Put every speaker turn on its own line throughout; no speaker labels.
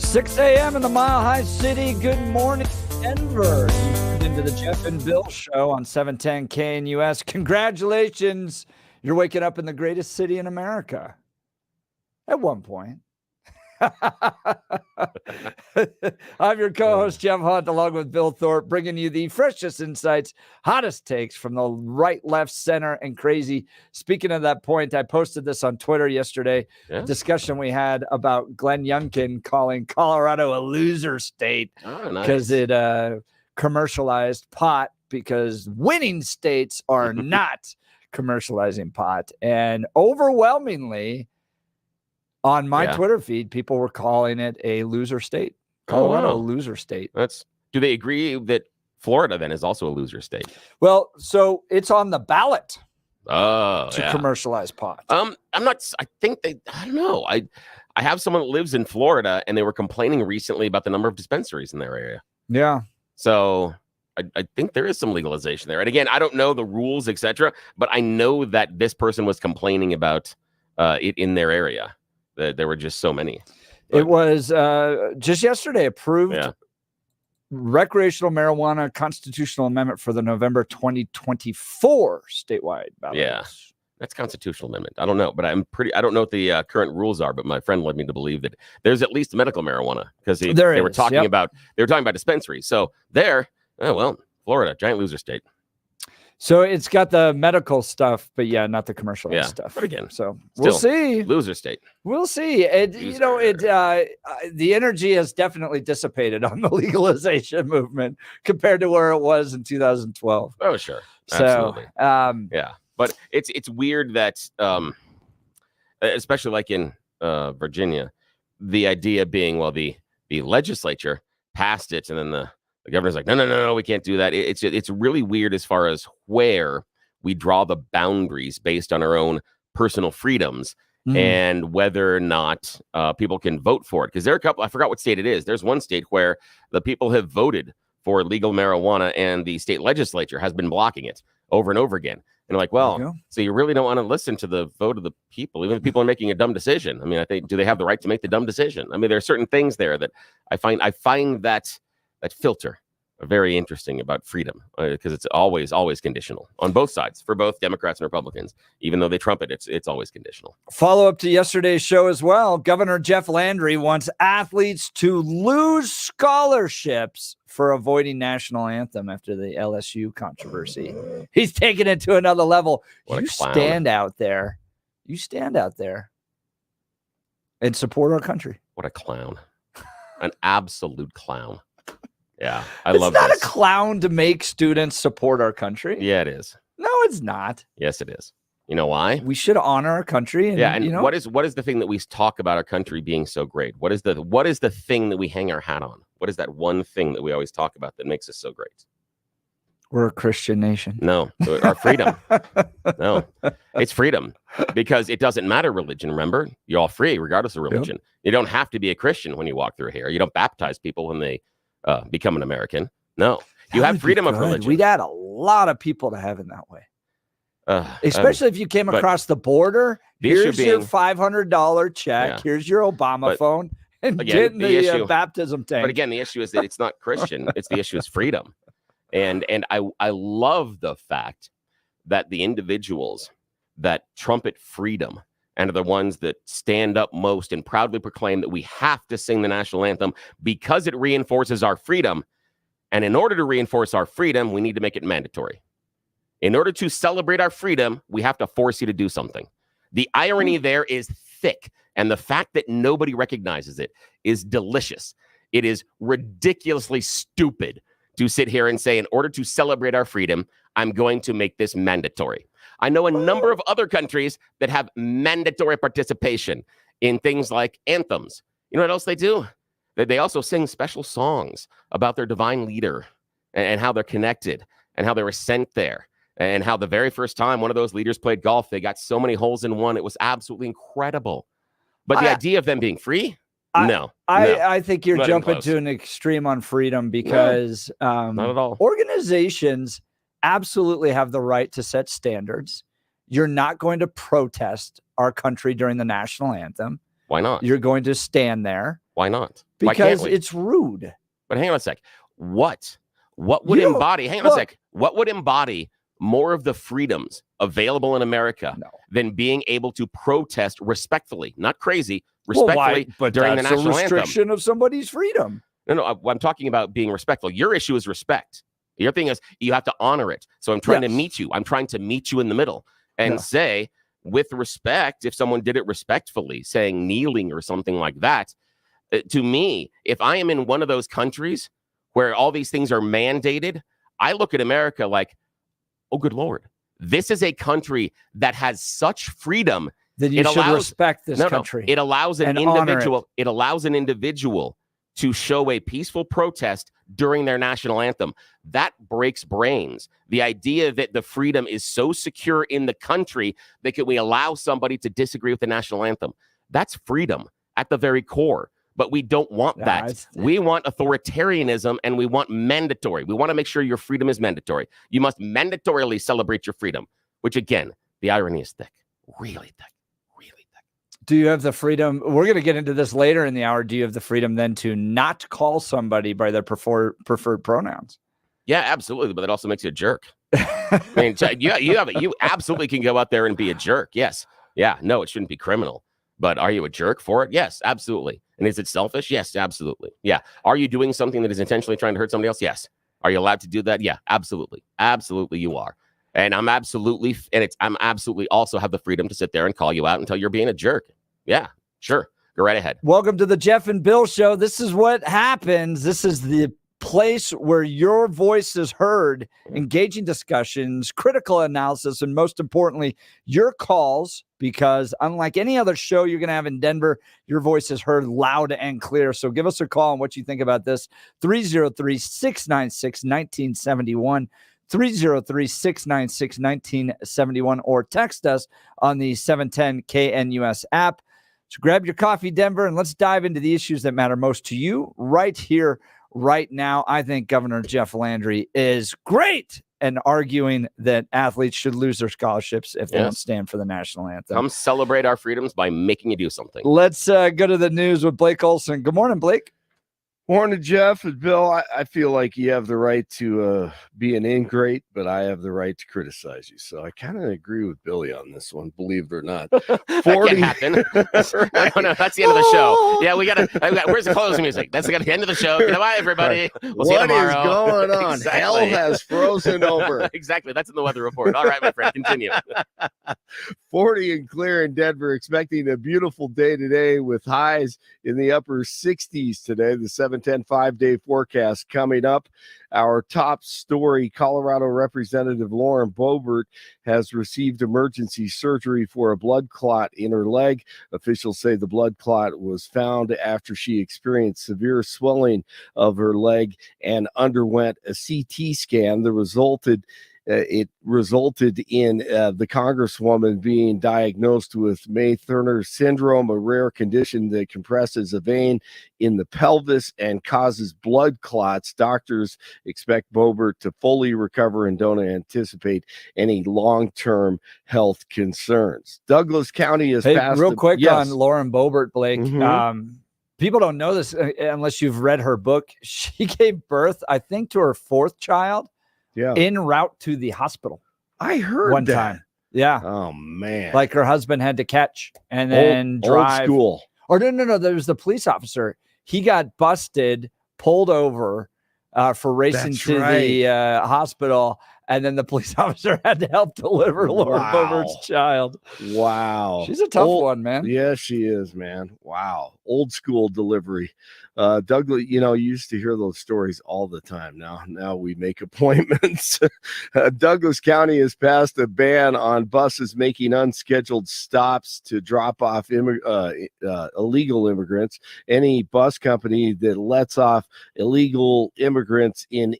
6 a.m. in the Mile High City. Good morning, Denver. You tuned into the Jeff and Bill Show on 710 KNUS. Congratulations. You're waking up in the greatest city in America. At one point. I'm your co-host, Jeff Hunt, along with Bill Thorpe, bringing you the freshest insights, hottest takes from the right, left, center, and crazy. Speaking of that point, I posted this on Twitter yesterday, a discussion we had about Glenn Youngkin calling Colorado a loser state because it commercialized pot, because winning states are not commercializing pot. And overwhelmingly, on my Twitter feed, people were calling it a loser state. Colorado, a loser state.
Do they agree that Florida then is also a loser state?
Well, so it's on the ballot
to
commercialize pot.
I don't know. I have someone that lives in Florida, and they were complaining recently about the number of dispensaries in their area.
Yeah.
So I think there is some legalization there. And again, I don't know the rules, etc., but I know that this person was complaining about it in their area. There were just so many. But,
it was just yesterday approved recreational marijuana constitutional amendment for the November 2024 statewide ballot.
Yeah, that's constitutional amendment. I don't know, but I don't know what the current rules are, but my friend led me to believe that there's at least medical marijuana, because they were talking about dispensaries. So Florida, giant loser state.
So it's got the medical stuff, but not the commercialized stuff.
But again,
we'll see.
Loser state.
We'll see. The energy has definitely dissipated on the legalization movement compared to where it was in 2012.
Oh, sure. Absolutely. But it's weird that, especially like in Virginia, the idea being, the legislature passed it, and then the governor's like, no, we can't do that. It's really weird as far as where we draw the boundaries based on our own personal freedoms and whether or not people can vote for it. Because there are a couple, I forgot what state it is. There's one state where the people have voted for legal marijuana, and the state legislature has been blocking it over and over again. And like, so you really don't want to listen to the vote of the people, even if people are making a dumb decision. I mean, do they have the right to make the dumb decision? I mean, there are certain things there that I find that filter very interesting about freedom, because it's always conditional on both sides, for both Democrats and Republicans. Even though they trump it, it's always conditional.
Follow up to yesterday's show as well. Governor Jeff Landry wants athletes to lose scholarships for avoiding national anthem after the LSU controversy. He's taking it to another level. You stand out there and support our country.
What a clown. An absolute clown. Yeah, I love
this.
It's
not a clown to make students support our country.
Yeah, it is.
No, it's not.
Yes, it is. You know why?
We should honor our country. And,
what is the thing that we talk about our country being so great? What is the thing that we hang our hat on? What is that one thing that we always talk about that makes us so great?
We're a Christian nation.
No, our freedom. No, it's freedom, because it doesn't matter religion. Remember, you're all free regardless of religion. Yep. You don't have to be a Christian when you walk through here. You don't baptize people when they become an American. No, you have freedom of religion.
We'd add a lot of people to heaven that way. Especially if you came across the border. Here's your $500 check. Yeah. Here's your Obama phone, and again, get in the baptism tank.
But again, the issue is that it's not Christian. It's the issue is freedom. And I love the fact that the individuals that trumpet freedom and are the ones that stand up most and proudly proclaim that we have to sing the national anthem because it reinforces our freedom. And in order to reinforce our freedom, we need to make it mandatory. In order to celebrate our freedom, we have to force you to do something. The irony there is thick, and the fact that nobody recognizes it is delicious. It is ridiculously stupid to sit here and say, in order to celebrate our freedom, I'm going to make this mandatory. I know a number of other countries that have mandatory participation in things like anthems. You know what else they do? They also sing special songs about their divine leader and how they're connected and how they were sent there and how the very first time one of those leaders played golf, they got so many holes in one. It was absolutely incredible. But the idea of them being free? No.
I think you're jumping to an extreme on freedom, because
not at all.
Organizations absolutely have the right to set standards. You're not going to protest our country during the national anthem.
Why not?
You're going to stand there.
Why not? Why can't
Because
we?
it's rude.
But hang on a sec. What would embody? Hang on a sec. What would embody more of the freedoms available in America than being able to protest respectfully, not crazy, respectfully during the national
anthem? Restriction of somebody's freedom.
No, I'm talking about being respectful. Your issue is respect. Your thing is you have to honor it. So I'm trying to meet you. I'm trying to meet you in the middle and say, with respect, if someone did it respectfully, saying kneeling or something like that, to me, if I am in one of those countries where all these things are mandated, I look at America like, oh, good Lord, this is a country that has such freedom.
Then you should respect this country.
It allows an individual. It allows an individual to show a peaceful protest during their national anthem. That breaks brains. The idea that the freedom is so secure in the country that we allow somebody to disagree with the national anthem. That's freedom at the very core. But we don't want that. We want authoritarianism, and we want mandatory. We want to make sure your freedom is mandatory. You must mandatorily celebrate your freedom, which, again, the irony is thick, really thick.
Do you have the freedom? We're going to get into this later in the hour. Do you have the freedom then to not call somebody by their preferred pronouns?
Yeah, absolutely. But that also makes you a jerk. I mean, you absolutely can go out there and be a jerk. Yes. Yeah. No, it shouldn't be criminal. But are you a jerk for it? Yes, absolutely. And is it selfish? Yes, absolutely. Yeah. Are you doing something that is intentionally trying to hurt somebody else? Yes. Are you allowed to do that? Yeah, absolutely. Absolutely, you are. And I'm absolutely also have the freedom to sit there and call you out until you're being a jerk. Yeah, sure. Go right ahead.
Welcome to the Jeff and Bill Show. This is what happens. This is the place where your voice is heard, engaging discussions, critical analysis, and most importantly, your calls, because unlike any other show you're going to have in Denver, your voice is heard loud and clear. So give us a call on what you think about this. 303-696-1971. 303-696-1971, or text us on the 710 KNUS app. So grab your coffee, Denver, and let's dive into the issues that matter most to you right here, right now. I think Governor Jeff Landry is great and arguing that athletes should lose their scholarships if they don't stand for the national anthem.
Come celebrate our freedoms by making you do something.
Let's go to the news with Blake Olson. Good morning, Blake.
Morning, Jeff and Bill. I feel like you have the right to be an ingrate, but I have the right to criticize you. So I kind of agree with Billy on this one, believe it or not.
40 that happen. Right. No, that's the end of the show. Yeah, where's the closing music? That's the end of the show. Goodbye, everybody. We'll see you tomorrow.
What is going on?
Exactly.
Hell has frozen over.
Exactly. That's in the weather report. All right, my friend, continue.
40 and clear in Denver, expecting a beautiful day today with highs in the upper 60s today. The 710 5-day forecast coming up. Our top story, Colorado Representative Lauren Boebert has received emergency surgery for a blood clot in her leg. Officials say the blood clot was found after she experienced severe swelling of her leg and underwent a CT scan. It resulted in the Congresswoman being diagnosed with May-Thurner syndrome, a rare condition that compresses a vein in the pelvis and causes blood clots. Doctors expect Boebert to fully recover and don't anticipate any long-term health concerns. Douglas County has passed.
Real quick on Lauren Boebert, Blake. Mm-hmm. People don't know this unless you've read her book. She gave birth, I think, to her fourth child. Yeah, en route to the hospital.
I heard
one
that.
time. Yeah.
Oh man.
Like her husband had to catch and then drive.
Old school.
Or no. There was the police officer. He got busted, pulled over for racing the hospital, and then the police officer had to help deliver Lauren Boebert's child.
Wow.
She's a tough one, man.
Yeah, she is, man. Wow. Old school delivery. Douglas, you used to hear those stories all the time. Now we make appointments. Douglas County has passed a ban on buses making unscheduled stops to drop off illegal immigrants. Any bus company that lets off illegal immigrants in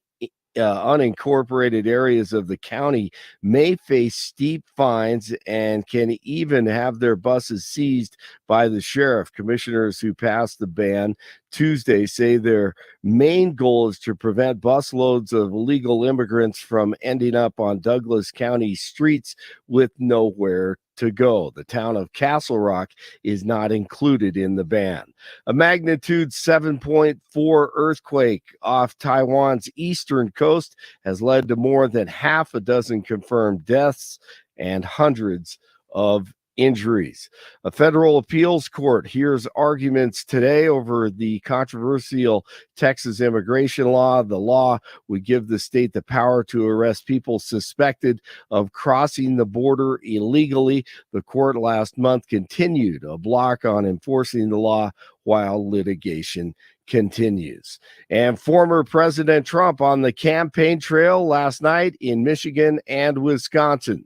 unincorporated areas of the county may face steep fines and can even have their buses seized by the sheriff. Commissioners who passed the ban Tuesday say their main goal is to prevent busloads of illegal immigrants from ending up on Douglas County streets with nowhere to go. The town of Castle Rock is not included in the ban. A magnitude 7.4 earthquake off Taiwan's eastern coast has led to more than half a dozen confirmed deaths and hundreds of injuries. A federal appeals court hears arguments today over the controversial Texas immigration law. The law would give the state the power to arrest people suspected of crossing the border illegally. The court last month continued a block on enforcing the law while litigation continues. And former President Trump on the campaign trail last night in Michigan and Wisconsin.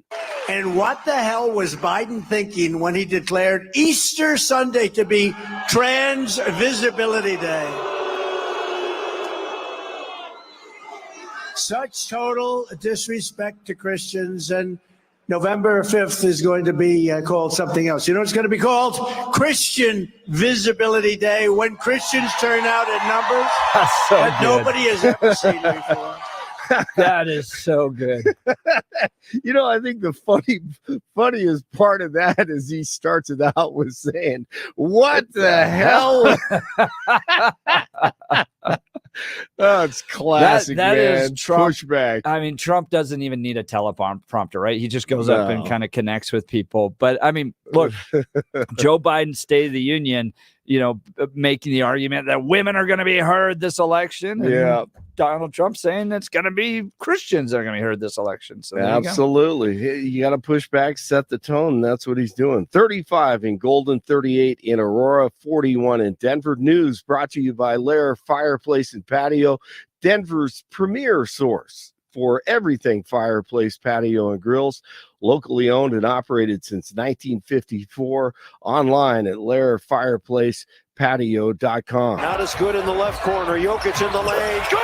And what the hell was Biden thinking when he declared Easter Sunday to be Trans Visibility Day? Such total disrespect to Christians. And November 5th is going to be called something else. You know, it's going to be called Christian Visibility Day, when Christians turn out in numbers that nobody has ever seen before.
That is so good.
You know, I think the funniest part of that is he starts it out with saying, "What the hell?" Oh, it's classic,
that
man.
is Trump.
Pushback.
I mean, Trump doesn't even need a teleprompter, right? He just goes up and kind of connects with people. But I mean, look, Joe Biden's State of the Union, you know, making the argument that women are going to be heard this election. And Donald Trump saying it's going to be Christians that are going to be heard this election. So
absolutely. You got to push back, set the tone. That's what he's doing. 35 in Golden, 38 in Aurora, 41 in Denver. News brought to you by Lair Fireplace and Patio, Denver's premier source for everything fireplace, patio, and grills. Locally owned and operated since 1954. Online at lairfireplacepatio.com.
Not as good in the left corner. Jokic in the lane. Good!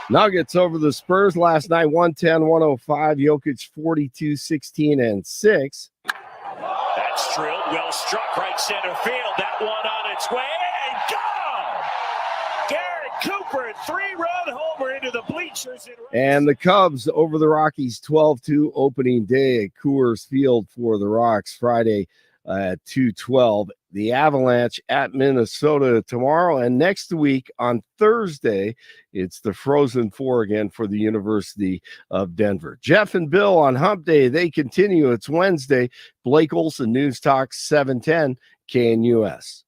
Nuggets over the Spurs last night, 110-105. Jokic 42, 16, and 6.
That's drilled, well struck right center field. That one on its way and gone! Garrett Cooper, 3-run homer into the bleachers.
And the Cubs over the Rockies, 12-2 opening day at Coors Field for the Rocks Friday at 2:12. The Avalanche at Minnesota tomorrow, and next week on Thursday, it's the Frozen Four again for the University of Denver. Jeff and Bill on Hump Day, they continue. It's Wednesday. Blake Olson, News Talk 710 KNUS.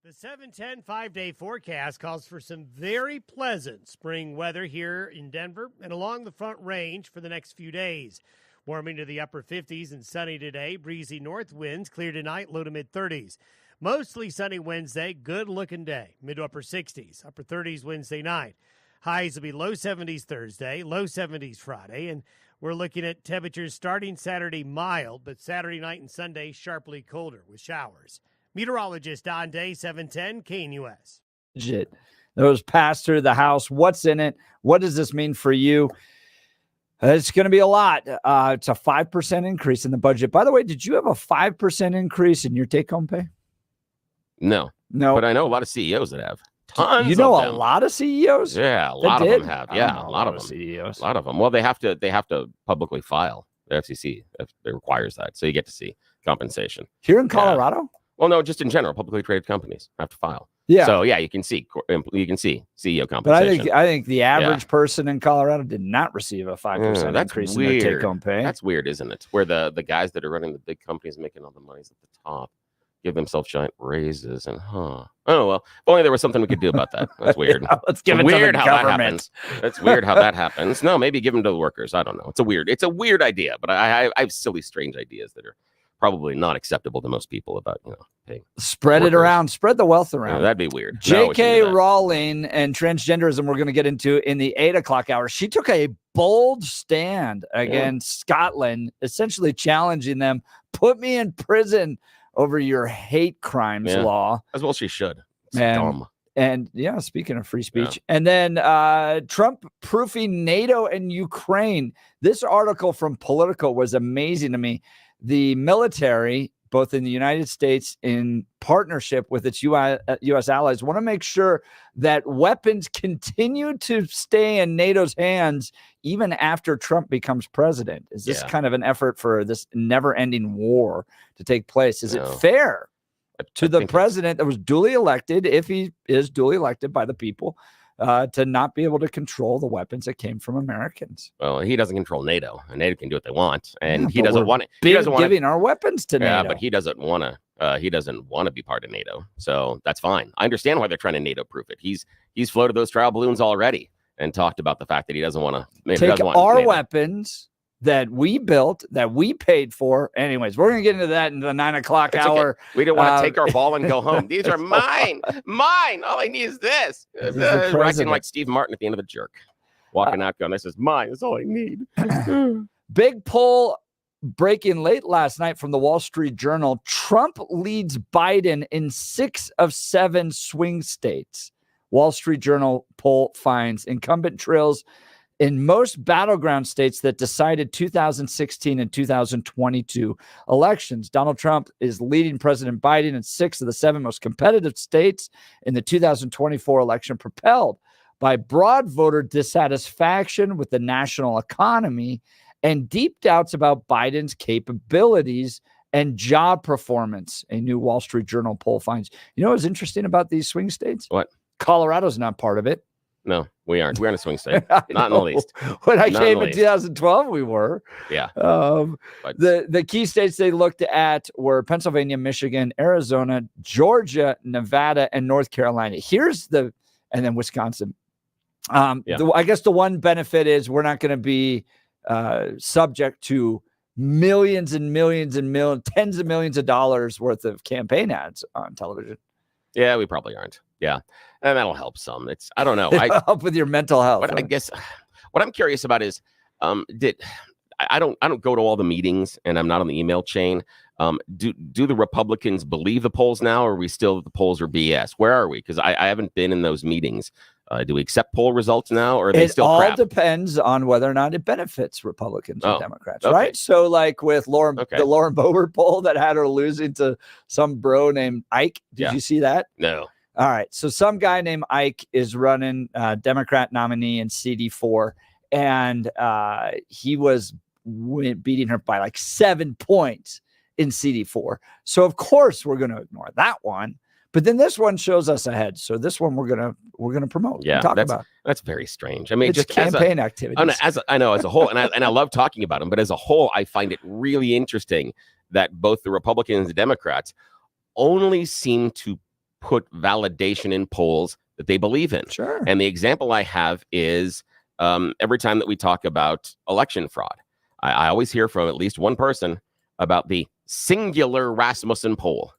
The 710 5-day forecast calls for some very pleasant spring weather here in Denver and along the Front Range for the next few days. Warming to the upper 50s and sunny today. Breezy north winds, clear tonight, low to mid 30s. Mostly sunny Wednesday, good looking day. Mid to upper 60s, upper 30s Wednesday night. Highs will be low 70s Thursday, low 70s Friday. And we're looking at temperatures starting Saturday mild, but Saturday night and Sunday sharply colder with showers. Meteorologist Don Day, 710 KNUS.
Legit. Those passed through the House. What's in it? What does this mean for you? It's going to be a lot. It's a 5% increase in the budget. By the way, did you have a 5% increase in your take-home pay?
No. But I know a lot of CEOs that have. Tons.
You know
of
a
them.
lot of CEOs?
Yeah, a lot of them have. Yeah, a lot of them.
CEOs.
A lot of them. Well, they have to publicly file. The FCC it requires that, so you get to see compensation
Here in Colorado?
Yeah. Well, no, just in general, publicly traded companies have to file.
Yeah.
So yeah, you can see CEO compensation.
But I think the average person in Colorado did not receive a 5% increase in their take-home pay.
That's weird, isn't it? Where the guys that are running the big companies making all the monies at the top give themselves giant raises and oh well, if only there was something we could do about that. That's weird.
Yeah, let's give it
weird
to the
how
government.
that happens. That's weird how that happens. No, maybe give them to the workers. I don't know. It's a weird idea, but I have silly, strange ideas that are probably not acceptable to most people about, paying.
Spread it
workers.
around, spread the wealth around.
That'd be weird. No, we
J.K.
shouldn't do that.
Rowling and transgenderism we're going to get into in the 8 o'clock hour. She took a bold stand against Scotland, essentially challenging them, put me in prison over your hate crimes law.
As well she should. It's dumb.
And speaking of free speech, and then Trump proofing NATO and Ukraine. This article from Politico was amazing to me. The military, both in the United States in partnership with its U.S. allies, want to make sure that weapons continue to stay in NATO's hands even after Trump becomes president. Is this kind of an effort for this never-ending war to take place? Is it fair to the president that was duly elected, if he is duly elected by the people, to not be able to control the weapons that came from Americans?
Well, he doesn't control NATO, and NATO can do what they want, and he doesn't want it.
Giving our weapons to NATO.
Yeah, but he doesn't want to. He doesn't want to be part of NATO, so that's fine. I understand why they're trying to NATO-proof it. He's floated those trial balloons already and talked about the fact that he doesn't want to
take our weapons that we built, that we paid for. Anyways, we're going to get into that in the 9 o'clock hour.
Okay. We don't want to take our ball and go home. These are mine. All I need is this. Acting like Steve Martin at the end of The Jerk. Walking out going, this is mine. That's all I need.
Big poll breaking late last night from the Wall Street Journal. Trump leads Biden in 6 of 7 swing states. Wall Street Journal poll finds incumbent trails in most battleground states that decided 2016 and 2022 elections. Donald Trump is leading President Biden in 6 of the 7 most competitive states in the 2024 election, propelled by broad voter dissatisfaction with the national economy and deep doubts about Biden's capabilities and job performance. A new Wall Street Journal poll finds. You know what's interesting about these swing states?
What?
Colorado's not part of it.
No, we aren't. We're in a swing state. Not in the least.
When I came in 2012, we were.
Yeah.
The key states they looked at were Pennsylvania, Michigan, Arizona, Georgia, Nevada, and North Carolina. And then Wisconsin. I guess the one benefit is we're not going to be subject to millions and millions and millions, tens of millions of dollars worth of campaign ads on television.
Yeah, we probably aren't. Yeah. And that'll help some. I don't know.
Help with your mental health.
But I guess what I'm curious about is, I don't go to all the meetings and I'm not on the email chain. Do the Republicans believe the polls now, or are we still the polls are BS? Where are we? Because I haven't been in those meetings. Do we accept poll results now, or are they still crap?
It all depends on whether or not it benefits Republicans or Democrats, right? So like with the Lauren Boebert poll that had her losing to some bro named Ike. Did you see that?
No.
All right. So some guy named Ike is running Democrat nominee in CD4, and he was beating her by like 7 points in CD4. So of course we're going to ignore that one. But then this one shows us ahead. So this one we're gonna promote.
Yeah,
talk about.
That's very strange. I mean,
it's
just
campaign activities.
I know as a whole, and I love talking about them. But as a whole, I find it really interesting that both the Republicans and the Democrats only seem to put validation in polls that they believe in.
Sure.
And the example I have is every time that we talk about election fraud, I always hear from at least one person about the singular Rasmussen poll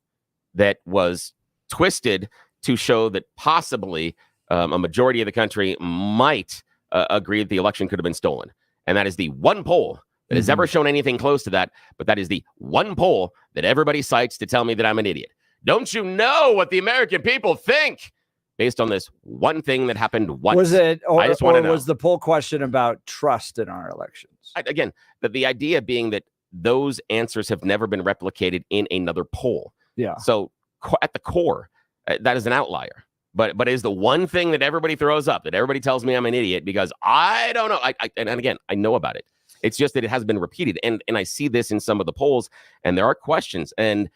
that was twisted to show that possibly a majority of the country might agree that the election could have been stolen. And that is the one poll that has ever shown anything close to that. But that is the one poll that everybody cites to tell me that I'm an idiot. Don't you know what the American people think based on this one thing that happened once?
Was it,
I just want to know.
Was the poll question about trust in our elections?
Again, the idea being that those answers have never been replicated in another poll.
Yeah.
So at the core, that is an outlier. But is the one thing that everybody throws up, that everybody tells me I'm an idiot because I don't know. And again, I know about it. It's just that it has been repeated. And I see this in some of the polls, and there are questions. And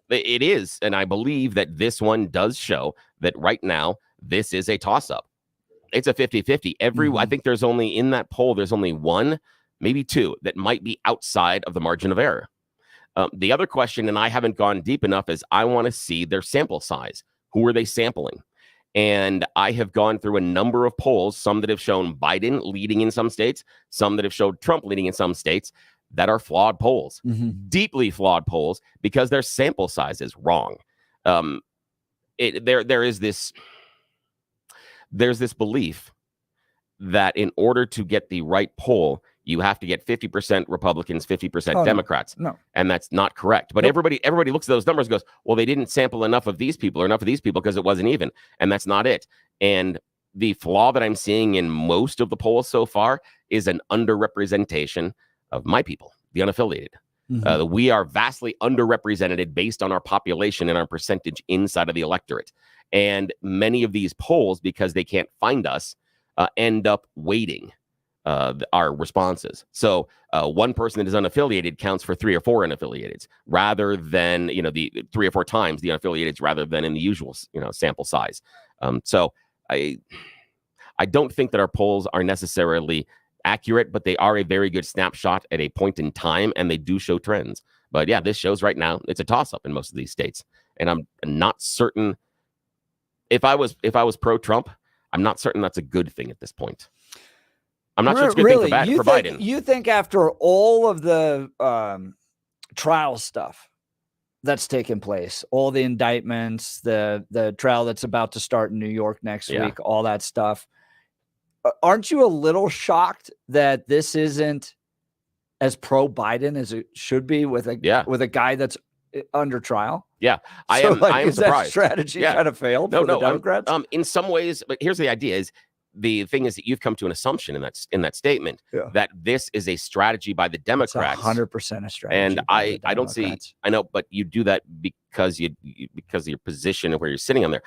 it is, and I believe that this one does show that right now, this is a toss-up. It's a 50-50. I think there's only, in that poll, there's only one, maybe two, that might be outside of the margin of error. The other question, and I haven't gone deep enough, is I want to see their sample size. Who are they sampling? And I have gone through a number of polls, some that have shown Biden leading in some states, some that have showed Trump leading in some states. that are flawed polls,
Mhm.
deeply flawed polls, because their sample size is wrong. There's this belief that in order to get the right poll, you have to get 50% Republicans, 50% Democrats.
No.
And that's not correct. But everybody looks at those numbers and goes, well, they didn't sample enough of these people or enough of these people because it wasn't even. And that's not it. And the flaw that I'm seeing in most of the polls so far is an underrepresentation of my people, the unaffiliated.
Mhm.
We are vastly underrepresented based on our population and our percentage inside of the electorate. And many of these polls, because they can't find us, end up weighting our responses. So one person that is unaffiliated counts for 3 or 4 unaffiliateds, rather than, the 3 or 4 times the unaffiliateds, rather than in the usual, sample size. So I don't think that our polls are necessarily accurate, but they are a very good snapshot at a point in time, and they do show trends. But yeah, this shows right now it's a toss-up in most of these states, and I'm not certain. If I was pro-Trump, I'm not certain that's a good thing at this point. I'm not sure it's a good thing for Biden.
You think after all of the trial stuff that's taken place, all the indictments, the trial that's about to start in New York next week, all that stuff, aren't you a little shocked that this isn't as pro-Biden as it should be with a guy that's under trial?
Yeah, I am surprised.
That strategy kind of failed for the Democrats?
In some ways, but here's the idea: is the thing is that you've come to an assumption in that statement that this is a strategy by the Democrats.
100% a strategy.
And I don't see. I know, but you do that because because of your position and where you're sitting on there.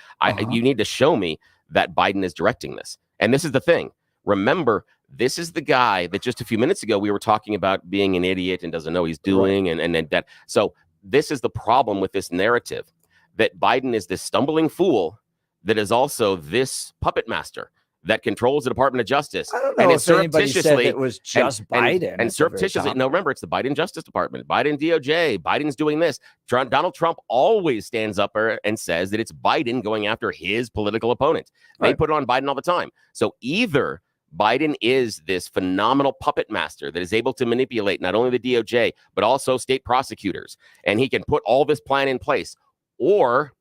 You need to show me that Biden is directing this. And this is the thing. Remember, this is the guy that just a few minutes ago we were talking about being an idiot and doesn't know what he's doing, and that. So this is the problem with this narrative, that Biden is this stumbling fool that is also this puppet master that controls the Department of Justice.
I don't know if anybody said it was just Biden.
And surreptitiously, no, remember, it's the Biden Justice Department, Biden DOJ, Biden's doing this. Donald Trump always stands up and says that it's Biden going after his political opponent. They put it on Biden all the time. So either Biden is this phenomenal puppet master that is able to manipulate not only the DOJ, but also state prosecutors, and he can put all this plan in place, or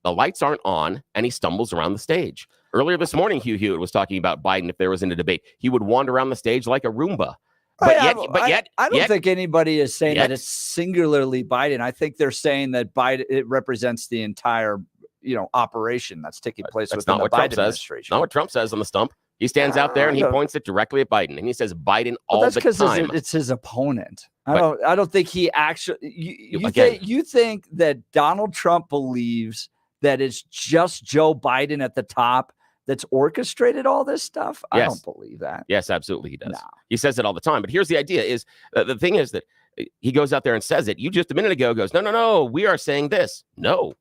the lights aren't on and he stumbles around the stage. Earlier this morning, Hugh Hewitt was talking about Biden. If there was in a debate, he would wander around the stage like a Roomba.
I don't think anybody is saying that it's singularly Biden. I think they're saying that Biden, it represents the entire, operation that's taking place within the Biden administration.
Not what Trump says on the stump. He stands out there and he points it directly at Biden, and he says Biden all the time.
It's his opponent. I don't think he actually. You think that Donald Trump believes that it's just Joe Biden at the top that's orchestrated all this stuff? I don't believe that.
Yes, absolutely he does. No. He says it all the time. But here's the idea: is the thing is that he goes out there and says it. You just a minute ago goes, no, we are saying this. No,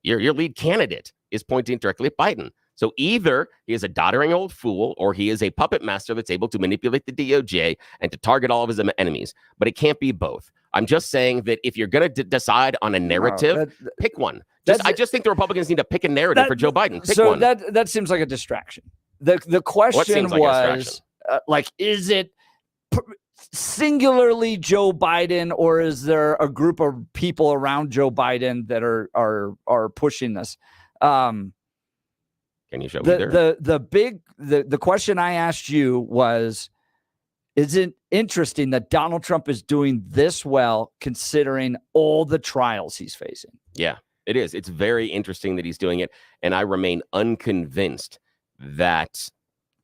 your lead candidate is pointing directly at Biden. So either he is a doddering old fool, or he is a puppet master that's able to manipulate the DOJ and to target all of his enemies. But it can't be both. I'm just saying that if you're going to decide on a narrative, pick one. I just think the Republicans need to pick a narrative for Joe Biden. Pick one.
That seems like a distraction. The question was, is it singularly Joe Biden, or is there a group of people around Joe Biden that are pushing this?
Can you show
the question I asked you was, is it interesting that Donald Trump is doing this well considering all the trials he's facing?
Yeah, it is. It's very interesting that he's doing it. And I remain unconvinced that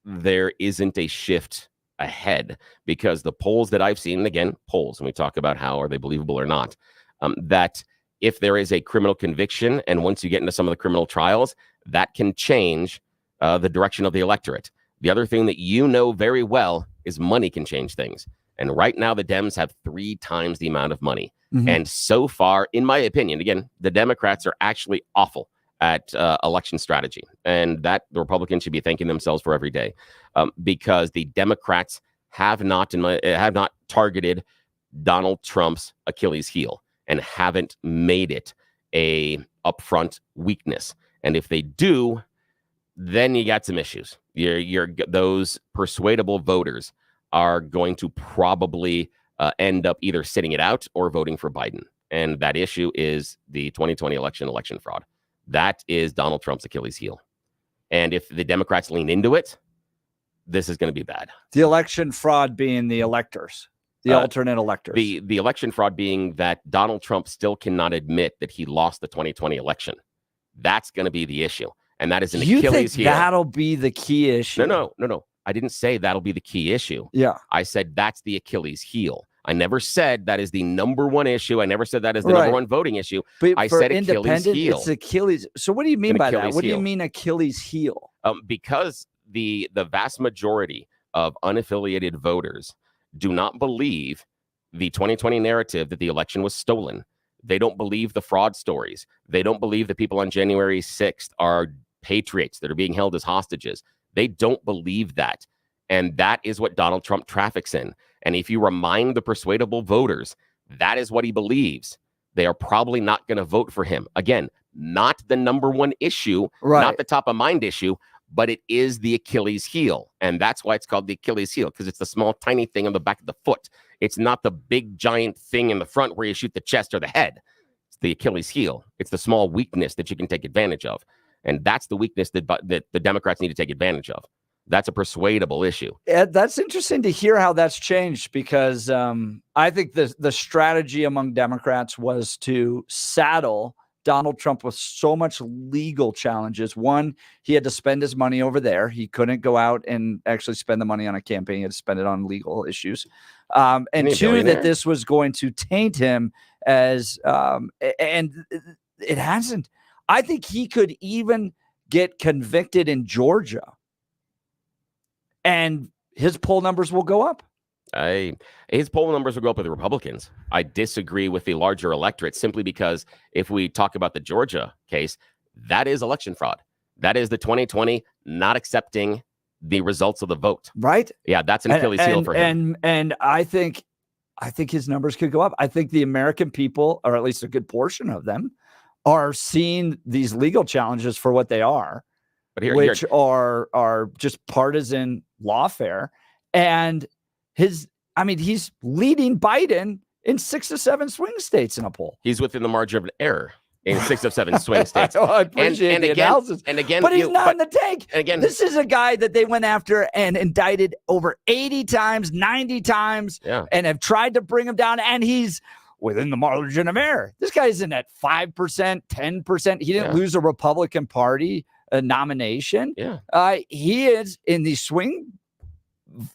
there isn't a shift ahead, because the polls that I've seen, and again, polls, and we talk about how are they believable or not, that if there is a criminal conviction, and once you get into some of the criminal trials, that can change the direction of the electorate. The other thing that you know very well is money can change things. And right now, the Dems have 3 times the amount of money. Mm-hmm. And so far, in my opinion, again, the Democrats are actually awful at election strategy. And that the Republicans should be thanking themselves for every day, because the Democrats have not targeted Donald Trump's Achilles heel and haven't made it a upfront weakness. And if they do, then you got some issues. Those persuadable voters are going to probably end up either sitting it out or voting for Biden. And that issue is the 2020 election fraud. That is Donald Trump's Achilles heel. And if the Democrats lean into it, this is going to be bad.
The election fraud being the electors, the alternate electors.
The election fraud being that Donald Trump still cannot admit that he lost the 2020 election. That's going to be the issue. And that is an Achilles heel.
That'll be the key issue?
No. I didn't say that'll be the key issue.
Yeah.
I said that's the Achilles heel. I never said that is the number one issue. I never said that is the number one voting issue.
But
I
for
said Achilles heel.
It's Achilles. So what do you mean by that? What do you mean Achilles heel?
Because the vast majority of unaffiliated voters do not believe the 2020 narrative that the election was stolen. They don't believe the fraud stories. They don't believe that people on January 6th are patriots that are being held as hostages. They don't believe that. And that is what Donald Trump traffics in. And if you remind the persuadable voters that is what he believes, they are probably not going to vote for him. Again, not the number one issue, not the top of mind issue, but it is the Achilles heel. And that's why it's called the Achilles heel, because it's the small, tiny thing on the back of the foot. It's not the big, giant thing in the front where you shoot the chest or the head. It's the Achilles heel. It's the small weakness that you can take advantage of. And that's the weakness that the Democrats need to take advantage of. That's a persuadable issue.
That's interesting to hear how that's changed, because I think the strategy among Democrats was to saddle Donald Trump with so much legal challenges. One, he had to spend his money over there. He couldn't go out and actually spend the money on a campaign. He had to spend it on legal issues. And two, that this was going to taint him as, and it hasn't. I think he could even get convicted in Georgia, and his poll numbers will go up.
His poll numbers will go up with the Republicans. I disagree with the larger electorate simply because if we talk about the Georgia case, that is election fraud. That is the 2020 not accepting the results of the vote.
Right?
Yeah, that's an Achilles heel for him.
And I think his numbers could go up. I think the American people, or at least a good portion of them, are seeing these legal challenges for what they are, which are just partisan lawfare. And he's leading Biden in 6 to 7 swing states in a poll.
He's within the margin of error in 6 of 7 swing states.
I appreciate the analysis.
And again,
but he's not in the tank.
And again,
this is a guy that they went after and indicted over 80 times, 90 times, and have tried to bring him down. And he's within the margin of error. This guy isn't at 5%, 10%. He didn't lose a Republican Party nomination. He is in the swing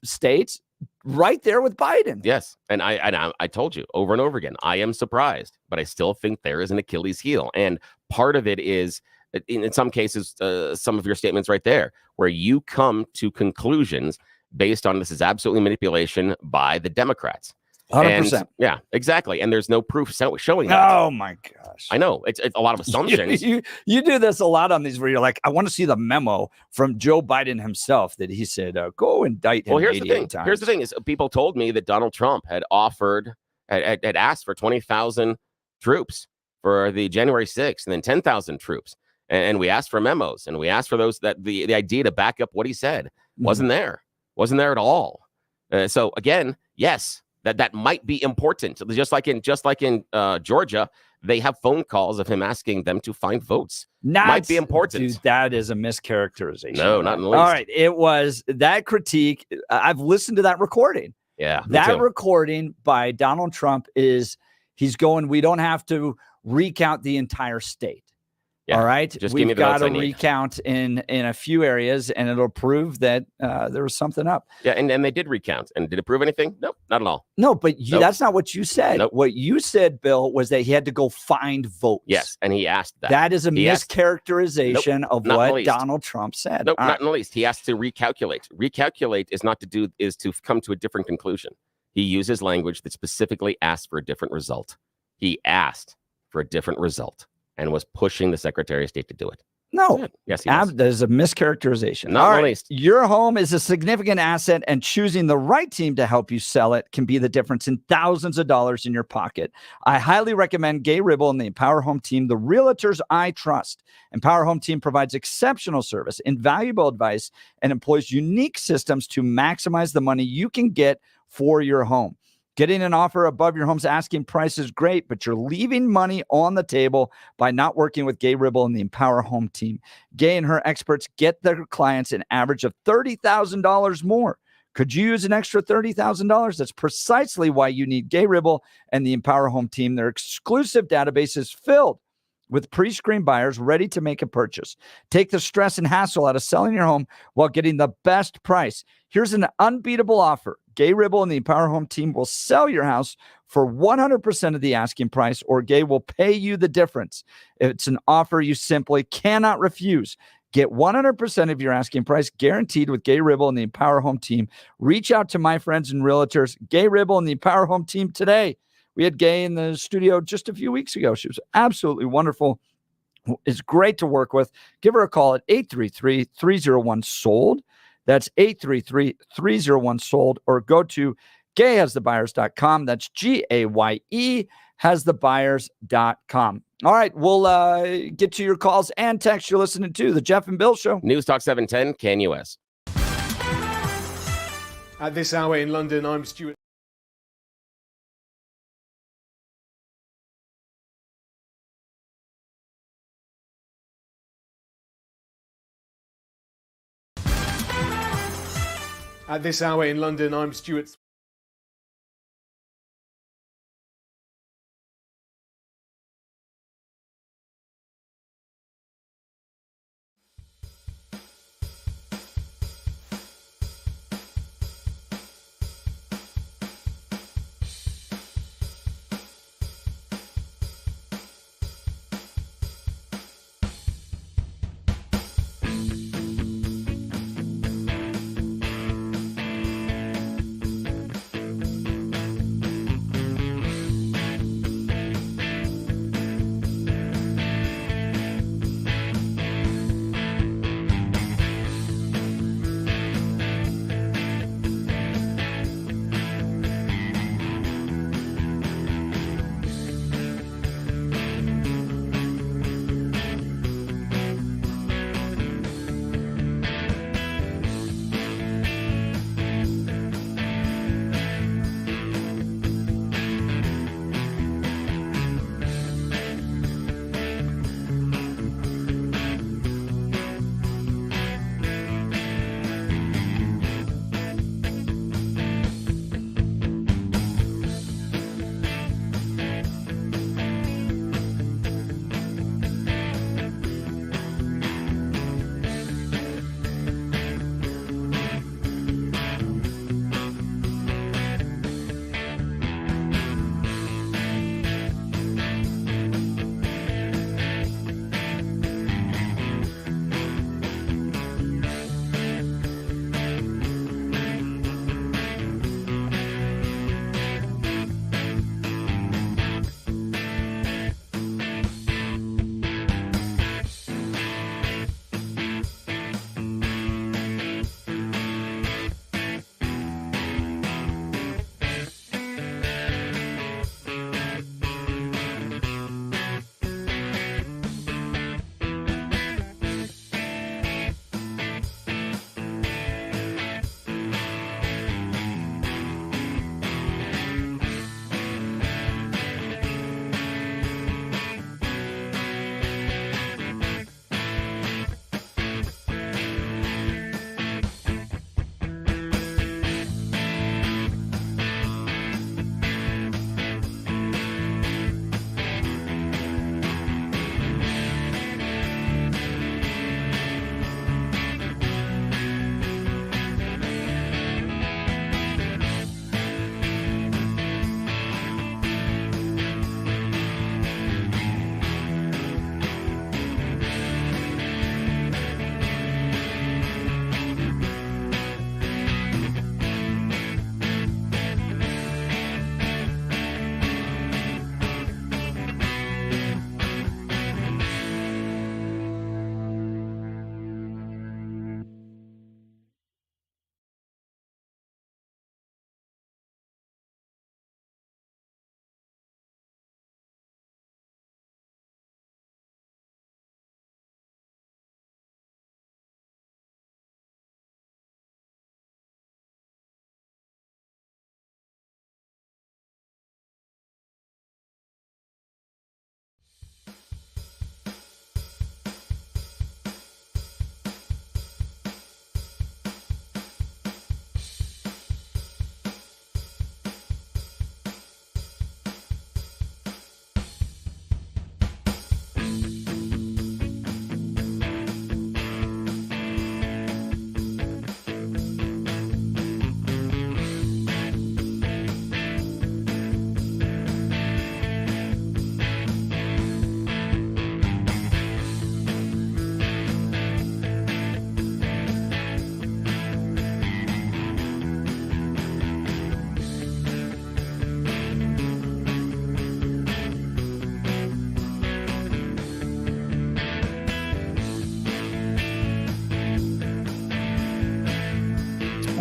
states right there with Biden.
Yes. And I told you over and over again, I am surprised, but I still think there is an Achilles heel. And part of it is, in some cases, some of your statements right there, where you come to conclusions based on this is absolutely manipulation by the Democrats.
100%.
Yeah, exactly. And there's no proof showing that.
Oh my gosh.
I know. It's a lot of assumptions.
You do this a lot on these where you're like, I want to see the memo from Joe Biden himself that he said, go indict him.
Well, here's the thing.
Times.
Here's the thing is people told me that Donald Trump had asked for 20,000 troops for the January 6th and then 10,000 troops. And we asked for memos and we asked for those that the idea to back up what he said wasn't there at all. So again, yes. That might be important. Just like in Georgia, they have phone calls of him asking them to find votes. Might be important.
Dude, that is a mischaracterization.
No, not in the least.
All right. It was that critique. I've listened to that recording.
Yeah.
That recording by Donald Trump he's going, we don't have to recount the entire state. Yeah, all right. We've got to recount in a few areas and it'll prove that there was something up.
Yeah. And they did recount. And did it prove anything? Nope, not at all.
No, but that's not what you said. Nope. What you said, Bill, was that he had to go find votes.
Yes. And he asked that.
That is a mischaracterization of what Donald Trump said.
Nope, not in the least. He asked to recalculate. Recalculate is to come to a different conclusion. He uses language that specifically asked for a different result. He asked for a different result. And was pushing the Secretary of State to do it.
No.
Yes, he was.
There's a mischaracterization.
Not the least.
Your home is a significant asset, and choosing the right team to help you sell it can be the difference in thousands of dollars in your pocket. I highly recommend Gay Ribble and the Empower Home team, the realtors I trust. Empower Home team provides exceptional service, invaluable advice, and employs unique systems to maximize the money you can get for your home. Getting an offer above your home's asking price is great, but you're leaving money on the table by not working with Gay Ribble and the Empower Home team. Gay and her experts get their clients an average of $30,000 more. Could you use an extra $30,000? That's precisely why you need Gay Ribble and the Empower Home team. Their exclusive database is filled with pre-screened buyers ready to make a purchase. Take the stress and hassle out of selling your home while getting the best price. Here's an unbeatable offer. Gay Ribble and the Empower Home team will sell your house for 100% of the asking price, or Gay will pay you the difference. It's an offer you simply cannot refuse. Get 100% of your asking price guaranteed with Gay Ribble and the Empower Home team. Reach out to my friends and realtors, Gay Ribble and the Empower Home team today. We had Gay in the studio just a few weeks ago. She was absolutely wonderful. It's great to work with. Give her a call at 833-301-SOLD. That's 833-301-SOLD, or go to gayhasthebuyers.com. That's GAYE hasthebuyers.com. All right, we'll get to your calls and texts. You're listening to the Jeff and Bill Show.
News Talk 710, KNUS.
At this hour in London, I'm Stuart. At this hour in London, I'm Stuart.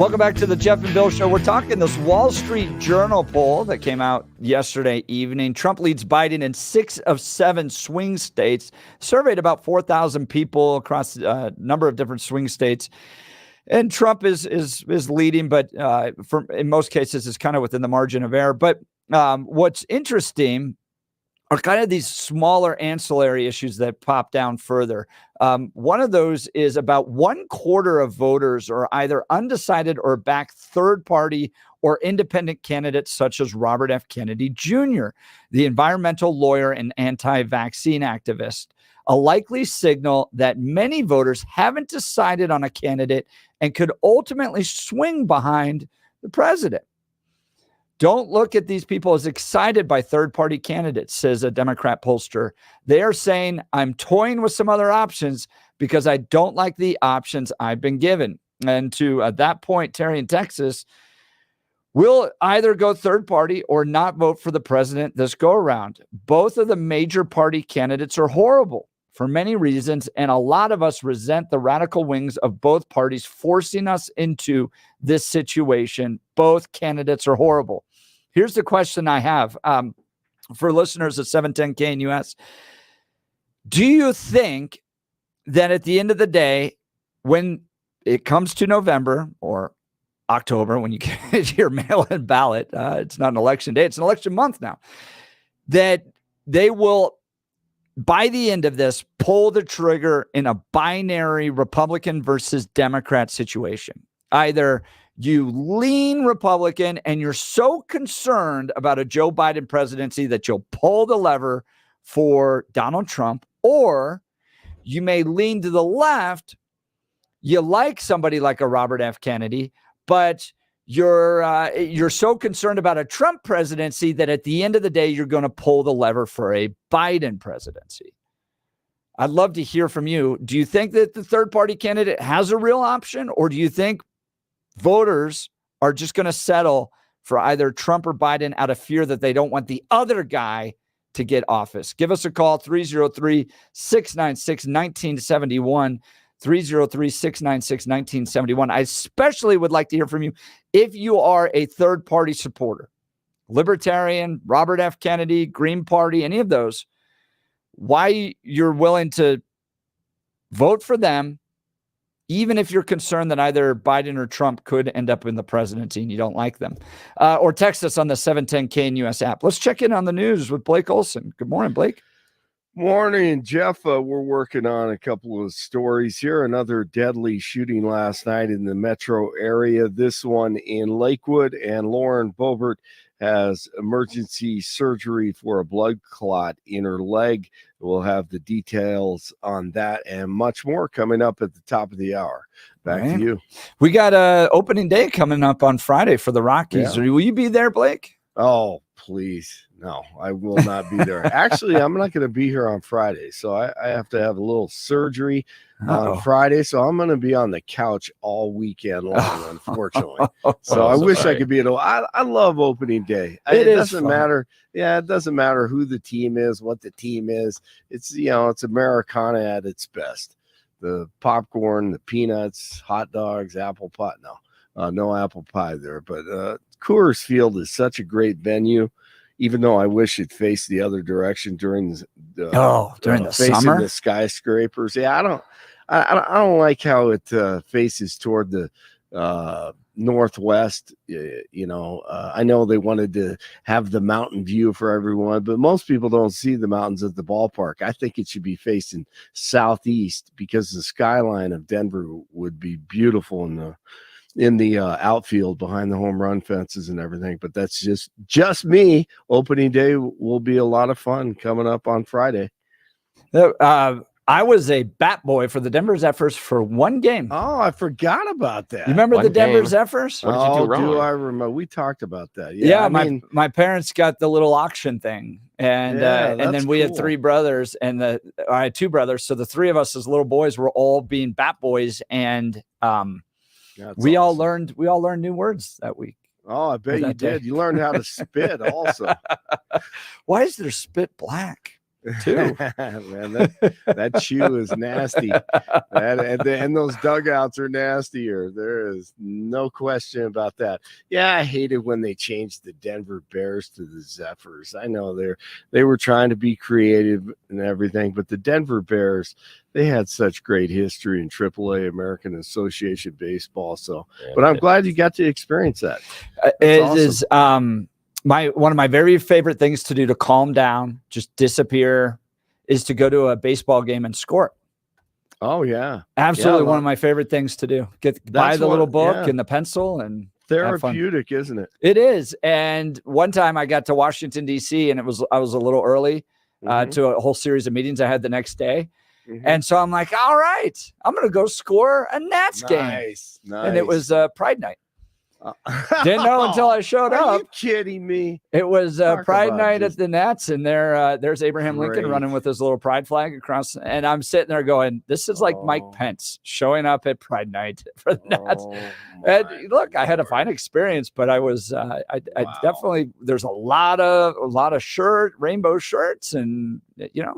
Welcome back to the Jeff and Bill Show. We're talking this Wall Street Journal poll that came out yesterday evening. Trump leads Biden in 6 of 7 swing states. Surveyed about 4,000 people across a number of different swing states. And Trump is leading, but in most cases is kind of within the margin of error. But what's interesting are kind of these smaller ancillary issues that pop down further. One of those is about 1/4 of voters are either undecided or back third party or independent candidates such as Robert F. Kennedy Jr., the environmental lawyer and anti-vaccine activist, a likely signal that many voters haven't decided on a candidate and could ultimately swing behind the president. Don't look at these people as excited by third-party candidates, says a Democrat pollster. They are saying, I'm toying with some other options because I don't like the options I've been given. And to that point, Terry in Texas will either go third party or not vote for the president this go around. Both of the major party candidates are horrible for many reasons, and a lot of us resent the radical wings of both parties forcing us into this situation. Both candidates are horrible. Here's the question I have for listeners at 710K and US. Do you think that at the end of the day, when it comes to November or October, when you get your mail-in ballot, it's not an election day, it's an election month now, that they will, by the end of this, pull the trigger in a binary Republican versus Democrat situation? Either you lean Republican and you're so concerned about a Joe Biden presidency that you'll pull the lever for Donald Trump, or you may lean to the left. You like somebody like a Robert F. Kennedy, but you're so concerned about a Trump presidency that at the end of the day, you're going to pull the lever for a Biden presidency. I'd love to hear from you. Do you think that the third party candidate has a real option, or do you think voters are just going to settle for either Trump or Biden out of fear that they don't want the other guy to get office? Give us a call, 303-696-1971. 303-696-1971. I especially would like to hear from you if you are a third-party supporter, Libertarian, Robert F. Kennedy, Green Party, any of those, why you're willing to vote for them, even if you're concerned that either Biden or Trump could end up in the presidency and you don't like them. Or text us on the 710K and US app. Let's check in on the news with Blake Olson. Good morning, Blake.
Morning, Jeff. We're working on a couple of stories here. Another deadly shooting last night in the metro area. This one in Lakewood, and Lauren Bobert has emergency surgery for a blood clot in her leg. We'll have the details on that and much more coming up at the top of the hour. Back to you.
We got opening day coming up on Friday for the Rockies. Yeah. Will you be there, Blake?
Oh, please. No, I will not be there. Actually, I'm not going to be here on Friday. So I have to have a little surgery on Friday. So I'm going to be on the couch all weekend long, unfortunately. So I wish I could be at all. I love opening day. It doesn't matter. Yeah, it doesn't matter who the team is, what the team is. It's, it's Americana at its best. The popcorn, the peanuts, hot dogs, apple pie. No apple pie there. But Coors Field is such a great venue. Even though I wish it faced the other direction during the summer, the skyscrapers. Yeah, I don't like how it faces toward the northwest. I know they wanted to have the mountain view for everyone, but most people don't see the mountains at the ballpark. I think it should be facing southeast because the skyline of Denver would be beautiful in the outfield behind the home run fences and everything. But that's just me. Opening day will be a lot of fun coming up on Friday.
I was a bat boy for the Denver Zephyrs for one game.
Oh, I forgot about that.
You remember the Denver Zephyrs?
What did you do wrong?
Do I remember? We talked about that.
Yeah, my parents got the little auction thing. And then we had three brothers, and I had two brothers. So the three of us as little boys were all being bat boys, and we all learned new words that week.
Oh, I bet you did. You learned how to spit also.
Why is their spit black? too.
Man, that shoe is nasty. And those dugouts are nastier. There is no question about that. Yeah, I hated when they changed the Denver Bears to the Zephyrs. I know they were trying to be creative and everything, but the Denver Bears, they had such great history in AAA, American Association Baseball. So, but I'm glad you got to experience that.
It
awesome.
is one of my very favorite things to do to calm down, just disappear, is to go to a baseball game and score.
Oh yeah,
absolutely, one of my favorite things to do. Buy the little book and the pencil and
therapeutic, isn't it?
It is. And one time I got to Washington D.C. and I was a little early to a whole series of meetings I had the next day. And so I'm like, all right, I'm going to go score a Nats game.
Nice.
And it was Pride Night. Didn't know until I showed up.
Are you kidding me?
It was Pride Night at the Nats, and there's Abraham Lincoln running with his little pride flag across. And I'm sitting there going, this is like Mike Pence showing up at Pride Night for the Nats. And look, I had a fine experience, but I was I definitely, there's a lot of rainbow shirts and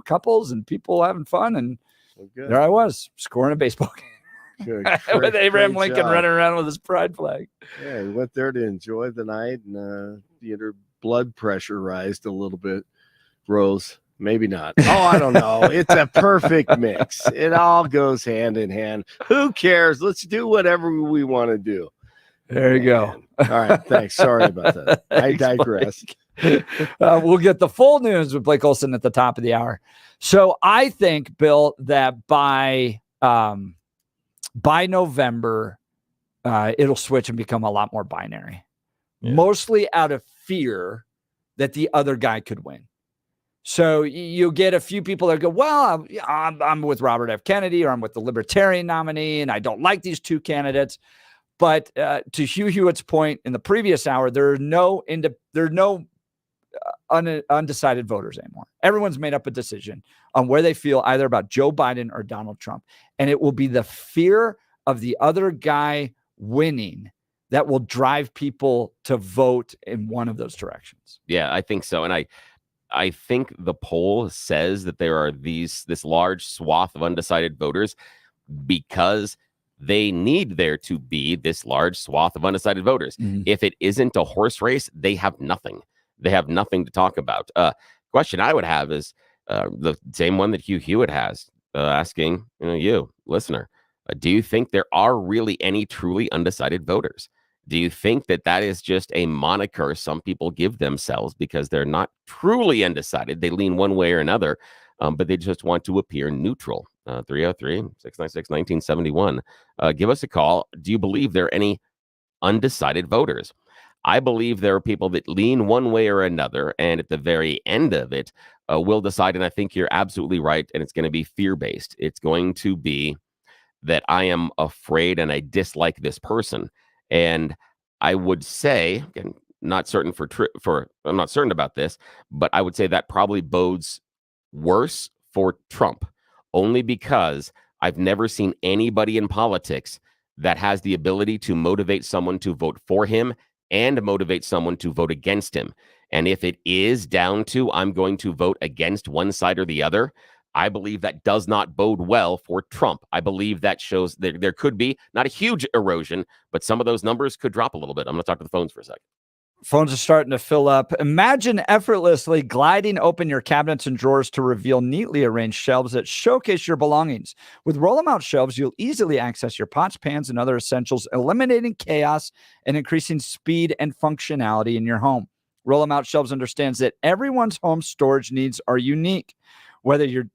couples and people having fun, and there I was scoring a baseball game. With Abraham Lincoln running around with his pride flag.
Yeah, he went there to enjoy the night, and your blood pressure rised a little bit. Rose, maybe not. Oh, I don't know. It's a perfect mix. It all goes hand in hand. Who cares? Let's do whatever we want to do.
There you go.
All right, thanks. Sorry about that. I digress.
We'll get the full news with Blake Olson at the top of the hour. So I think, Bill, that by November, it'll switch and become a lot more binary, mostly out of fear that the other guy could win. So you'll get a few people that go, well, I'm with Robert F. Kennedy, or I'm with the Libertarian nominee, and I don't like these two candidates. But to Hugh Hewitt's point in the previous hour, there are no undecided voters anymore. Everyone's made up a decision on where they feel either about Joe Biden or Donald Trump. And it will be the fear of the other guy winning that will drive people to vote in one of those directions.
Yeah, I think so. And I think the poll says that there are this large swath of undecided voters because they need there to be this large swath of undecided voters. If it isn't a horse race, they have nothing. They have nothing to talk about. Question I would have is the same one that Hugh Hewitt has, asking you, listener, do you think there are really any truly undecided voters? Do you think that is just a moniker some people give themselves because they're not truly undecided? They lean one way or another, but they just want to appear neutral. 303-696-1971. Give us a call. Do you believe there are any undecided voters? I believe there are people that lean one way or another, and at the very end of it, will decide. And I think you're absolutely right. And it's going to be fear-based. It's going to be that I am afraid and I dislike this person. And I would say, again, not certain I'm not certain about this, but I would say that probably bodes worse for Trump, only because I've never seen anybody in politics that has the ability to motivate someone to vote for him and motivate someone to vote against him. And if it is down to I'm going to vote against one side or the other, I believe that does not bode well for Trump. I believe that shows that there could be not a huge erosion, but some of those numbers could drop a little bit. I'm going to talk to the phones for a second.
Phones are starting to fill up. Imagine effortlessly gliding open your cabinets and drawers to reveal neatly arranged shelves that showcase your belongings. With roll-em-out shelves, you'll easily access your pots, pans, and other essentials, eliminating chaos and increasing speed and functionality in your home. Roll-em-out shelves understands that everyone's home storage needs are unique. Whether you're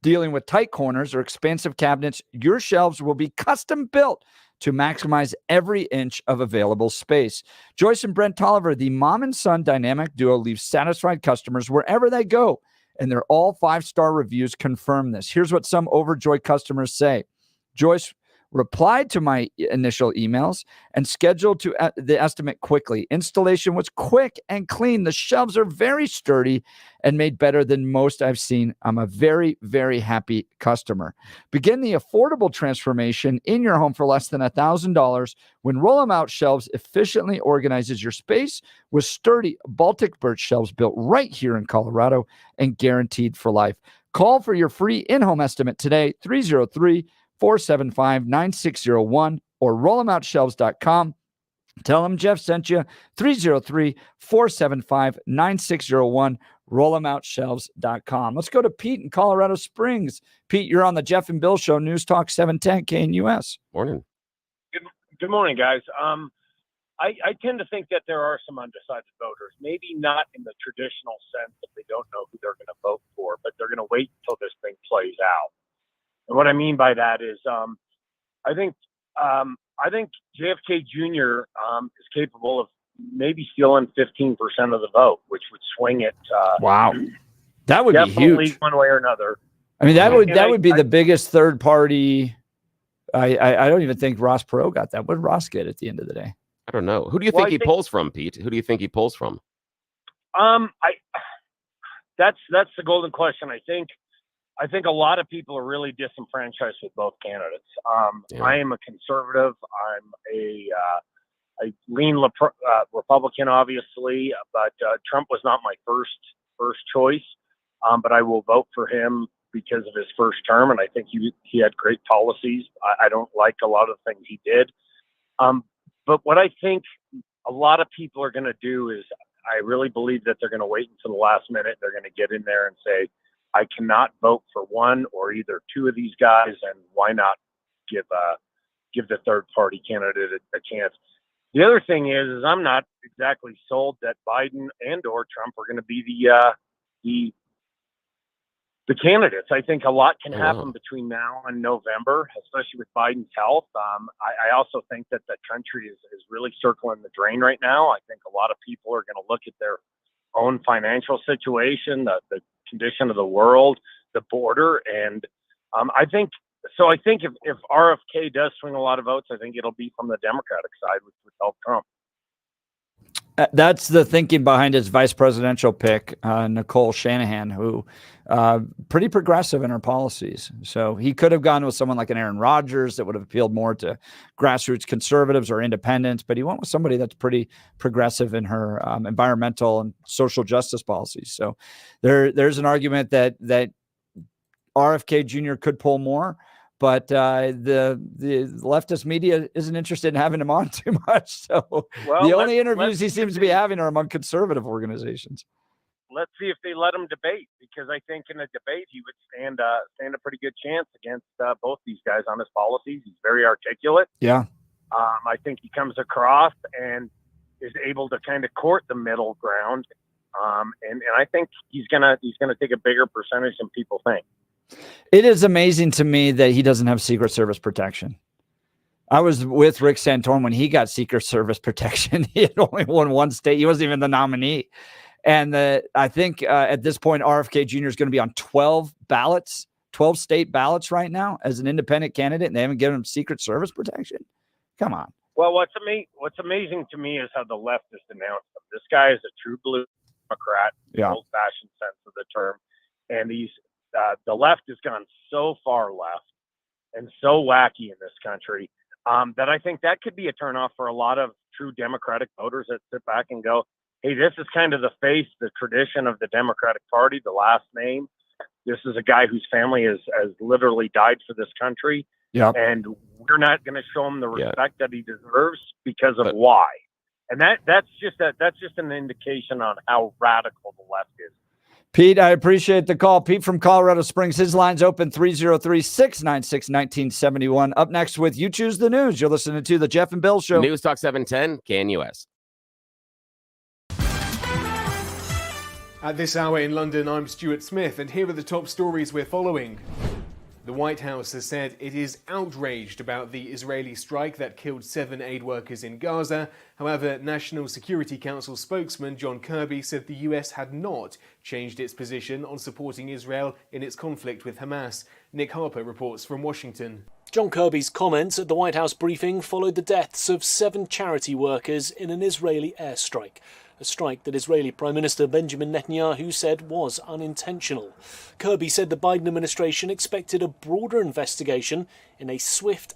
dealing with tight corners or expansive cabinets, your shelves will be custom built to maximize every inch of available space. Joyce and Brent Tolliver, the mom and son dynamic duo, leaves satisfied customers wherever they go, and their all 5-star reviews confirm this. Here's what some overjoyed customers say. Joyce replied to my initial emails, and scheduled the estimate quickly. Installation was quick and clean. The shelves are very sturdy and made better than most I've seen. I'm a very, very happy customer. Begin the affordable transformation in your home for less than $1,000 when Roll 'em Out Shelves efficiently organizes your space with sturdy Baltic birch shelves built right here in Colorado and guaranteed for life. Call for your free in-home estimate today, 303-475-9601 or rollemoutshelves.com. Tell them Jeff sent you, 303-475-9601, rollemoutshelves.com. Let's go to Pete in Colorado Springs. Pete, you're on the Jeff and Bill Show, News Talk 710 KNUS.
Morning.
Good morning, guys. I tend to think that there are some undecided voters, maybe not in the traditional sense that they don't know who they're going to vote for, but they're going to wait until this thing plays out. And what I mean by that is I think JFK Jr. Is capable of maybe stealing 15% of the vote, which would swing it.
Wow. That would be huge.
One way or another.
I mean, that would be the biggest third party. I don't even think Ross Perot got that. What did Ross get at the end of the day?
I don't know. Who do you think he pulls from, Pete? Who do you think he pulls from?
That's the golden question. I think a lot of people are really disenfranchised with both candidates. I am a conservative. I lean Republican, obviously, but Trump was not my first choice. But I will vote for him because of his first term, and I think he had great policies. I don't like a lot of the things he did. But what I think a lot of people are going to do is I really believe that they're going to wait until the last minute. They're going to get in there and say, I cannot vote for one or either two of these guys, and why not give the third party candidate a chance. The other thing is I'm not exactly sold that Biden and or Trump are going to be the candidates. I think a lot can happen between now and November, especially with Biden's health. I also think that the country is really circling the drain right now. I think a lot of people are going to look at their own financial situation, the condition of the world, the border. And I think if RFK does swing a lot of votes, I think it'll be from the Democratic side, which would help Trump.
That's the thinking behind his vice presidential pick, Nicole Shanahan, who pretty progressive in her policies. So he could have gone with someone like an Aaron Rodgers that would have appealed more to grassroots conservatives or independents, but he went with somebody that's pretty progressive in her environmental and social justice policies. So there's an argument that RFK Jr. could pull more, but the leftist media isn't interested in having him on too much. So the only interviews he seems to be having are among conservative organizations.
Let's see if they let him debate, because I think in a debate he would stand a pretty good chance against both these guys on his policies. He's very articulate.
Yeah.
I think he comes across and is able to kind of court the middle ground. And I think he's gonna take a bigger percentage than people think.
It is amazing to me that he doesn't have Secret Service protection. I was with Rick Santorum when he got Secret Service protection. He had only won one state. He wasn't even the nominee. And I think at this point, RFK Jr. is going to be on 12 state ballots right now as an independent candidate, and they haven't given him Secret Service protection. Come on.
Well, what's amazing to me is how the left has denounced him. This guy is a true blue Democrat, old-fashioned sense of the term. And the left has gone so far left and so wacky in this country that I think that could be a turnoff for a lot of true Democratic voters that sit back and go, hey, this is kind of the face, the tradition of the Democratic Party, the last name. This is a guy whose family has literally died for this country.
Yeah.
And we're not going to show him the respect that he deserves because of why. And that's just an indication on how radical the left is.
Pete, I appreciate the call. Pete from Colorado Springs, his line's open, 303-696-1971. Up next with You Choose the News. You're listening to the Jeff and Bill Show.
News Talk 710, KNUS.
At this hour in London, I'm Stuart Smith, and here are the top stories we're following. The White House has said it is outraged about the Israeli strike that killed 7 aid workers in Gaza. However, National Security Council spokesman John Kirby said the US had not changed its position on supporting Israel in its conflict with Hamas. Nick Harper reports from Washington.
John Kirby's comments at the White House briefing followed the deaths of 7 charity workers in an Israeli airstrike, a strike that Israeli Prime Minister Benjamin Netanyahu said was unintentional. Kirby said the Biden administration expected a broader investigation in a swift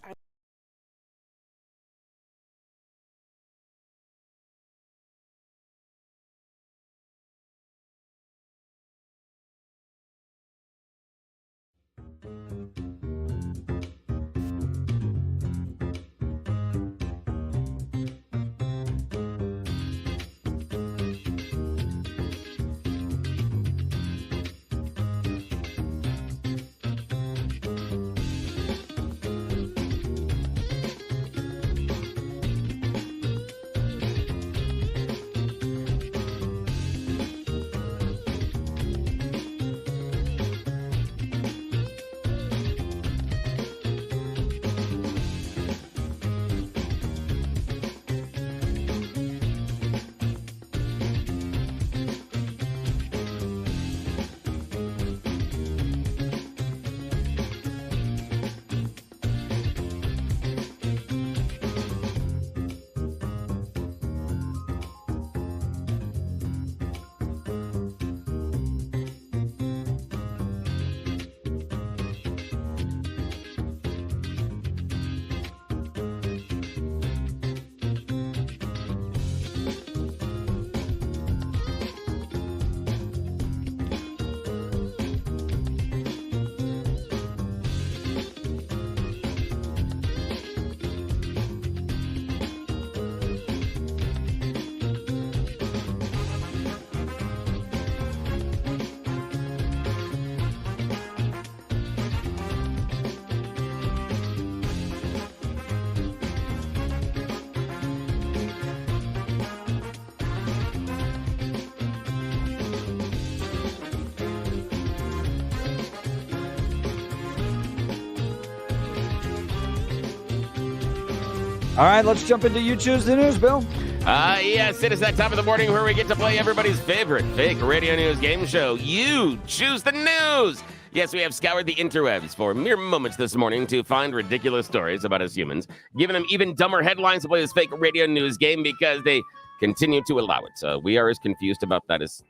All right, let's jump into You Choose the News, Bill.
Yes, it is that time of the morning where we get to play everybody's favorite fake radio news game show, You Choose the News. Yes, we have scoured the interwebs for mere moments this morning to find ridiculous stories about us humans, giving them even dumber headlines to play this fake radio news game because they continue to allow it. We are as confused about that as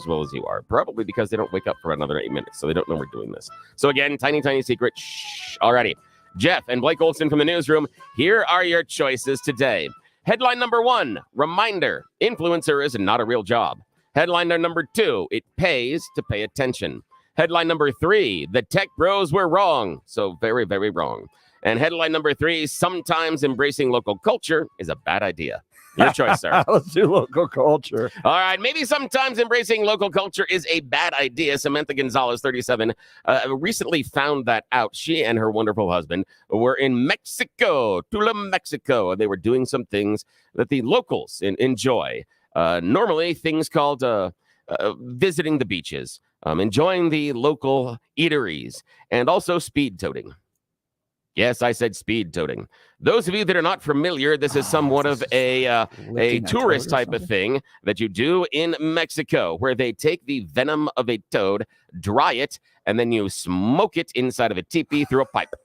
well as you are, probably because they don't wake up for another 8 minutes, so they don't know we're doing this. So again, tiny secret. Shh. Alrighty. Jeff and Blake Olson from the newsroom, here are your choices today. Headline number 1, reminder, influencer is not a real job. Headline number 2, it pays to pay attention. Headline number 3, the tech bros were wrong. So very, very wrong. And headline number 3, sometimes embracing local culture is a bad idea. Your choice, sir.
Let's do local culture.
All right. Maybe sometimes embracing local culture is a bad idea. Samantha Gonzalez, 37, recently found that out. She and her wonderful husband were in Mexico, Tula, Mexico. They were doing some things that the locals enjoy. Normally, things called visiting the beaches, enjoying the local eateries, and also speed toting. Yes, I said speed toting. Those of you that are not familiar, this is somewhat of a tourist type of thing that you do in Mexico, where they take the venom of a toad, dry it, and then you smoke it inside of a teepee through a pipe.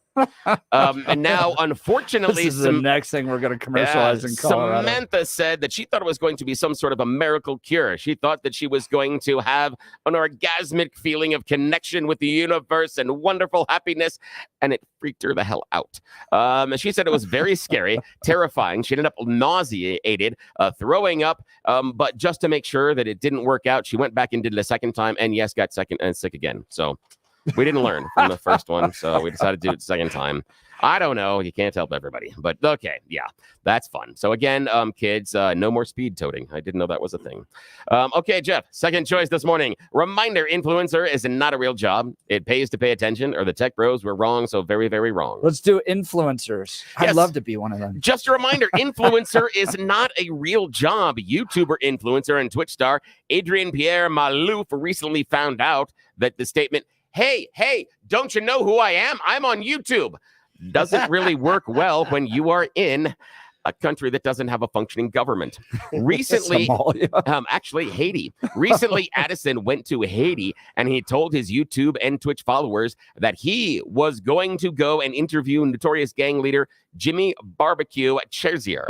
And now, unfortunately,
this is the next thing we're going to commercialize in Colorado.
Samantha said that she thought it was going to be some sort of a miracle cure. She thought that she was going to have an orgasmic feeling of connection with the universe and wonderful happiness, and it freaked her the hell out. She said it was very scary, terrifying. She ended up nauseated, throwing up, but just to make sure that it didn't work out, she went back and did it a second time, and yes, got sick again. So we didn't learn from the first one, so we decided to do it the second time. I don't know. You can't help everybody. But okay, yeah, that's fun. So again, kids, no more speed toting. I didn't know that was a thing. Okay, Jeff, second choice this morning. Reminder, influencer is not a real job. It pays to pay attention, or the tech bros were wrong, so very, very wrong.
Let's do influencers.
Yes.
I'd love to be one of them.
Just a reminder, influencer is not a real job. YouTuber, influencer, and Twitch star Adrian Pierre Malouf recently found out that the statement, hey, don't you know who I am? I'm on YouTube, doesn't really work well when you are in a country that doesn't have a functioning government. Recently, actually, Haiti. Recently, Addison went to Haiti and he told his YouTube and Twitch followers that he was going to go and interview notorious gang leader Jimmy Barbecue Chazier.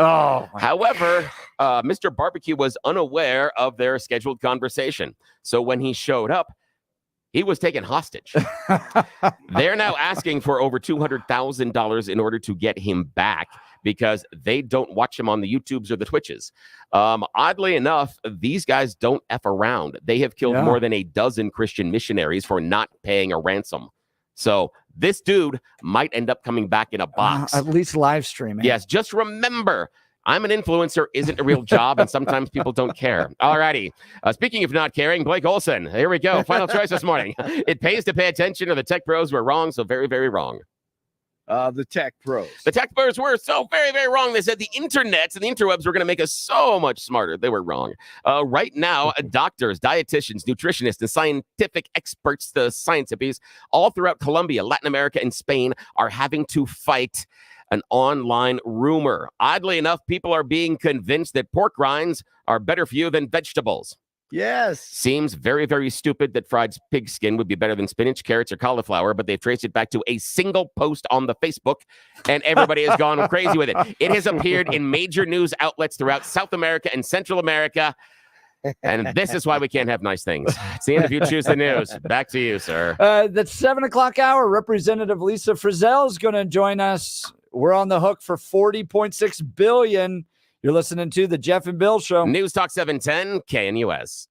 However, Mr. Barbecue was unaware of their scheduled conversation. So when he showed up, he was taken hostage. They're now asking for over $200,000 in order to get him back because they don't watch him on the YouTubes or the Twitches. Oddly enough, these guys don't F around. They have killed more than a dozen Christian missionaries for not paying a ransom. So this dude might end up coming back in a box.
At least live streaming.
Yes, just remember, I'm an influencer isn't a real job, and sometimes people don't care. All righty. Speaking of not caring, Blake Olson. Here we go. Final choice this morning. It pays to pay attention, or the tech pros were wrong, so very, very wrong.
The tech pros.
The tech pros were so very, very wrong. They said the internets and the interwebs were going to make us so much smarter. They were wrong. Right now, doctors, dietitians, nutritionists, and scientific experts, the science hippies, all throughout Colombia, Latin America, and Spain are having to fight an online rumor. Oddly enough, people are being convinced that pork rinds are better for you than vegetables.
Yes.
Seems very, very stupid that fried pig skin would be better than spinach, carrots, or cauliflower, but they've traced it back to a single post on the Facebook, and everybody has gone crazy with it. It has appeared in major news outlets throughout South America and Central America, and this is why we can't have nice things. It's the end of You Choose the News. Back to you, sir.
That 7 o'clock hour, Representative Lisa Frizzell is going to join us. We're on the hook for $40.6 billion. You're listening to the Jeff and Bill Show.
News Talk 710 KNUS.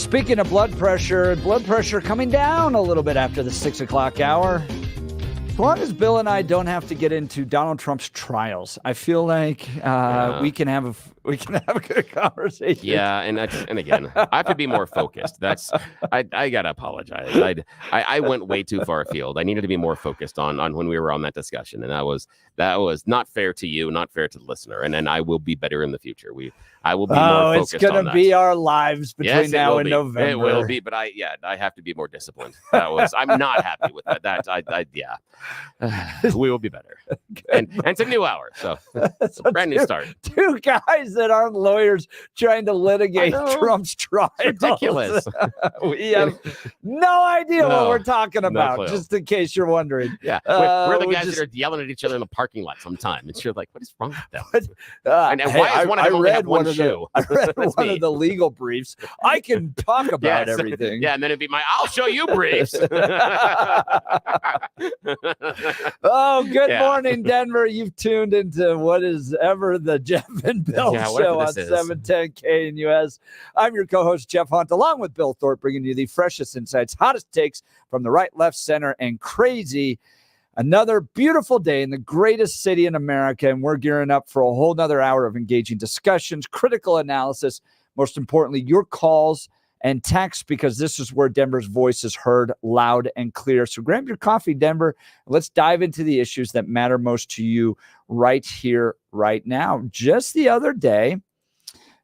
Speaking of blood pressure coming down a little bit after the 6 o'clock hour. As long as Bill and I don't have to get into Donald Trump's trials, I feel like we can have a good conversation.
Yeah, and again, I have to be more focused. I gotta apologize. I went way too far afield. I needed to be more focused on when we were on that discussion, and that was not fair to you, not fair to the listener. And I will be better in the future. I will be more focused.
It's gonna be our lives between now and November.
It will be, but I have to be more disciplined. I'm not happy with that. We will be better. And it's a new hour, so brand new start.
Two guys that aren't lawyers trying to litigate Trump's trial.
Ridiculous.
We have no idea what we're talking about,
clue.
just in case you're wondering.
Yeah, we're the guys that are yelling at each other in the parking lot sometimes. And you're like, what is wrong with them? And why is one of them only have one shoe?
I read one of the legal briefs. I can talk about everything.
Yeah, and then it'd be I'll show you briefs.
Oh, good morning, Denver. You've tuned into what is ever the Jeff and Bill show on 710 KNUS. I'm your co-host, Jeff Hunt, along with Bill Thorpe, bringing you the freshest insights, hottest takes from the right, left, center, and crazy. Another beautiful day in the greatest city in America, and we're gearing up for a whole nother hour of engaging discussions, critical analysis, most importantly, your calls and texts, because this is where Denver's voice is heard loud and clear. So grab your coffee, Denver. Let's dive into the issues that matter most to you right here, right now. Just the other day,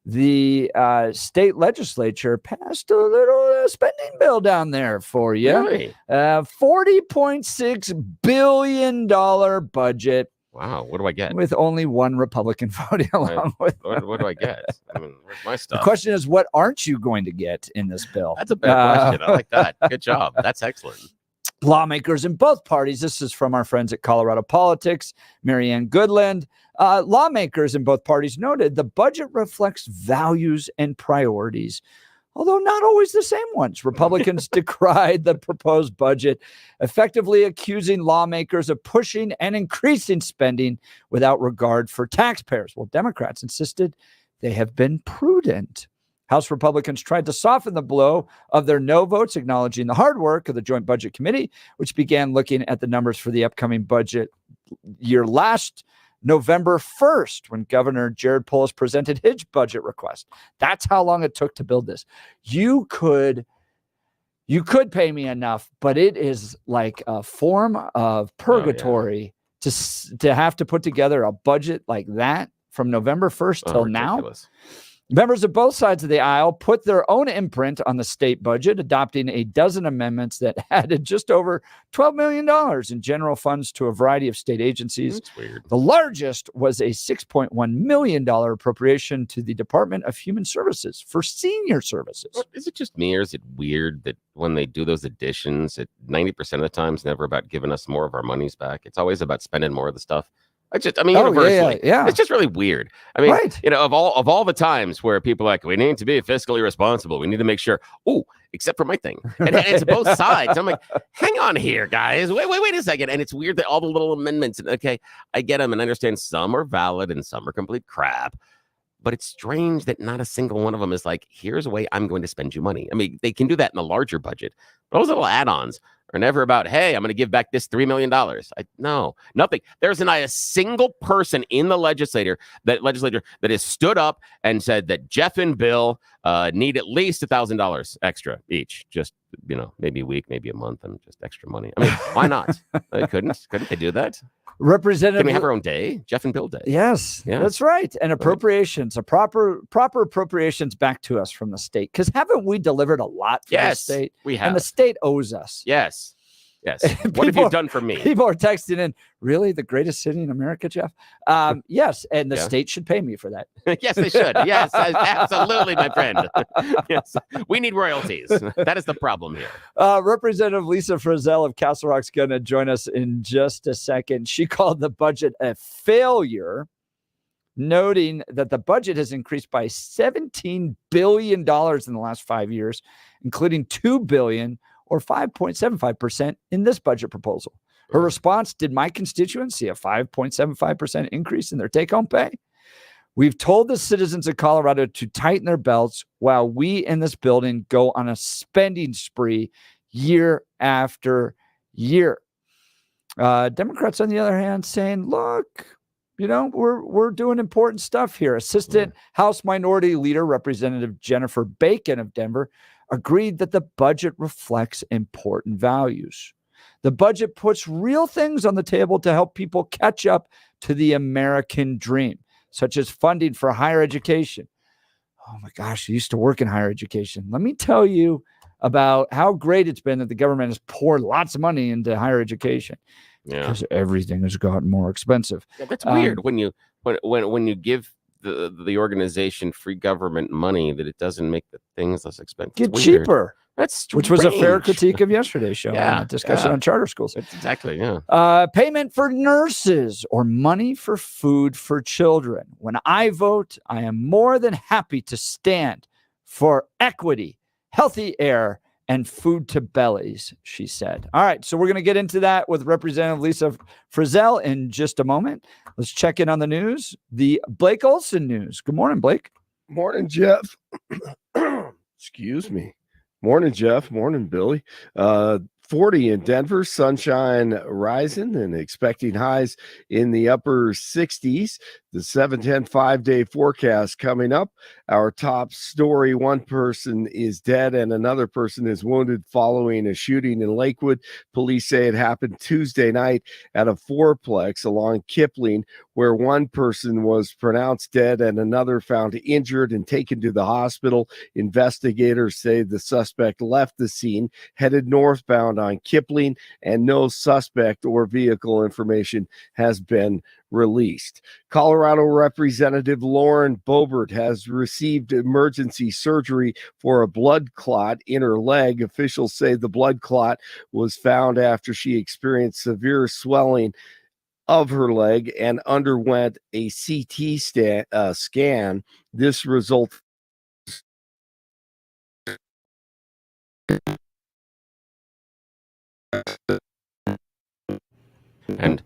the state legislature passed a little spending bill down there for you.
Really?
$40.6 billion budget.
Wow, what do I get?
With only one Republican voting along with
what do I get? I mean, where's my stuff?
The question is, what aren't you going to get in this bill?
That's a better question. I like that. Good job. That's excellent.
Lawmakers in both parties, this is from our friends at Colorado Politics, Marianne Goodland. Lawmakers in both parties noted the budget reflects values and priorities, although not always the same ones. Republicans decried the proposed budget, effectively accusing lawmakers of pushing and increasing spending without regard for taxpayers. Well, Democrats insisted they have been prudent. House Republicans tried to soften the blow of their no votes, acknowledging the hard work of the Joint Budget Committee, which began looking at the numbers for the upcoming budget year last November 1st, when Governor Jared Polis presented his budget request. That's how long it took to build this. You could pay me enough, but it is like a form of purgatory to have to put together a budget like that from November 1st till now. Members of both sides of the aisle put their own imprint on the state budget, adopting a dozen amendments that added just over $12 million in general funds to a variety of state agencies.
That's weird.
The largest was a $6.1 million appropriation to the Department of Human Services for senior services.
Well, is it just me, or is it weird that when they do those additions, 90% of the time it's never about giving us more of our monies back? It's always about spending more of the stuff. Universally, it's just really weird. I mean, of all the times where people are like, we need to be fiscally responsible, we need to make sure. Oh, except for my thing, and it's both sides. I'm like, hang on here, guys. Wait a second. And it's weird that all the little amendments. Okay, I get them and I understand some are valid and some are complete crap. But it's strange that not a single one of them is like, here's a way I'm going to spend you money. I mean, they can do that in a larger budget. But those little add-ons are never about, hey, I'm going to give back this $3 million. No, nothing. There's not a single person in the legislature that has stood up and said that Jeff and Bill need at least $1,000 extra each. Just, maybe a week, maybe a month, and just extra money. I mean, why not? Couldn't they do that?
Representative,
can we have our own day, Jeff and Bill Day?
Yes, that's right. And appropriations, a proper appropriations back to us from the state. Because haven't we delivered a lot for the state?
We have.
And the state owes us.
Yes. What have you done for me?
People are texting in, really? The greatest city in America, Jeff? Yes. And the state should pay me for that.
Yes, they should. Yes, absolutely, my friend. Yes. We need royalties. That is the problem here.
Representative Lisa Frizzell of Castle Rock's going to join us in just a second. She called the budget a failure, noting that the budget has increased by $17 billion in the last 5 years, including $2 billion or 5.75% in this budget proposal. Her response: did my constituents see a 5.75% increase in their take-home pay? We've told the citizens of Colorado to tighten their belts while we in this building go on a spending spree year after year. Democrats, on the other hand, saying, look, we're doing important stuff here. Assistant House Minority Leader Representative Jennifer Bacon of Denver agreed that the budget reflects important values. The budget puts real things on the table to help people catch up to the American dream, such as funding for higher education. Oh my gosh, I used to work in higher education. Let me tell you about how great it's been that the government has poured lots of money into higher education.
Yeah.
Because everything has gotten more expensive.
Yeah, that's weird when you give the organization free government money that it doesn't make the things less expensive.
Get cheaper.
That's strange.
Which was a fair critique of yesterday's show.
Yeah,
Discussion on charter schools.
Exactly. Yeah.
Payment for nurses or money for food for children. When I vote, I am more than happy to stand for equity, healthy air, and food to bellies, she said. All right, so we're going to get into that with Representative Lisa Frizzell in just a moment. Let's check in on the news. The Blake Olson news. Good morning, Blake.
Morning, Jeff. Excuse me. Morning, Jeff. Morning, Billy. 40 in Denver, sunshine rising and expecting highs in the upper 60s. The 7-10 5-day forecast coming up. Our top story, one person is dead and another person is wounded following a shooting in Lakewood. Police say it happened Tuesday night at a fourplex along Kipling, where one person was pronounced dead and another found injured and taken to the hospital. Investigators say the suspect left the scene, headed northbound on Kipling, and no suspect or vehicle information has been released. Colorado Representative Lauren Boebert has received emergency surgery for a blood clot in her leg. Officials say the blood clot was found after she experienced severe swelling of her leg and underwent a CT scan. This result
And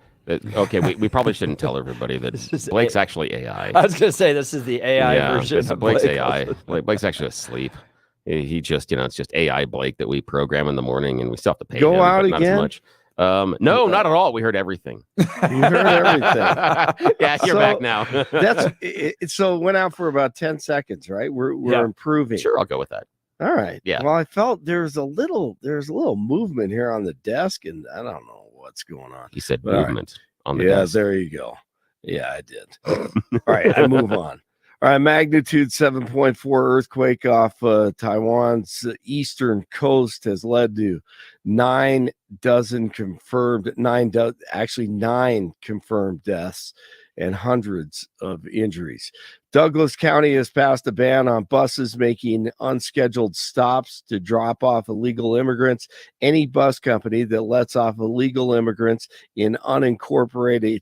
okay, we probably shouldn't tell everybody that Blake's actually AI.
I was going to say this is the AI version of
Blake's
Blake
AI.
Olson.
Blake's actually asleep. He just, it's just AI Blake that we program in the morning, and we still have to pay
Go
him,
out
but not
again?
as much. No, not at all. We heard everything.
You heard everything.
Yeah, you're back now.
That's it. So it went out for about 10 seconds, right? We're improving.
Sure, I'll go with that.
All right.
Yeah.
Well, I felt there's a little movement here on the desk, and I don't know what's going on.
He said
But,
movement on the
Yeah,
desk.
there you go. Yeah, I did. All right, I move on. All right, magnitude 7.4 earthquake off Taiwan's eastern coast has led to 9 confirmed deaths and hundreds of injuries. Douglas County has passed a ban on buses making unscheduled stops to drop off illegal immigrants. Any bus company that lets off illegal immigrants in unincorporated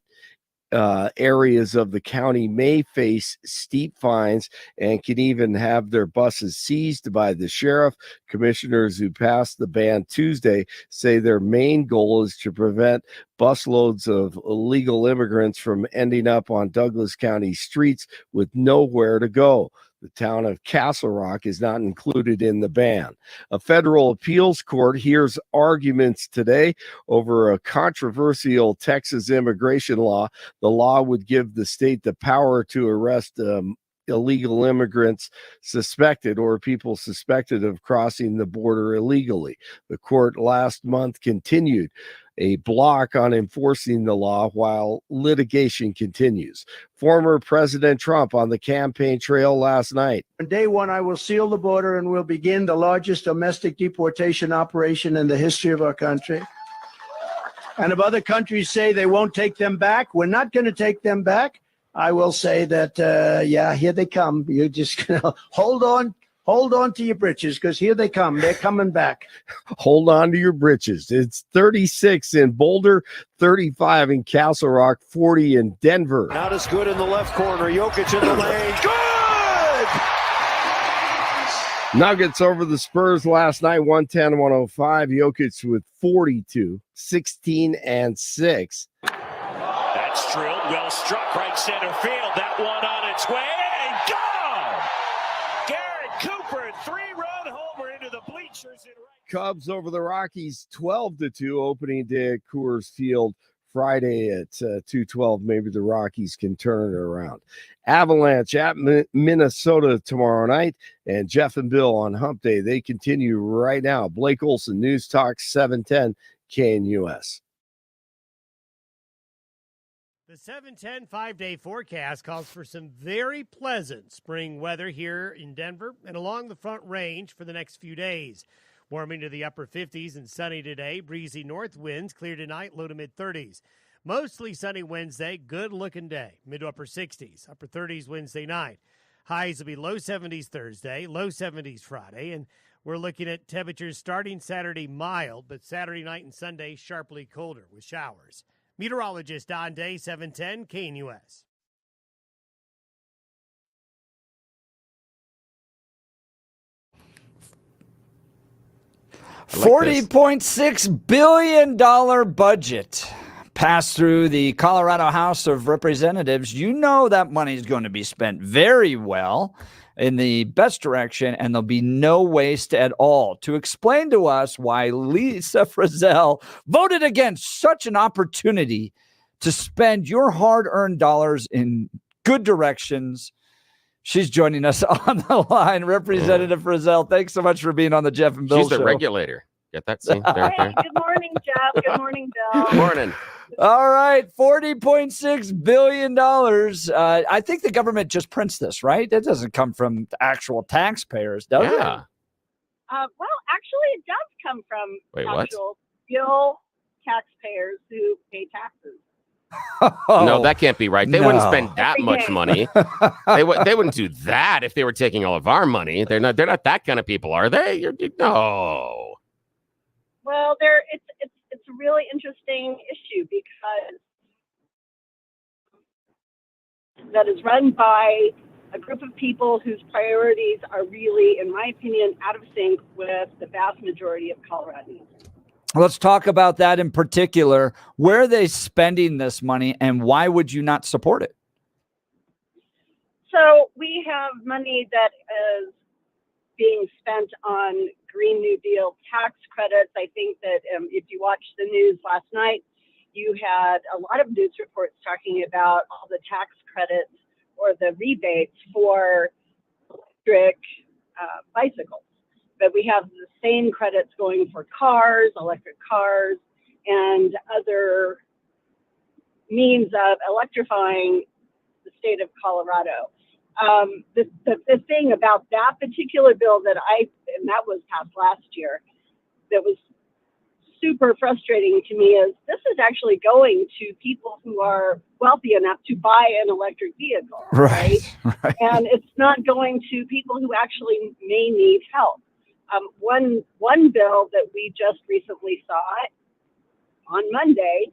areas of the county may face steep fines and can even have their buses seized by the sheriff. Commissioners who passed the ban Tuesday say their main goal is to prevent busloads of illegal immigrants from ending up on Douglas County streets with nowhere to go. The town of Castle Rock is not included in the ban. A federal appeals court hears arguments today over a controversial Texas immigration law. The law would give the state the power to arrest illegal immigrants suspected or people suspected of crossing the border illegally. The court last month continued a block on enforcing the law while litigation continues. Former President Trump on the campaign trail last night.
On day one, I will seal the border and we'll begin the largest domestic deportation operation in the history of our country. And if other countries say they won't take them back, we're not going to take them back. I will say that, here they come. You're just going to hold on to your britches because here they come. They're coming back.
Hold on to your britches. It's 36 in Boulder, 35 in Castle Rock, 40 in Denver.
Not as good in the left corner. Jokic in the lane. Good!
Nuggets over the Spurs last night, 110-105. Jokic with 42, 16 and 6.
That That's drilled, well struck, right center field. That one on its way, and gone! Garrett Cooper, 3-run homer into the bleachers.
Cubs over the Rockies 12-2 opening day at Coors Field Friday at 2:12. Maybe the Rockies can turn it around. Avalanche at Minnesota tomorrow night, and Jeff and Bill on Hump Day. They continue right now. Blake Olson, News Talk 710 KNUS.
The 710 5-day forecast calls for some very pleasant spring weather here in Denver and along the Front Range for the next few days. Warming to the upper 50s and sunny today. Breezy north winds, clear tonight, low to mid-30s. Mostly sunny Wednesday, good-looking day. Mid to upper 60s, upper 30s Wednesday night. Highs will be low 70s Thursday, low 70s Friday, and we're looking at temperatures starting Saturday mild, but Saturday night and Sunday sharply colder with showers. Meteorologist Don Day, 710 KNUS.
$40.6 billion budget passed through the Colorado House of Representatives. You know that money is going to be spent very well in the best direction, and there'll be no waste at all. To explain to us why Lisa Frizzell voted against such an opportunity to spend your hard-earned dollars in good directions, she's joining us on the line. Representative Frizzell, thanks so much for being on the Jeff and Bill Show.
She's the regulator. Get that scene? There.
Good morning, Jeff. Good morning, Bill.
Good morning.
All right, $40.6 billion. I think the government just prints this, right? That doesn't come from the actual taxpayers, does it?
Well, actually, it does come from actual real taxpayers who pay taxes.
No, that can't be right. They wouldn't spend that much money. They wouldn't do that if they were taking all of our money. They're not that kind of people, are they? No.
Well, it's a really interesting issue because that is run by a group of people whose priorities are really, in my opinion, out of sync with the vast majority of Coloradans.
Let's talk about that in particular. Where are they spending this money, and why would you not support it?
So we have money that is being spent on Green New Deal tax credits. I think that if you watched the news last night, you had a lot of news reports talking about all the tax credits or the rebates for electric bicycles. But we have the same credits going for cars, electric cars, and other means of electrifying the state of Colorado. The thing about that particular bill that was passed last year, that was super frustrating to me is this is actually going to people who are wealthy enough to buy an electric vehicle, right? And it's not going to people who actually may need help. One bill that we just recently saw on Monday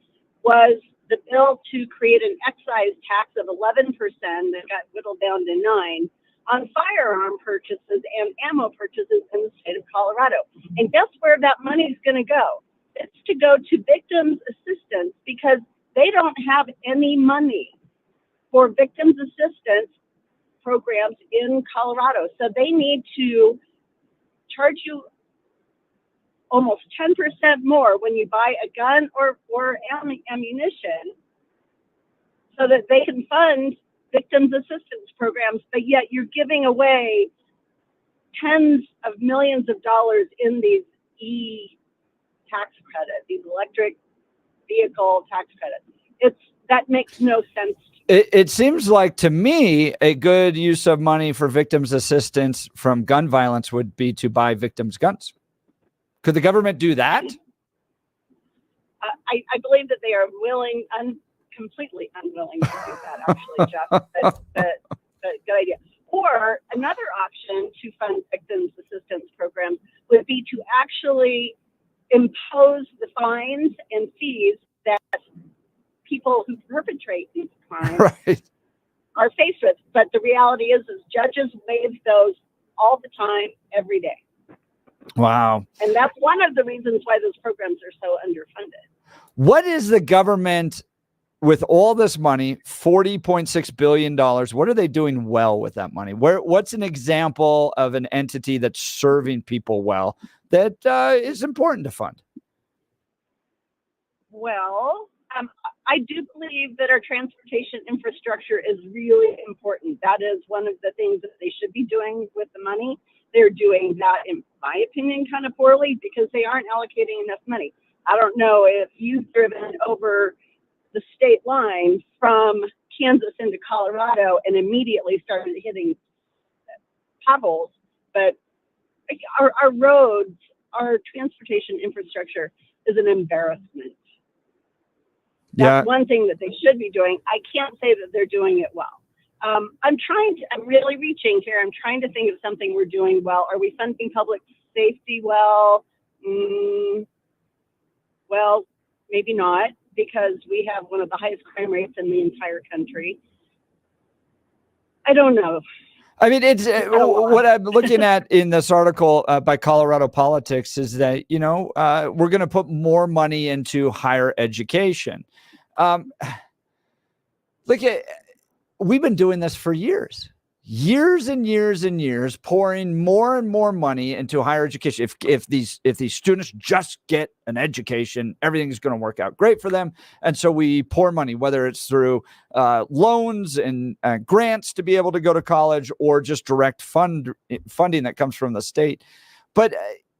was the bill to create an excise tax of 11% that got whittled down to 9% on firearm purchases and ammo purchases in the state of Colorado. And guess where that money is going to go? It's to go to victims' assistance because they don't have any money for victims' assistance programs in Colorado. So they need to charge you almost 10% more when you buy a gun or ammunition so that they can fund victims assistance programs, but yet you're giving away tens of millions of dollars in these tax credits, these electric vehicle tax credits. That makes no sense.
It seems like to me a good use of money for victims assistance from gun violence would be to buy victims guns. Could the government do that?
I believe that they are completely unwilling to do that, actually, Jeff. But good idea. Or another option to fund victims assistance programs would be to actually impose the fines and fees that people who perpetrate these crimes are faced with. But the reality is judges waive those all the time, every day.
Wow.
And that's one of the reasons why those programs are so underfunded.
What is the government with all this money, $40.6 billion, what are they doing well with that money? What's an example of an entity that's serving people well that is important to fund?
Well, I do believe that our transportation infrastructure is really important. That is one of the things that they should be doing with the money. They're doing that, in my opinion, kind of poorly because they aren't allocating enough money. I don't know if you've driven over the state line from Kansas into Colorado and immediately started hitting potholes, but our roads, our transportation infrastructure is an embarrassment. That's one thing that they should be doing. I can't say that they're doing it well. I'm really reaching here. I'm trying to think of something we're doing well. Are we funding public safety well? Well, maybe not, because we have one of the highest crime rates in the entire country. I don't know.
I mean, it's what I'm looking at in this article by Colorado Politics is that, we're going to put more money into higher education. We've been doing this for years and years and years, pouring more and more money into higher education. If these students just get an education, everything's going to work out great for them. And so we pour money, whether it's through loans and grants to be able to go to college or just direct funding that comes from the state. But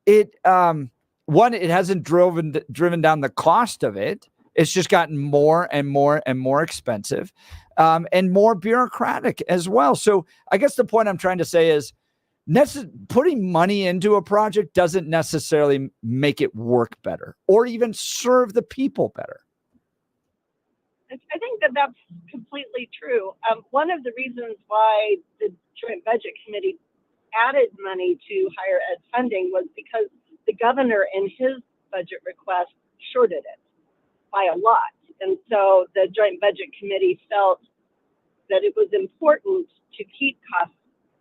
it hasn't driven down the cost of it. It's just gotten more and more and more expensive and more bureaucratic as well. So I guess the point I'm trying to say is putting money into a project doesn't necessarily make it work better or even serve the people better.
I think that that's completely true. One of the reasons why the Joint Budget Committee added money to higher ed funding was because the governor in his budget request shorted it by a lot. And so the Joint Budget Committee felt that it was important to keep costs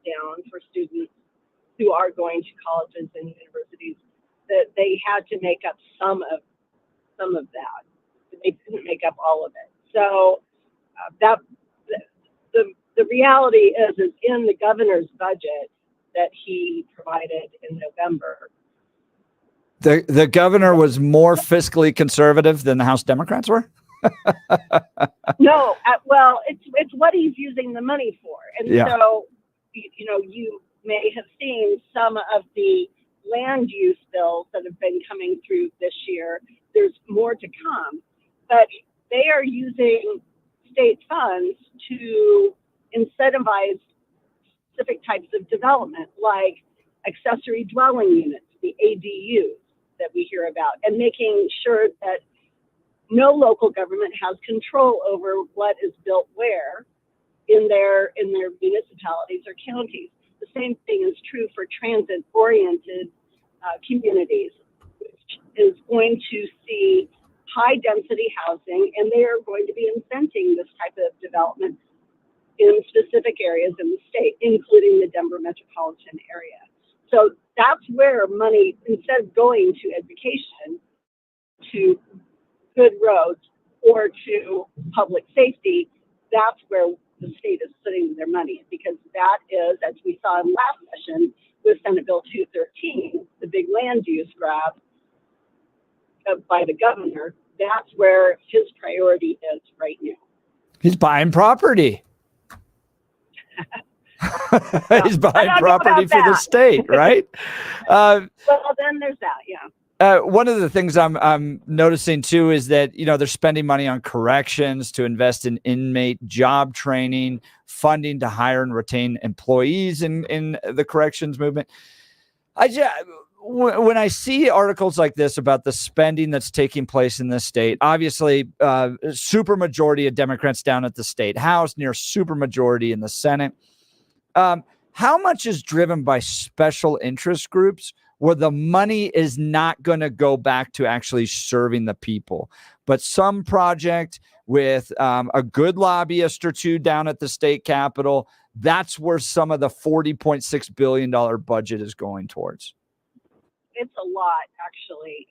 down for students who are going to colleges and universities, that they had to make up some of that. They couldn't make up all of it. So the reality is in the governor's budget that he provided in November.
The governor was more fiscally conservative than the House Democrats were?
No, well, it's what he's using the money for. And so, you may have seen some of the land use bills that have been coming through this year. There's more to come, but they are using state funds to incentivize specific types of development, like accessory dwelling units, the ADUs that we hear about, and making sure that no local government has control over what is built where in their municipalities or counties. The same thing is true for transit-oriented communities, which is going to see high-density housing, and they are going to be incenting this type of development in specific areas in the state, including the Denver metropolitan area. So that's where money, instead of going to education, to good roads, or to public safety, that's where the state is putting their money, because that is, as we saw in last session with Senate Bill 213, the big land use grab by the governor, that's where his priority is right now.
He's buying property. He's buying property for the state, right?
Well, then there's that, yeah.
One of the things I'm noticing too is that they're spending money on corrections to invest in inmate job training, funding to hire and retain employees in the corrections movement. When I see articles like this about the spending that's taking place in this state, obviously super majority of Democrats down at the state house, near super majority in the Senate. How much is driven by special interest groups where the money is not going to go back to actually serving the people, but some project with a good lobbyist or two down at the state capitol? That's where some of the $40.6 billion budget is going towards.
It's a lot, actually.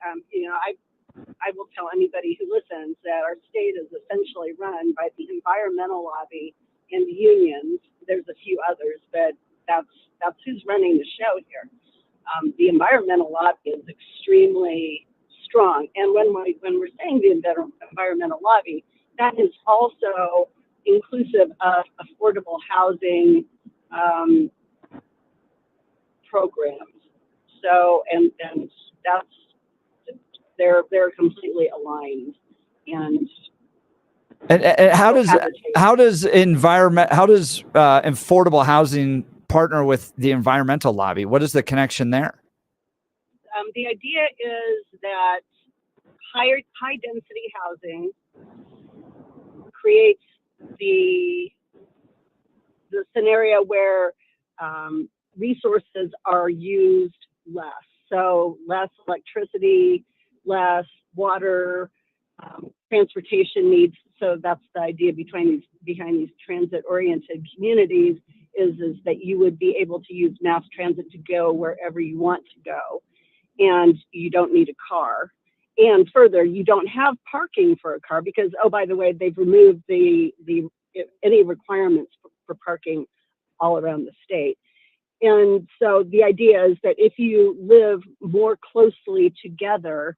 I will tell anybody who listens that our state is essentially run by the environmental lobby and the unions. There's a few others, but that's who's running the show here. The environmental lobby is extremely strong, and when we're saying the environmental lobby, that is also inclusive of affordable housing programs. So, and that's, they're completely aligned. And
how does affordable housing partner with the environmental lobby? What is the connection there?
The idea is that high density housing creates the scenario where resources are used less. So less electricity, less water, transportation needs. So that's the idea behind these transit-oriented communities is that you would be able to use mass transit to go wherever you want to go, and you don't need a car. And further, you don't have parking for a car because, oh, by the way, they've removed any requirements for parking all around the state. And so the idea is that if you live more closely together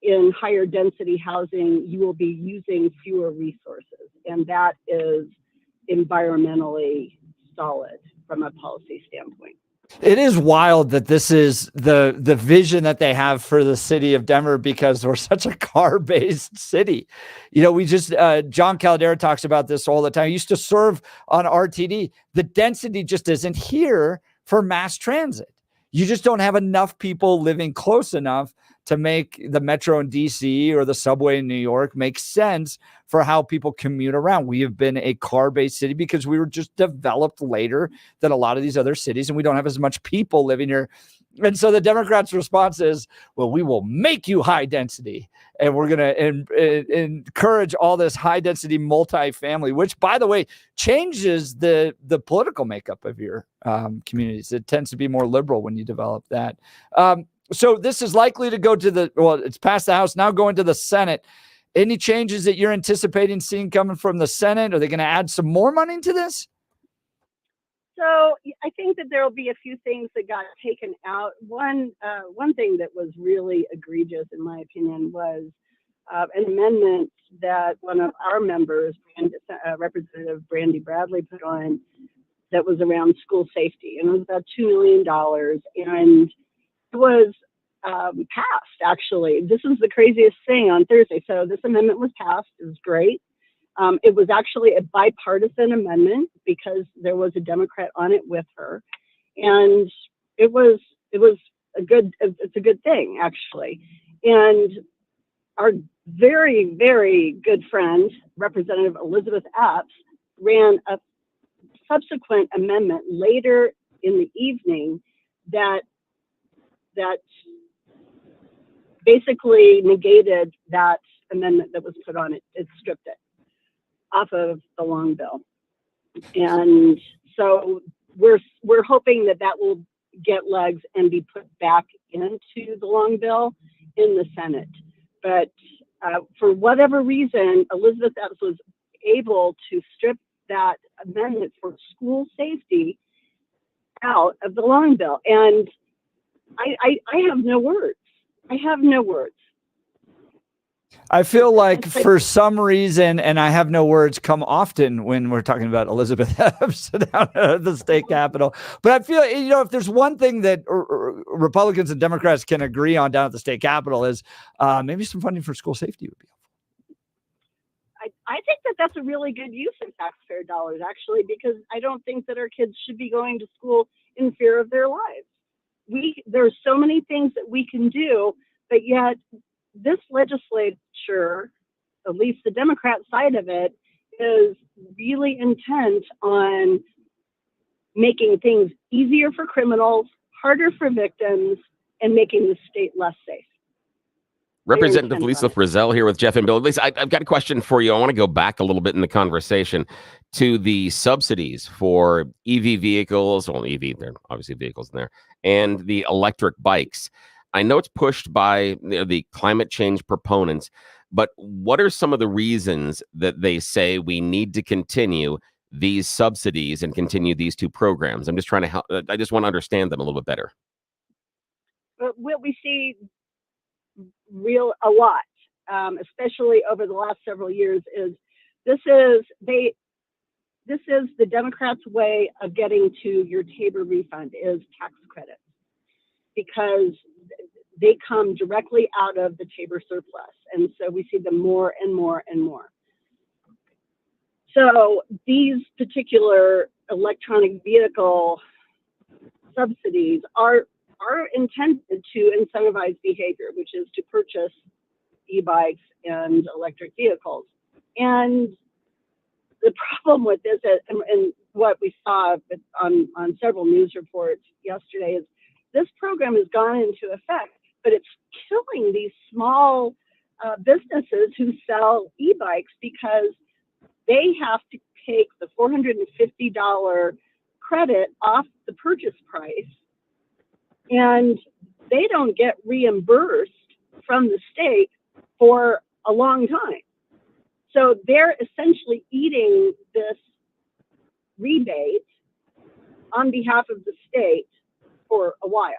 in higher density housing, you will be using fewer resources. And that is environmentally solid from a policy standpoint.
It is wild that this is the vision that they have for the city of Denver, because we're such a car-based city. You know, we just, John Caldera talks about this all the time. He used to serve on RTD. The density just isn't here for mass transit. You just don't have enough people living close enough to make the metro in DC or the subway in New York make sense for how people commute around. We have been a car-based city because we were just developed later than a lot of these other cities, and we don't have as much people living here. And so the Democrats' response is, well, we will make you high density, and we're going to encourage all this high density multifamily, which, by the way, changes the political makeup of your communities. It tends to be more liberal when you develop that. So this is likely to go to it's passed the House, now going to the Senate. Any changes that you're anticipating seeing coming from the Senate? Are they going to add some more money to this?
So I think that there will be a few things that got taken out. One thing that was really egregious, in my opinion, was an amendment that one of our members, Representative Brandy Bradley, put on that was around school safety, and it was about $2 million, and it was passed, actually. This is the craziest thing on Thursday. So this amendment was passed. It was great. It was actually a bipartisan amendment because there was a Democrat on it with her, and it's a good thing, actually. And our very, very good friend, Representative Elizabeth Epps, ran a subsequent amendment later in the evening that basically negated that amendment that was put on it. It stripped it off of the long bill. And so we're hoping that will get legs and be put back into the long bill in the Senate. But for whatever reason, Elizabeth Epps was able to strip that amendment for school safety out of the long bill. And I have no words. I have no words.
I feel like for some reason, and I have no words, come often when we're talking about Elizabeth Epps down at the state capitol. But I feel, if there's one thing that Republicans and Democrats can agree on down at the state capitol is maybe some funding for school safety would be helpful.
I think that's a really good use of taxpayer dollars, actually, because I don't think that our kids should be going to school in fear of their lives. There's so many things that we can do, but yet this legislature, at least the Democrat side of it, is really intent on making things easier for criminals, harder for victims, and making the state less safe.
Representative Lisa Frizzell here with Jeff and Bill. Lisa, I've got a question for you. I want to go back a little bit in the conversation to the subsidies for EV vehicles. Well, EV, there are obviously vehicles in there, and the electric bikes. I know it's pushed by the climate change proponents, but what are some of the reasons that they say we need to continue these subsidies and continue these two programs? I'm just trying to help. I just want to understand them a little bit better.
But what we see a lot, especially over the last several years, is this is the Democrats' way of getting to your Tabor refund is tax credits, because they come directly out of the Tabor surplus, and so we see them more and more and more. So these particular electronic vehicle subsidies are intended to incentivize behavior, which is to purchase e-bikes and electric vehicles. And the problem with this, and what we saw on several news reports yesterday, is this program has gone into effect, but it's killing these small businesses who sell e-bikes, because they have to take the $450 credit off the purchase price, and they don't get reimbursed from the state for a long time. So they're essentially eating this rebate on behalf of the state for a while.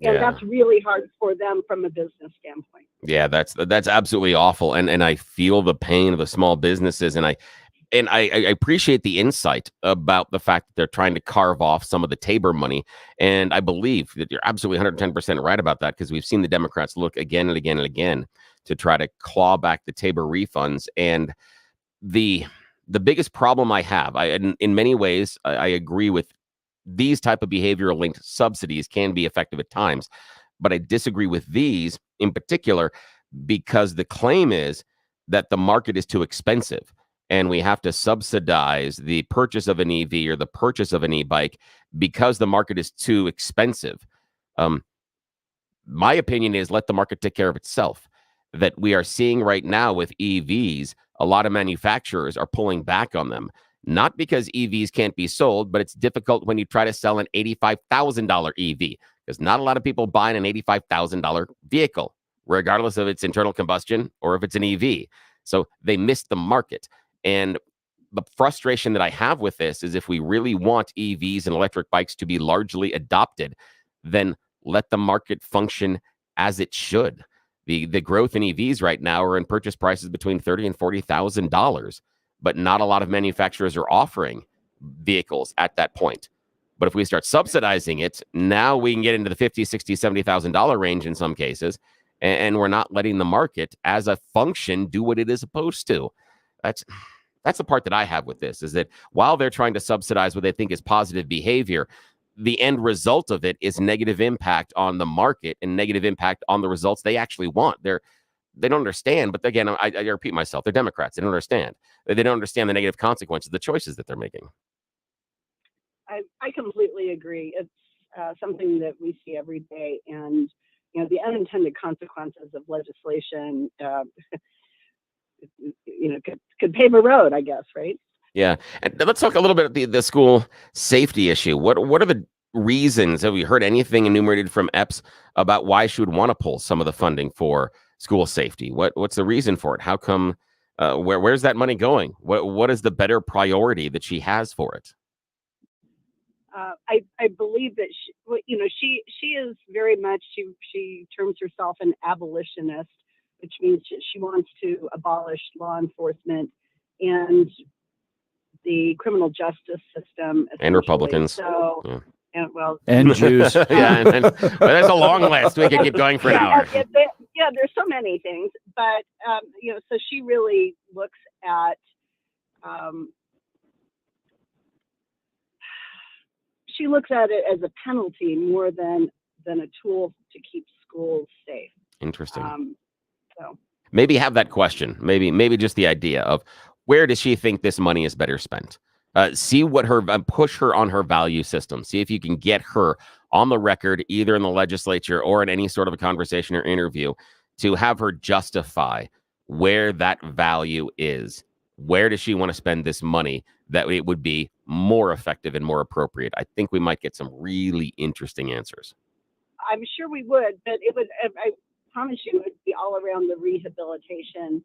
And that's really hard for them from a business standpoint.
Yeah, that's absolutely awful. And I feel the pain of the small businesses, and I appreciate the insight about the fact that they're trying to carve off some of the Tabor money. And I believe that you're absolutely 110% right about that, because we've seen the Democrats look again and again and again to try to claw back the Tabor refunds. And the biggest problem I have, in many ways, I agree with these type of behavioral linked subsidies can be effective at times, but I disagree with these in particular, because the claim is that the market is too expensive and we have to subsidize the purchase of an EV or the purchase of an e-bike because the market is too expensive. My opinion is let the market take care of itself. That we are seeing right now with EVs, a lot of manufacturers are pulling back on them. Not because EVs can't be sold, but it's difficult when you try to sell an $85,000 EV, because not a lot of people buy an $85,000 vehicle, regardless of its internal combustion or if it's an EV. So they missed the market. And the frustration that I have with this is, if we really want EVs and electric bikes to be largely adopted, then let the market function as it should. The growth in EVs right now are in purchase prices between $30,000 and $40,000. But not a lot of manufacturers are offering vehicles at that point. But if we start subsidizing it, now we can get into the $50,000, $60,000, $70,000 range in some cases, and we're not letting the market as a function do what it is supposed to. That's the part that I have with this, is that while they're trying to subsidize what they think is positive behavior, the end result of it is negative impact on the market and negative impact on the results they actually want. They don't understand, but again, I repeat myself, they're Democrats. They don't understand. They don't understand the negative consequences of the choices that they're making.
I completely agree. It's something that we see every day, and the unintended consequences of legislation, could pave a road, I guess, right?
Yeah, and let's talk a little bit about the school safety issue. What are the reasons? Have we heard anything enumerated from EPS about why she would want to pull some of the funding for school safety? What's the reason for it? How come? Where's that money going? What is the better priority that she has for it?
I believe that she is very much, she terms herself an abolitionist, which means she wants to abolish law enforcement and the criminal justice system,
and Republicans.
So.
Yeah.
And
Jews. Yeah, and there's a long list. We could keep going for an hour.
There's so many things, but so she really looks at it as a penalty more than a tool to keep schools safe.
Interesting.
So
maybe have that question. Maybe just the idea of, where does she think this money is better spent? See what push her on her value system. See if you can get her on the record, either in the legislature or in any sort of a conversation or interview, to have her justify where that value is. Where does she want to spend this money that it would be more effective and more appropriate? I think we might get some really interesting answers.
I'm sure we would, but it would. I promise you, it would be all around the rehabilitation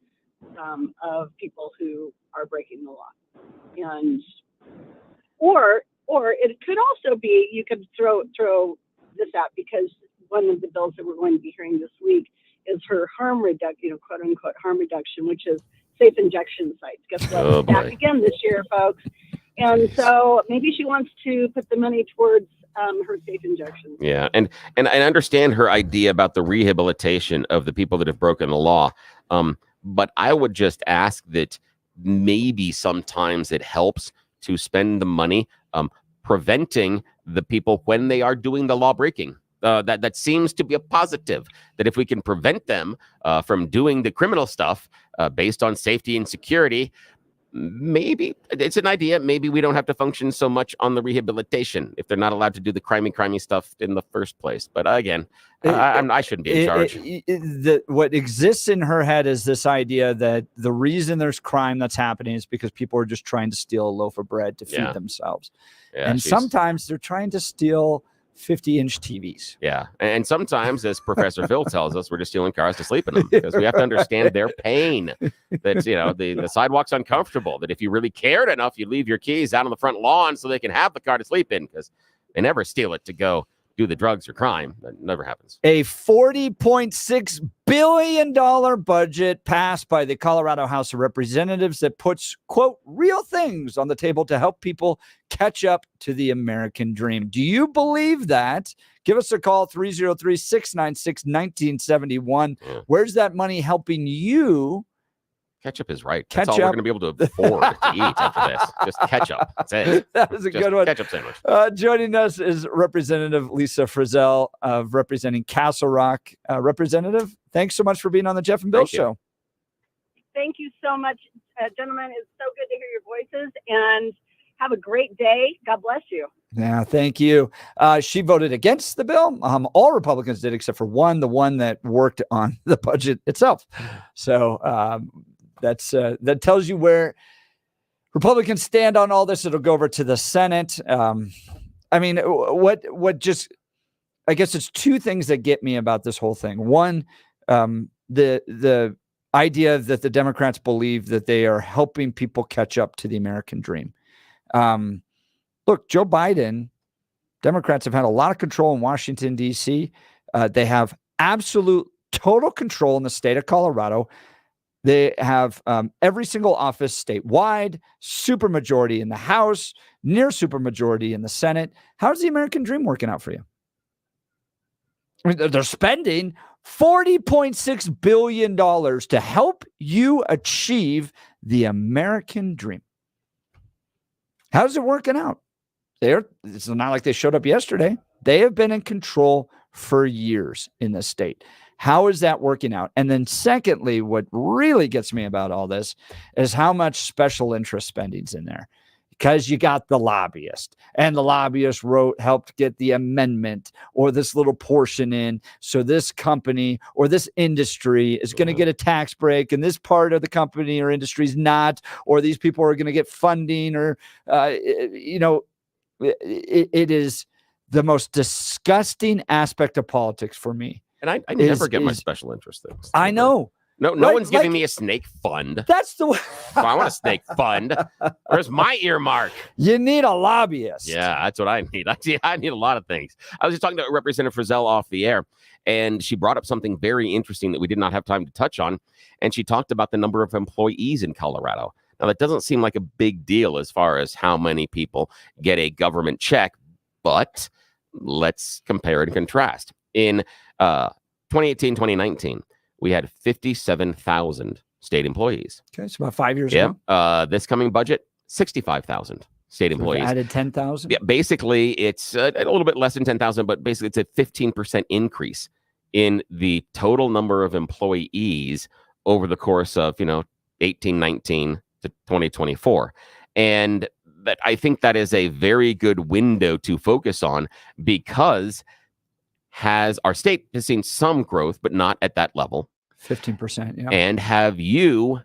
of people who are breaking the law, and or it could also be, you could throw this out, because one of the bills that we're going to be hearing this week is her harm reduction, quote unquote harm reduction, which is safe injection sites. Guess what?
Oh,
Back
boy.
again this year, folks. And so maybe she wants to put the money towards her safe injections.
Yeah, and I understand her idea about the rehabilitation of the people that have broken the law. But I would just ask that maybe sometimes it helps to spend the money preventing the people when they are doing the law breaking. That seems to be a positive, that if we can prevent them from doing the criminal stuff based on safety and security, maybe it's an idea. Maybe we don't have to function so much on the rehabilitation if they're not allowed to do the crimey stuff in the first place. But again, I shouldn't be in charge.
What exists in her head is this idea that the reason there's crime that's happening is because people are just trying to steal a loaf of bread to feed themselves.
Yeah,
and sometimes they're trying to steal 50-inch TVs.
Yeah. And sometimes, as Professor Phil tells us, we're just stealing cars to sleep in them, because we have to understand their pain. That, the sidewalk's uncomfortable, that if you really cared enough, you leave your keys out on the front lawn so they can have the car to sleep in, because they never steal it to go do the drugs or crime. That never happens.
A $40.6 billion budget passed by the Colorado House of Representatives that puts, quote, real things on the table to help people catch up to the American dream. Do you believe that? Give us a call, 303-696-1971.
Yeah.
Where's that money helping you?
Ketchup is right. That's all we're going to be able to afford to eat after this. Just ketchup. That's it.
That was a good one.
Ketchup sandwich.
Joining us is Representative Lisa Frizzell of representing Castle Rock. Representative, thanks so much for being on the Jeff and Bill Show.
Thank you so much, gentlemen. It's so good to hear your voices, and have a great day. God bless you.
Yeah, thank you. She voted against the bill. All Republicans did except for one, the one that worked on the budget itself. So that tells you where Republicans stand on all this. It'll go over to the Senate. I guess it's two things that get me about this whole thing. One, the idea that the Democrats believe that they are helping people catch up to the American dream. Look, Joe Biden, Democrats have had a lot of control in Washington, D.C. They have absolute total control in the state of Colorado. They have every single office statewide, supermajority in the House, near supermajority in the Senate. How's the American dream working out for you? I mean, they're spending $40.6 billion to help you achieve the American dream. How's it working out? It's not like they showed up yesterday. They have been in control for years in this state. How is that working out? And then secondly, what really gets me about all this is how much special interest spending's in there, because you got the lobbyist, and the lobbyist helped get the amendment or this little portion in. So this company or this industry is going to get a tax break, and this part of the company or industry is not, or these people are going to get funding, or, it is the most disgusting aspect of politics for me.
And I never get my special interest things.
I know.
No one's giving me a snake fund.
That's the way.
So I want a snake fund. Where's my earmark?
You need a lobbyist.
Yeah, that's what I need. I need a lot of things. I was just talking to Representative Frizzell off the air, and she brought up something very interesting that we did not have time to touch on. And she talked about the number of employees in Colorado. Now, that doesn't seem like a big deal as far as how many people get a government check, but let's compare and contrast. In 2018, 2019, we had 57,000 state employees.
Okay, it's about 5 years ago.
This coming budget, 65,000 state employees.
Added 10,000.
Yeah, basically, it's a little bit less than 10,000, but basically, it's a 15% increase in the total number of employees over the course of 1819 to 2024, and that I think that is a very good window to focus on, because our state has seen some growth, but not at that level.
15%. Yeah.
And have you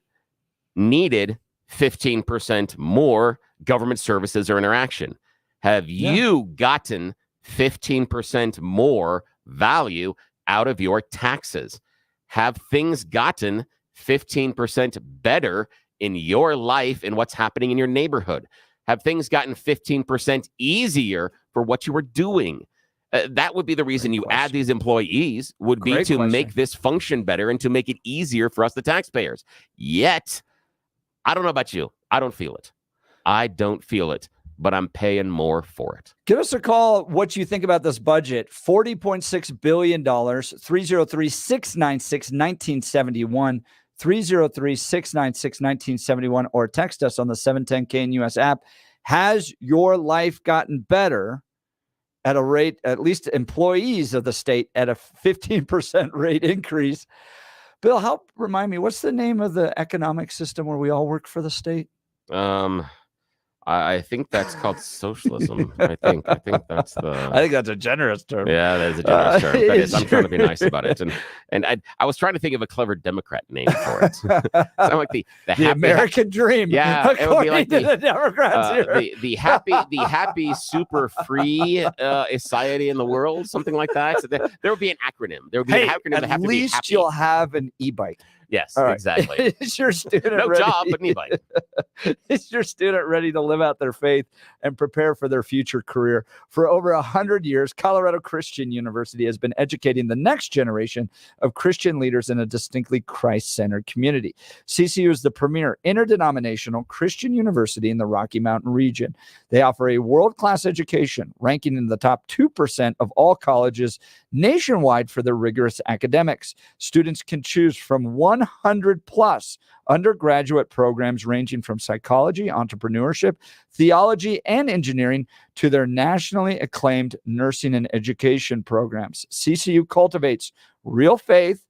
needed 15% more government services or interaction? Have you gotten 15% more value out of your taxes? Have things gotten 15% better in your life and what's happening in your neighborhood? Have things gotten 15% easier for what you were doing? That would be the reason you add these employees, would be to make this function better and to make it easier for us, the taxpayers. Yet, I don't know about you. I don't feel it. I don't feel it, but I'm paying more for it.
Give us a call what you think about this budget. $40.6 billion, 303-696-1971, 303-696-1971, or text us on the 710 KNUS app. Has your life gotten better at a rate, at least employees of the state, at a 15% rate increase? Bill, help remind me, what's the name of the economic system where we all work for the state?
I think that's called socialism. I think that's the.
I think that's a generous term.
Yeah, that is a generous term. That is, I'm trying to be nice about it, and I was trying to think of a clever Democrat name for it. Sound like the
American dream.
Yeah, it would be like
the Democrats
the happy super free society in the world, something like that. So there would be an acronym. There would be an acronym.
At least you'll have an e-bike.
Yes, right. Exactly.
Is your student
no
ready?
job, but an e-bike.
Is your student ready to live out their faith and prepare for their future career? For over 100 years, Colorado Christian University has been educating the next generation of Christian leaders in a distinctly Christ-centered community. CCU is the premier interdenominational Christian university in the Rocky Mountain region. They offer a world-class education, ranking in the top 2% of all colleges nationwide for their rigorous academics. Students can choose from 100 plus undergraduate programs ranging from psychology, entrepreneurship, theology, and engineering to their nationally acclaimed nursing and education programs. CCU cultivates real faith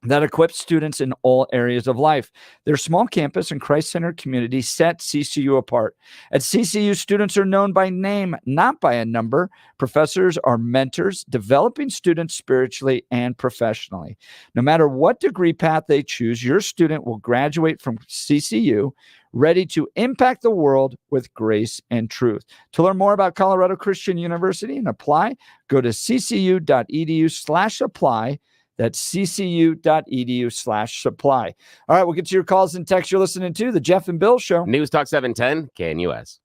that equips students in all areas of life. Their small campus and Christ-centered community set CCU apart. At CCU, students are known by name, not by a number. Professors are mentors, developing students spiritually and professionally. No matter what degree path they choose, your student will graduate from CCU ready to impact the world with grace and truth. To learn more about Colorado Christian University and apply, go to ccu.edu/apply. That's ccu.edu/supply. All right, we'll get to your calls and texts. You're listening to The Jeff and Bill Show.
News Talk 710, KNUS.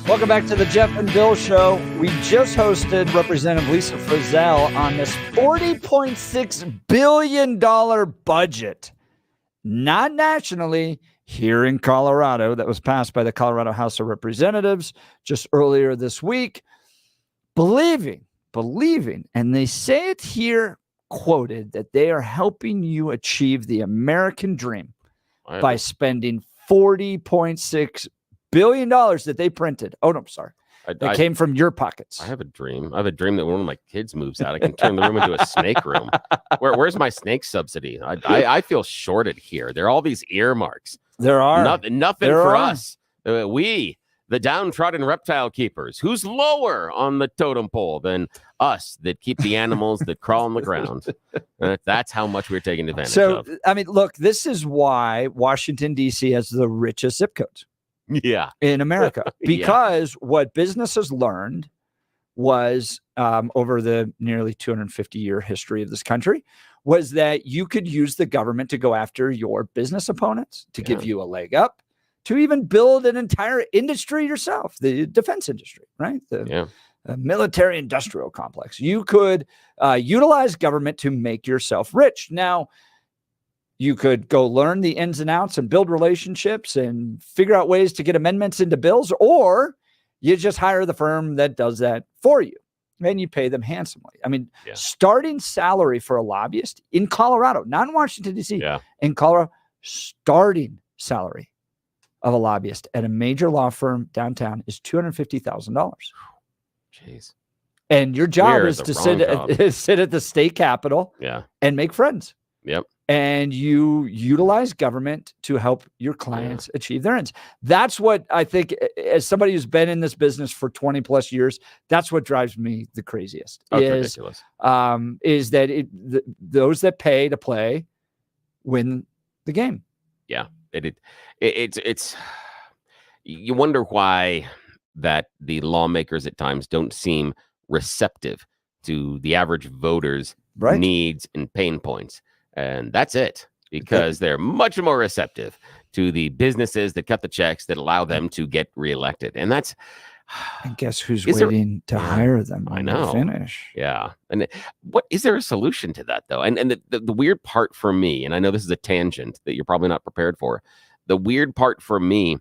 Welcome back to the Jeff and Bill Show. We just hosted Representative Lisa Frizzell on this $40.6 billion budget, not nationally, here in Colorado, that was passed by the Colorado House of Representatives just earlier this week. Believing, and they say it here, quoted, that they are helping you achieve the American dream by spending $40.6 billion that they printed. Oh, no, I'm sorry. That came from your pockets.
I have a dream. I have a dream that when one of my kids moves out, I can turn the room into a snake room. Where's my snake subsidy? I feel shorted here. There are all these earmarks.
There are.
Nothing for us. We, the downtrodden reptile keepers, who's lower on the totem pole than us that keep the animals that crawl on the ground. That's how much we're taking advantage of.
I mean, look, this is why Washington, D.C. has the richest zip codes.
Yeah,
in America, because what businesses learned was over the nearly 250-year history of this country was that you could use the government to go after your business opponents, to give you a leg up, to even build an entire industry yourself, the defense industry, right? The military industrial complex. You could utilize government to make yourself rich. Now, you could go learn the ins and outs and build relationships and figure out ways to get amendments into bills, or you just hire the firm that does that for you and you pay them handsomely. I mean, starting salary for a lobbyist in Colorado, not in Washington, D.C., in Colorado, starting salary of a lobbyist at a major law firm downtown is $250,000.
Jeez.
And your job is to sit at the state capitol and make friends.
Yep.
And you utilize government to help your clients achieve their ends. That's what I think, as somebody who's been in this business for 20 plus years, that's what drives me the craziest. Is that those that pay to play win the game.
Yeah. It's you wonder why that the lawmakers at times don't seem receptive to the average voter's needs and pain points. And that's it, because they're much more receptive to the businesses that cut the checks that allow them to get reelected. And that's,
and guess who's waiting to hire them?
I know.
Finish.
Yeah. And is there a solution to that though? And the weird part for me, and I know this is a tangent that you're probably not prepared for. The weird part for me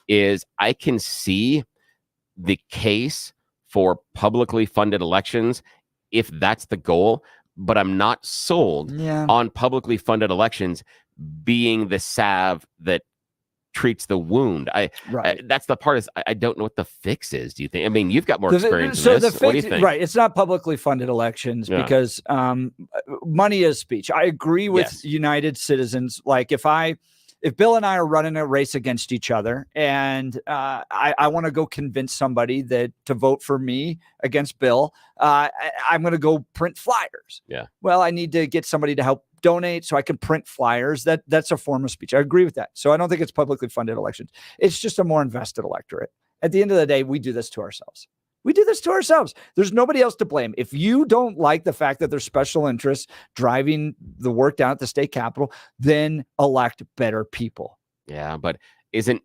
is I can see the case for publicly funded elections if that's the goal, but I'm not sold on publicly funded elections being the salve that treats the wound. That's the part is I don't know what the fix is. Do you think? I mean, you've got more experience in this. What do you think?
Right. It's not publicly funded elections because money is speech. I agree with United Citizens. Like if Bill and I are running a race against each other and I want to go convince somebody to vote for me against Bill, I'm going to go print flyers.
Yeah.
Well, I need to get somebody to help donate so I can print flyers. That's a form of speech. I agree with that. So I don't think it's publicly funded elections. It's just a more invested electorate. At the end of the day, we do this to ourselves. There's nobody else to blame. If you don't like the fact that there's special interests driving the work down at the state capitol, then elect better people.
Yeah, but isn't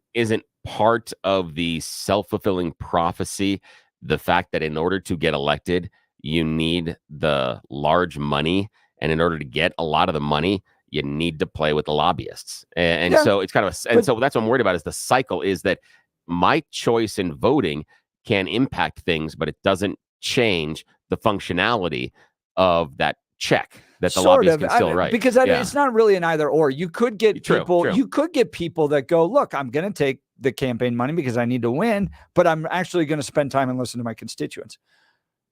part of the self-fulfilling prophecy the fact that in order to get elected, you need the large money, and in order to get a lot of the money, you need to play with the lobbyists. And so it's kind of so that's what I'm worried about is the cycle is that my choice in voting can impact things, but it doesn't change the functionality of that check that the lobbyists can still write.
Because it's not really an either or. You could get people. You could get people that go, look, I'm going to take the campaign money because I need to win, but I'm actually going to spend time and listen to my constituents.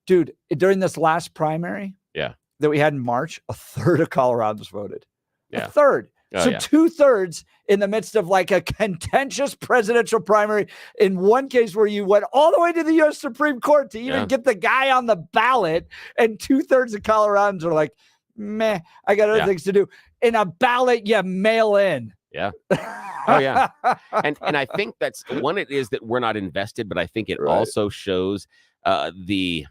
Dude, during this last primary that we had in March, a third of Coloradans voted. A third. So 2/3 in the midst of like a contentious presidential primary, in one case where you went all the way to the U.S. Supreme Court to even get the guy on the ballot, and 2/3 of Coloradans are like, meh, I got other things to do. In a ballot, you mail in.
Yeah. Oh, yeah. And I think that's one, it is that we're not invested, but I think it also shows the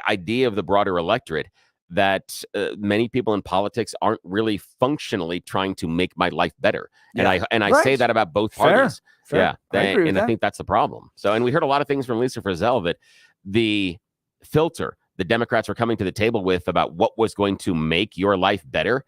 idea of the broader electorate that many people in politics aren't really functionally trying to make my life better. And I say that about both parties.
Fair.
And I think that's the problem. So, and we heard a lot of things from Lisa Frizzell that the filter the Democrats were coming to the table with about what was going to make your life better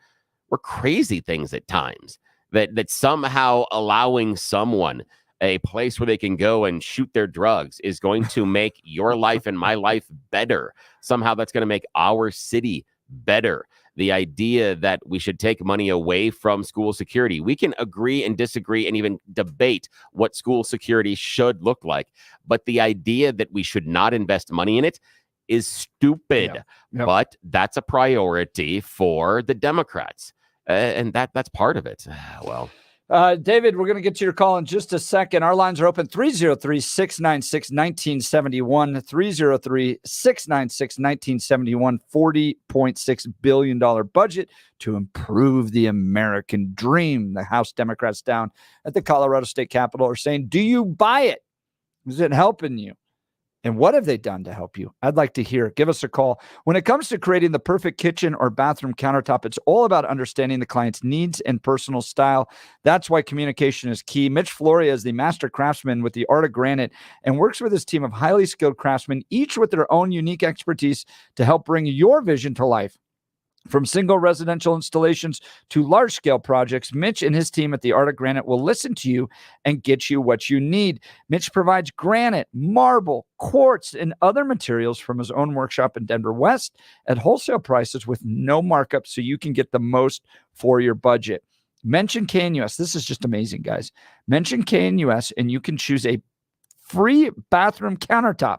were crazy things at times. That somehow allowing someone a place where they can go and shoot their drugs is going to make your life and my life better. Somehow that's going to make our city better. The idea that we should take money away from school security. We can agree and disagree and even debate what school security should look like. But the idea that we should not invest money in it is stupid. But that's a priority for the Democrats. And that's part of it. Well,
David, we're going to get to your call in just a second. Our lines are open 303-696-1971, 303-696-1971, $40.6 billion budget to improve the American dream. The House Democrats down at the Colorado State Capitol are saying, do you buy it? Is it helping you? And what have they done to help you? I'd like to hear. Give us a call. When it comes to creating the perfect kitchen or bathroom countertop, it's all about understanding the client's needs and personal style. That's why communication is key. Mitch Floria is the master craftsman with the Art of Granite and works with his team of highly skilled craftsmen, each with their own unique expertise to help bring your vision to life. From single residential installations to large-scale projects, Mitch and his team at the Art of Granite will listen to you and get you what you need. Mitch provides granite, marble, quartz, and other materials from his own workshop in Denver West at wholesale prices with no markup, so you can get the most for your budget. Mention KNUS. This is just amazing, guys. Mention KNUS, and you can choose a free bathroom countertop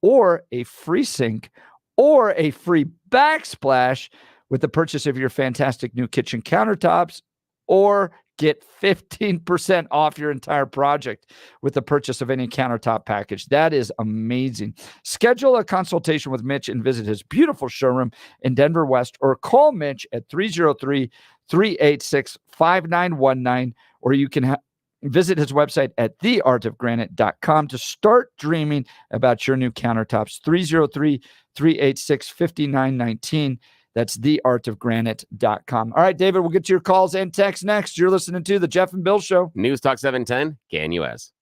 or a free sink or a free backsplash with the purchase of your fantastic new kitchen countertops, or get 15% off your entire project with the purchase of any countertop package. That is amazing. Schedule a consultation with Mitch and visit his beautiful showroom in Denver West, or call Mitch at 303-386-5919, or you can visit his website at theartofgranite.com to start dreaming about your new countertops. 303-386-5919. That's theartofgranite.com. All right, David, we'll get to your calls and texts next. You're listening to The Jeff and Bill Show.
News Talk 710, KNUS.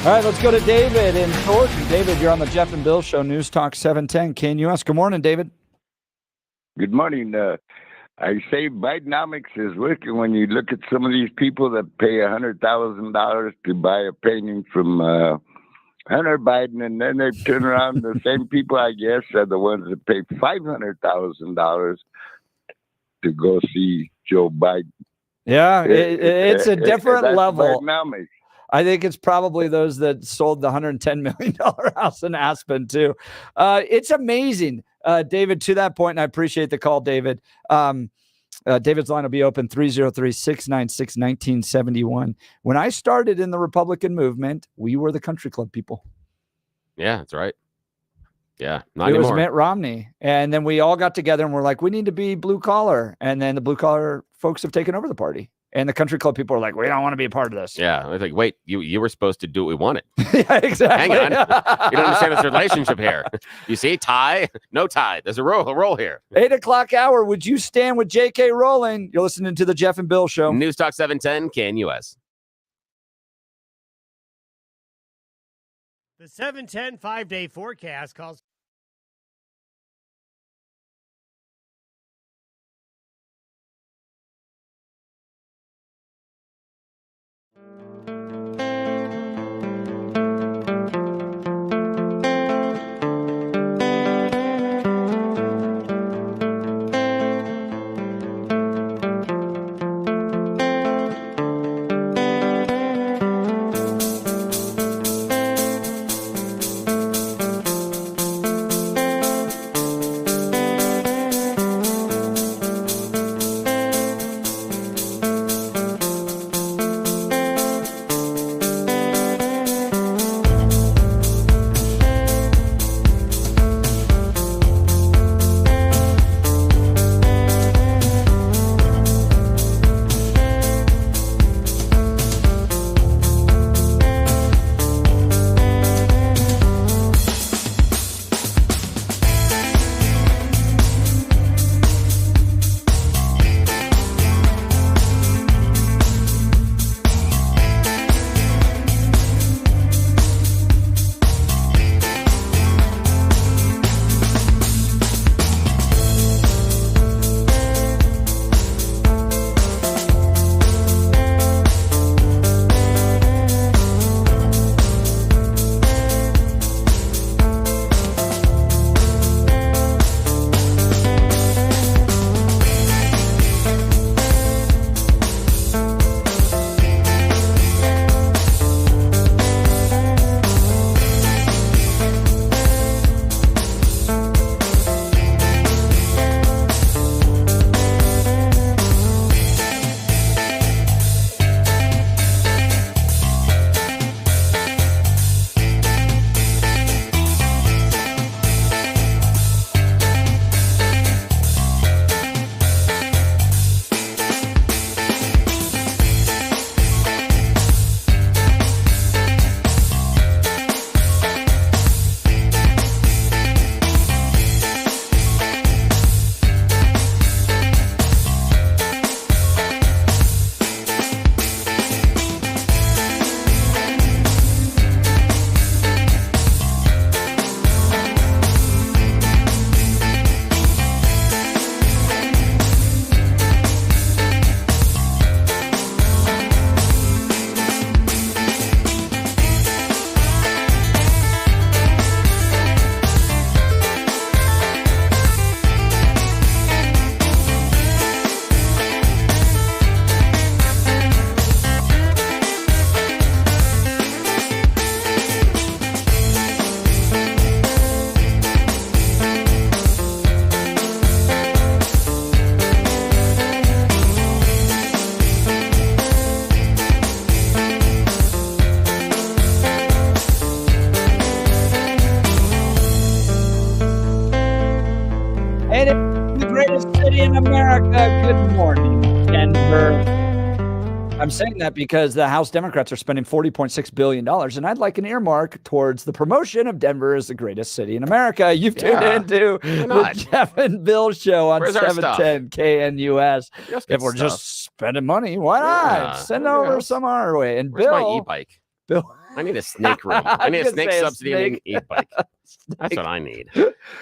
All right, let's go to David in Thornton. David, you're on the Jeff and Bill Show, News Talk 710 KNUS. Good morning, David.
Good morning. I say Bidenomics is working when you look at some of these people that pay $100,000 to buy a painting from Hunter Biden, and then they turn around. The same people, I guess, are the ones that pay $500,000 to go see Joe Biden.
Yeah, it's a different level.
Bidenomics.
I think it's probably those that sold the $110 million house in Aspen, too. It's amazing, David, to that point, and I appreciate the call, David. David's line will be open 303-696-1971. When I started in the Republican movement, we were the country club people.
Yeah, that's right. Yeah, not
it
anymore.
was Mitt Romney. And then we all got together and we're like, we need to be blue collar. And then the blue collar folks have taken over the party. And the country club people are like, we don't want to be a part of this.
Yeah. I was like, wait, you were supposed to do what we wanted.
Yeah, exactly.
Hang on. You don't understand this relationship here. You see, tie, no tie. There's a roll here.
8 o'clock hour. Would you stand with J.K. Rowling? You're listening to the Jeff and Bill Show.
News Talk 710 KNUS.
The 710 5-day forecast calls.
in America. Good morning, Denver. I'm saying that because the House Democrats are spending $40.6 billion, and I'd like an earmark towards the promotion of Denver as the greatest city in America. You've tuned into the Jeff and Bill Show on 710 KNUS. If we're just spending money, why not? Send over some our way. And
Where's my
Bill,
e-bike?
Bill,
I need a snake room. I need a snake subsidy and an e-bike. That's what I need.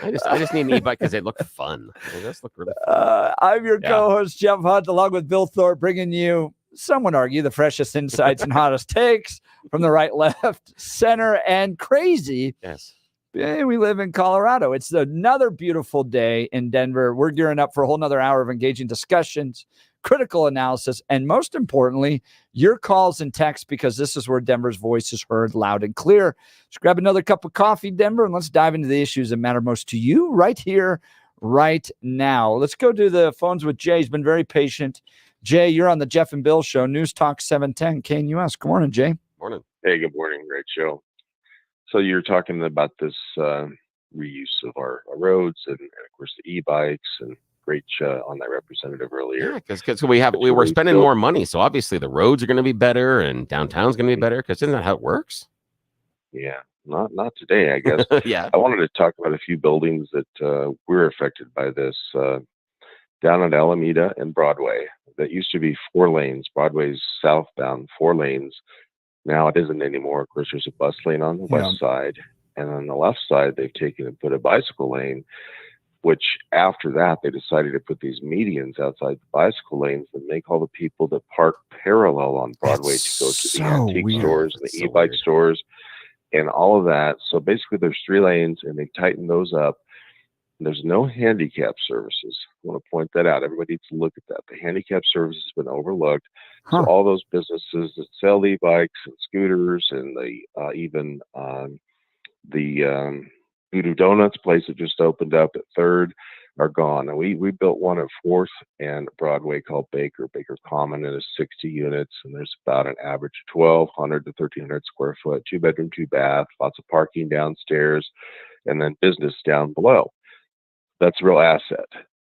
I just need an e-bike because they look fun. They just look really fun.
I'm your co-host, Jeff Hunt, along with Bill Thorpe, bringing you, some would argue, the freshest insights and hottest takes from the right, left, center, and crazy.
Yes.
We live in Colorado. It's another beautiful day in Denver. We're gearing up for a whole nother hour of engaging discussions, critical analysis, and most importantly, your calls and texts, because this is where Denver's voice is heard loud and clear. Just grab another cup of coffee, Denver, and let's dive into the issues that matter most to you right here, right now. Let's go to the phones with Jay. He's been very patient. Jay, you're on the Jeff and Bill Show, News Talk 710 KNUS. Good morning, Jay.
Morning.
Hey, good morning. Great show. So you're talking about this reuse of our roads and of course the e-bikes, and great on that representative earlier.
Yeah, because we're spending more money, so obviously the roads are going to be better and downtown's going to be better. Because isn't that how it works?
Yeah, not today, I guess.
Yeah.
I wanted to talk about a few buildings that were affected by this down at Alameda and Broadway. That used to be 4 lanes. Broadway's southbound, 4 lanes. Now it isn't anymore. Of course, there's a bus lane on the west side, and on the left side, they've taken and put a bicycle lane, which after that, they decided to put these medians outside the bicycle lanes and make all the people that park parallel on Broadway to go to the antique stores and the e-bike stores and all of that. So basically, there's 3 lanes, and they tightened those up. There's no handicap services. I want to point that out. Everybody needs to look at that. The handicap service has been overlooked. So all those businesses that sell e-bikes and scooters, and the even the Voodoo Donuts place that just opened up at 3rd are gone. And we built one at 4th and Broadway called Baker Common, and it's 60 units, and there's about an average of 1,200 to 1,300 square foot, 2-bedroom, 2-bath, lots of parking downstairs, and then business down below. That's a real asset.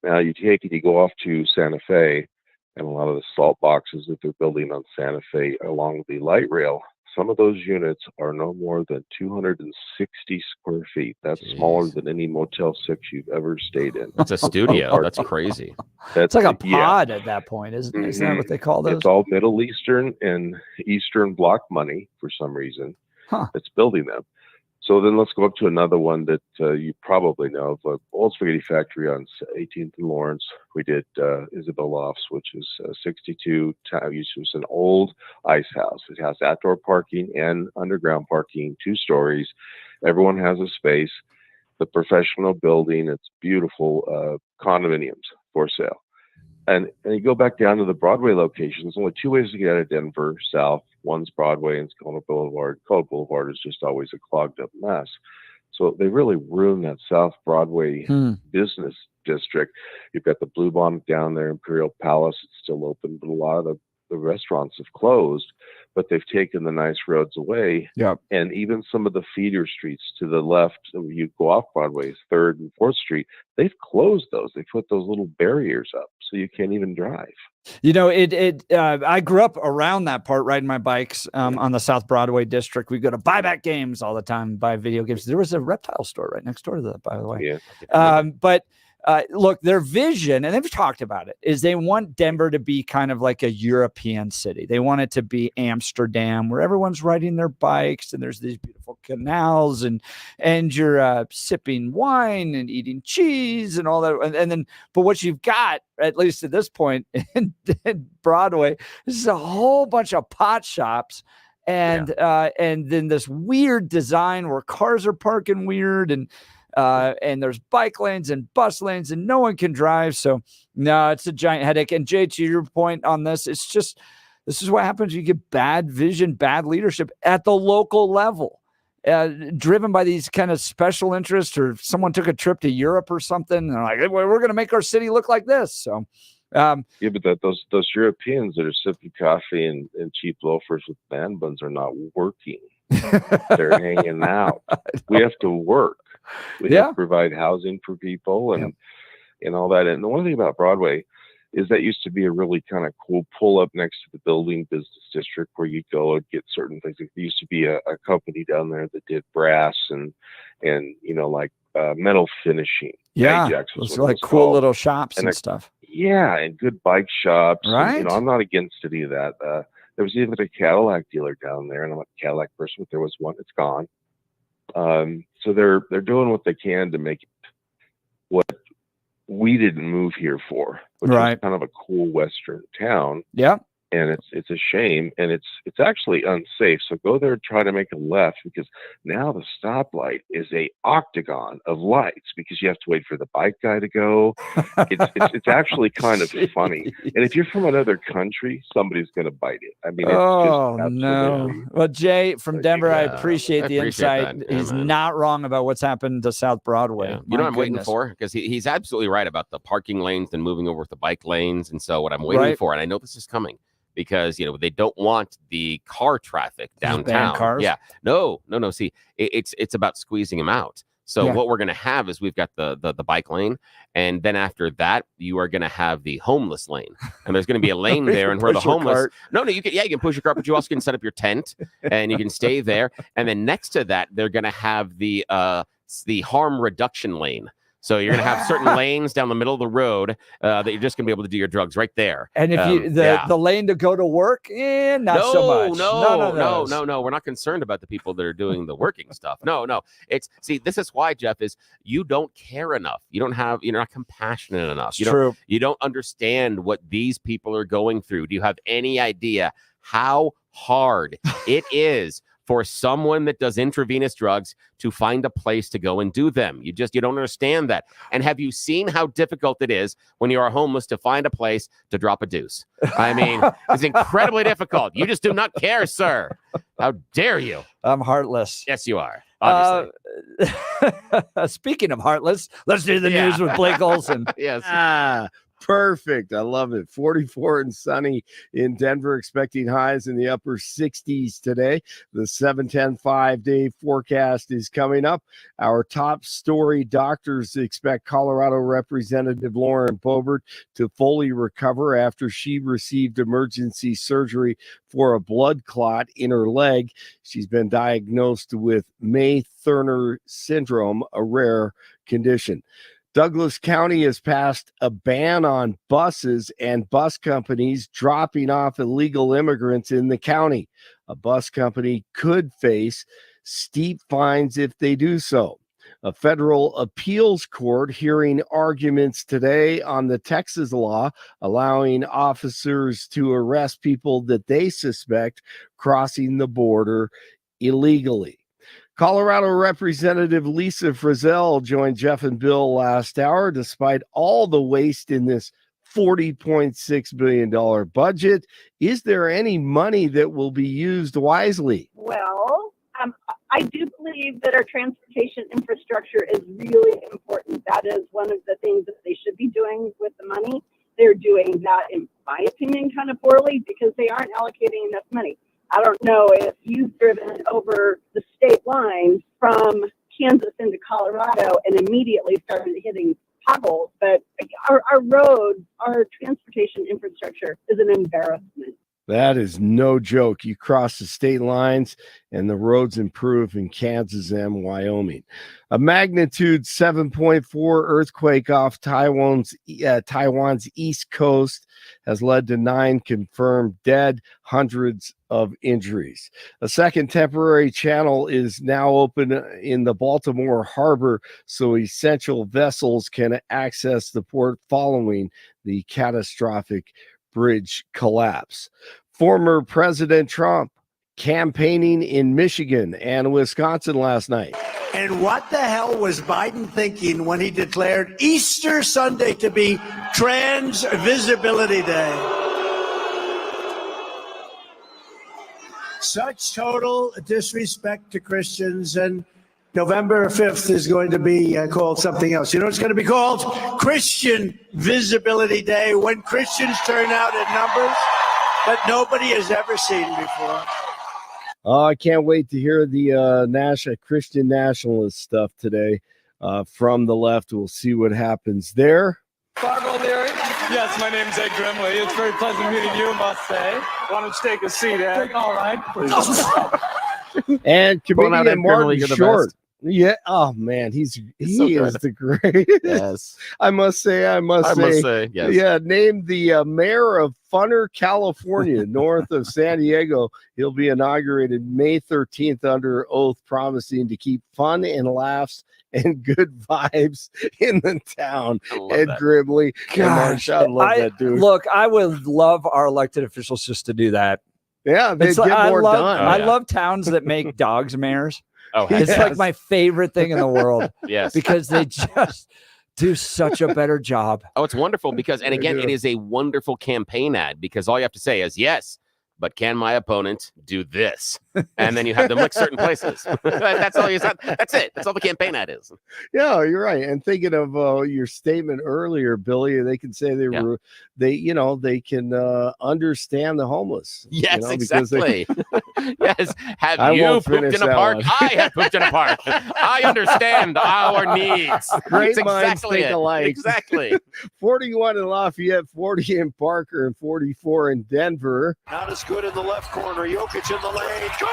Now you take it, you go off to Santa Fe, and a lot of the salt boxes that they're building on Santa Fe along the light rail, some of those units are no more than 260 square feet. That's smaller than any Motel 6 you've ever stayed in.
That's a studio. That's crazy.
It's like a pod at that point, isn't it? Isn't that what they call those?
It's all Middle Eastern and Eastern Bloc money for some reason that's building them. So then let's go up to another one that you probably know of, Old Spaghetti Factory on 18th and Lawrence. We did Isabel Lofts, which is 62. It was an old ice house. It has outdoor parking and underground parking, 2 stories. Everyone has a space. The professional building, it's beautiful condominiums for sale. And you go back down to the Broadway location. There's only 2 ways to get out of Denver south. One's Broadway and Scola Boulevard. Scola Boulevard is just always a clogged up mess. So they really ruined that South Broadway business district. You've got the Blue Bonnet down there, Imperial Palace. It's still open, but a lot of the restaurants have closed, but they've taken the nice roads away.
Yeah.
And even some of the feeder streets to the left, you go off Broadway, 3rd and 4th Street, they've closed those. They put those little barriers up so you can't even drive.
You know, I grew up around that part, riding my bikes on the South Broadway district. We go to buyback games all the time, buy video games. There was a reptile store right next door to that, by the way.
Yeah.
But look, their vision, and they've talked about it, is they want Denver to be kind of like a European city. They want it to be Amsterdam, where everyone's riding their bikes and there's these beautiful canals and you're sipping wine and eating cheese and all that. And then, but what you've got, at least at this point in Broadway, is a whole bunch of pot shops. And then this weird design where cars are parking weird, and there's bike lanes and bus lanes, and no one can drive. So no, it's a giant headache. And Jay, to your point on this, it's just, this is what happens. You get bad vision, bad leadership at the local level, driven by these kind of special interests, or someone took a trip to Europe or something. And they're like, hey, we're going to make our city look like this. So,
yeah, but those Europeans that are sipping coffee and cheap loafers with man buns are not working. They're hanging out. We have to work. We have to provide housing for people and all that. And the one thing about Broadway is that used to be a really kind of cool pull up next to the building business district where you go and get certain things. There used to be a company down there that did brass and you know, like metal finishing.
Yeah, those are like cool little shops and stuff.
Yeah, and good bike shops.
Right.
And, you know, I'm not against any of that. There was even a Cadillac dealer down there, and I'm not a Cadillac person, but there was one. It's gone. So they're doing what they can to make it what we didn't move here for, which is kind of a cool Western town.
Yeah.
And it's a shame, and it's actually unsafe. So go there and try to make a left, because now the stoplight is a octagon of lights because you have to wait for the bike guy to go. It's actually kind of funny. And if you're from another country, somebody's going to bite it. I mean, it's
oh
just
no. Well, Jay from Denver, I appreciate the insight.
That. Yeah,
he's
man.
not wrong about what's happened to South Broadway.
Yeah. You know what I'm waiting for? Because he's absolutely right about the parking lanes and moving over to bike lanes. And so what I'm waiting for, and I know this is coming, because they don't want the car traffic downtown.
Cars?
Yeah, no. See, it's about squeezing them out. So what we're gonna have is we've got the bike lane, and then after that you are gonna have the homeless lane, and there's gonna be a lane there, and where the homeless. No, you can push your cart, but you also can set up your tent and you can stay there, and then next to that they're gonna have the harm reduction lane. So you're going to have certain lanes down the middle of the road that you're just going to be able to do your drugs right there.
And if the lane to go to work, not so much.
No. We're not concerned about the people that are doing the working stuff. No. This is why, Jeff, is you don't care enough. You're not compassionate enough. You don't understand what these people are going through. Do you have any idea how hard it is for someone that does intravenous drugs to find a place to go and do them? You don't understand that. And have you seen how difficult it is when you are homeless to find a place to drop a deuce? I mean, it's incredibly difficult. You just do not care, sir. How dare you?
I'm heartless.
Yes, you are. Obviously.
Speaking of heartless, let's do the news with Blake Olson.
Yes.
Perfect. I love it. 44 and sunny in Denver, expecting highs in the upper 60s today. The 7-10 5-day forecast is coming up. Our top story: doctors expect Colorado Representative Lauren Boebert to fully recover after she received emergency surgery for a blood clot in her leg. She's been diagnosed with May-Thurner syndrome, a rare condition. Douglas County has passed a ban on buses and bus companies dropping off illegal immigrants in the county. A bus company could face steep fines if they do so. A federal appeals court hearing arguments today on the Texas law allowing officers to arrest people that they suspect crossing the border illegally. Colorado Representative Lisa Frizzell joined Jeff and Bill last hour. Despite all the waste in this $40.6 billion budget, is there any money that will be used wisely?
Well, I do believe that our transportation infrastructure is really important. That is one of the things that they should be doing with the money. They're doing that, in my opinion, kind of poorly because they aren't allocating enough money. I don't know if you've driven over the state line from Kansas into Colorado and immediately started hitting potholes, but our roads, our transportation infrastructure is an embarrassment.
That is no joke. You cross the state lines and the roads improve in Kansas and Wyoming. A magnitude 7.4 earthquake off Taiwan's east coast has led to 9 confirmed dead, hundreds of injuries. A second temporary channel is now open in the Baltimore harbor so essential vessels can access the port following the catastrophic bridge collapse. Former President Trump campaigning in Michigan and Wisconsin last night.
And what the hell was Biden thinking when he declared Easter Sunday to be Trans Visibility Day? Such total disrespect to Christians, and November 5th is going to be called something else. You know, it's going to be called Christian Visibility Day, when Christians turn out in numbers that nobody has ever seen before.
Oh, I can't wait to hear the Christian nationalist stuff today from the left. We'll see what happens there.
Fargo Leary. Yes, my name's Ed Grimley. It's very pleasant meeting you, must say. Why don't you take a seat, Ed? All right.
And comedian Martin Short Yeah. Oh man, he
so
is
good.
the greatest.
Yes.
I must say.
Yes.
Yeah. Named the mayor of Funner, California, north of San Diego. He'll be inaugurated May 13th under oath, promising to keep fun and laughs and good vibes in the town. Ed Grimley.
Gosh,
I love that dude.
Look, I would love our elected officials just to do that.
Yeah, they get more done.
I love towns that make dogs mayors.
Oh,
it's
yes.
like my favorite thing in the world.
Yes.
Because they just do such a better job.
Oh, it's wonderful because, and
They
again,
do.
it is a wonderful campaign ad because all you have to say is, yes, but can my opponent do this? And then you have them lick certain places. That's all you said. That's it. That's all the campaign ad is.
Yeah, you're right. And thinking of your statement earlier, Billy, they can say they can understand the homeless.
Yes,
because
exactly. Yes. Have
I
you
won't
pooped
finish
in a
that
park?
one.
I have pooped in a park. I understand our needs.
Great
That's
minds
exactly
think
it.
alike.
Exactly.
41 in Lafayette, 40 in Parker, and 44 in Denver.
Not as good in the left corner. Jokic in the lane. Good!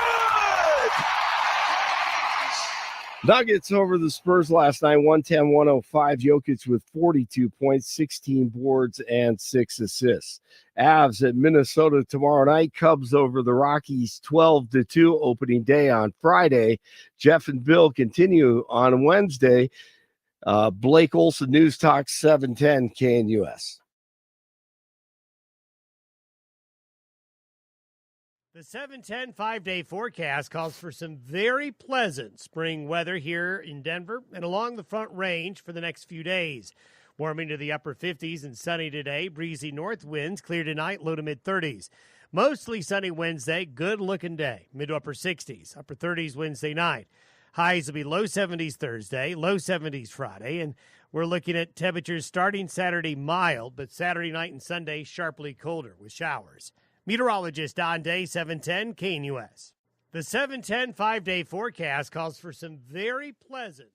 Nuggets over the Spurs last night, 110-105. Jokic with 42 points, 16 boards, and 6 assists. Avs at Minnesota tomorrow night. Cubs over the Rockies, 12-2, opening day on Friday. Jeff and Bill continue on Wednesday. Blake Olson, News Talk 710 KNUS.
The 710 5-day forecast calls for some very pleasant spring weather here in Denver and along the Front Range for the next few days. Warming to the upper 50s and sunny today. Breezy north winds, clear tonight, low to mid 30s. Mostly sunny Wednesday, good looking day. Mid to upper 60s, upper 30s Wednesday night. Highs will be low 70s Thursday, low 70s Friday, and we're looking at temperatures starting Saturday mild, but Saturday night and Sunday sharply colder with showers. Meteorologist Don Day, 710 KNUS. The 710 5-day forecast calls for some very pleasant.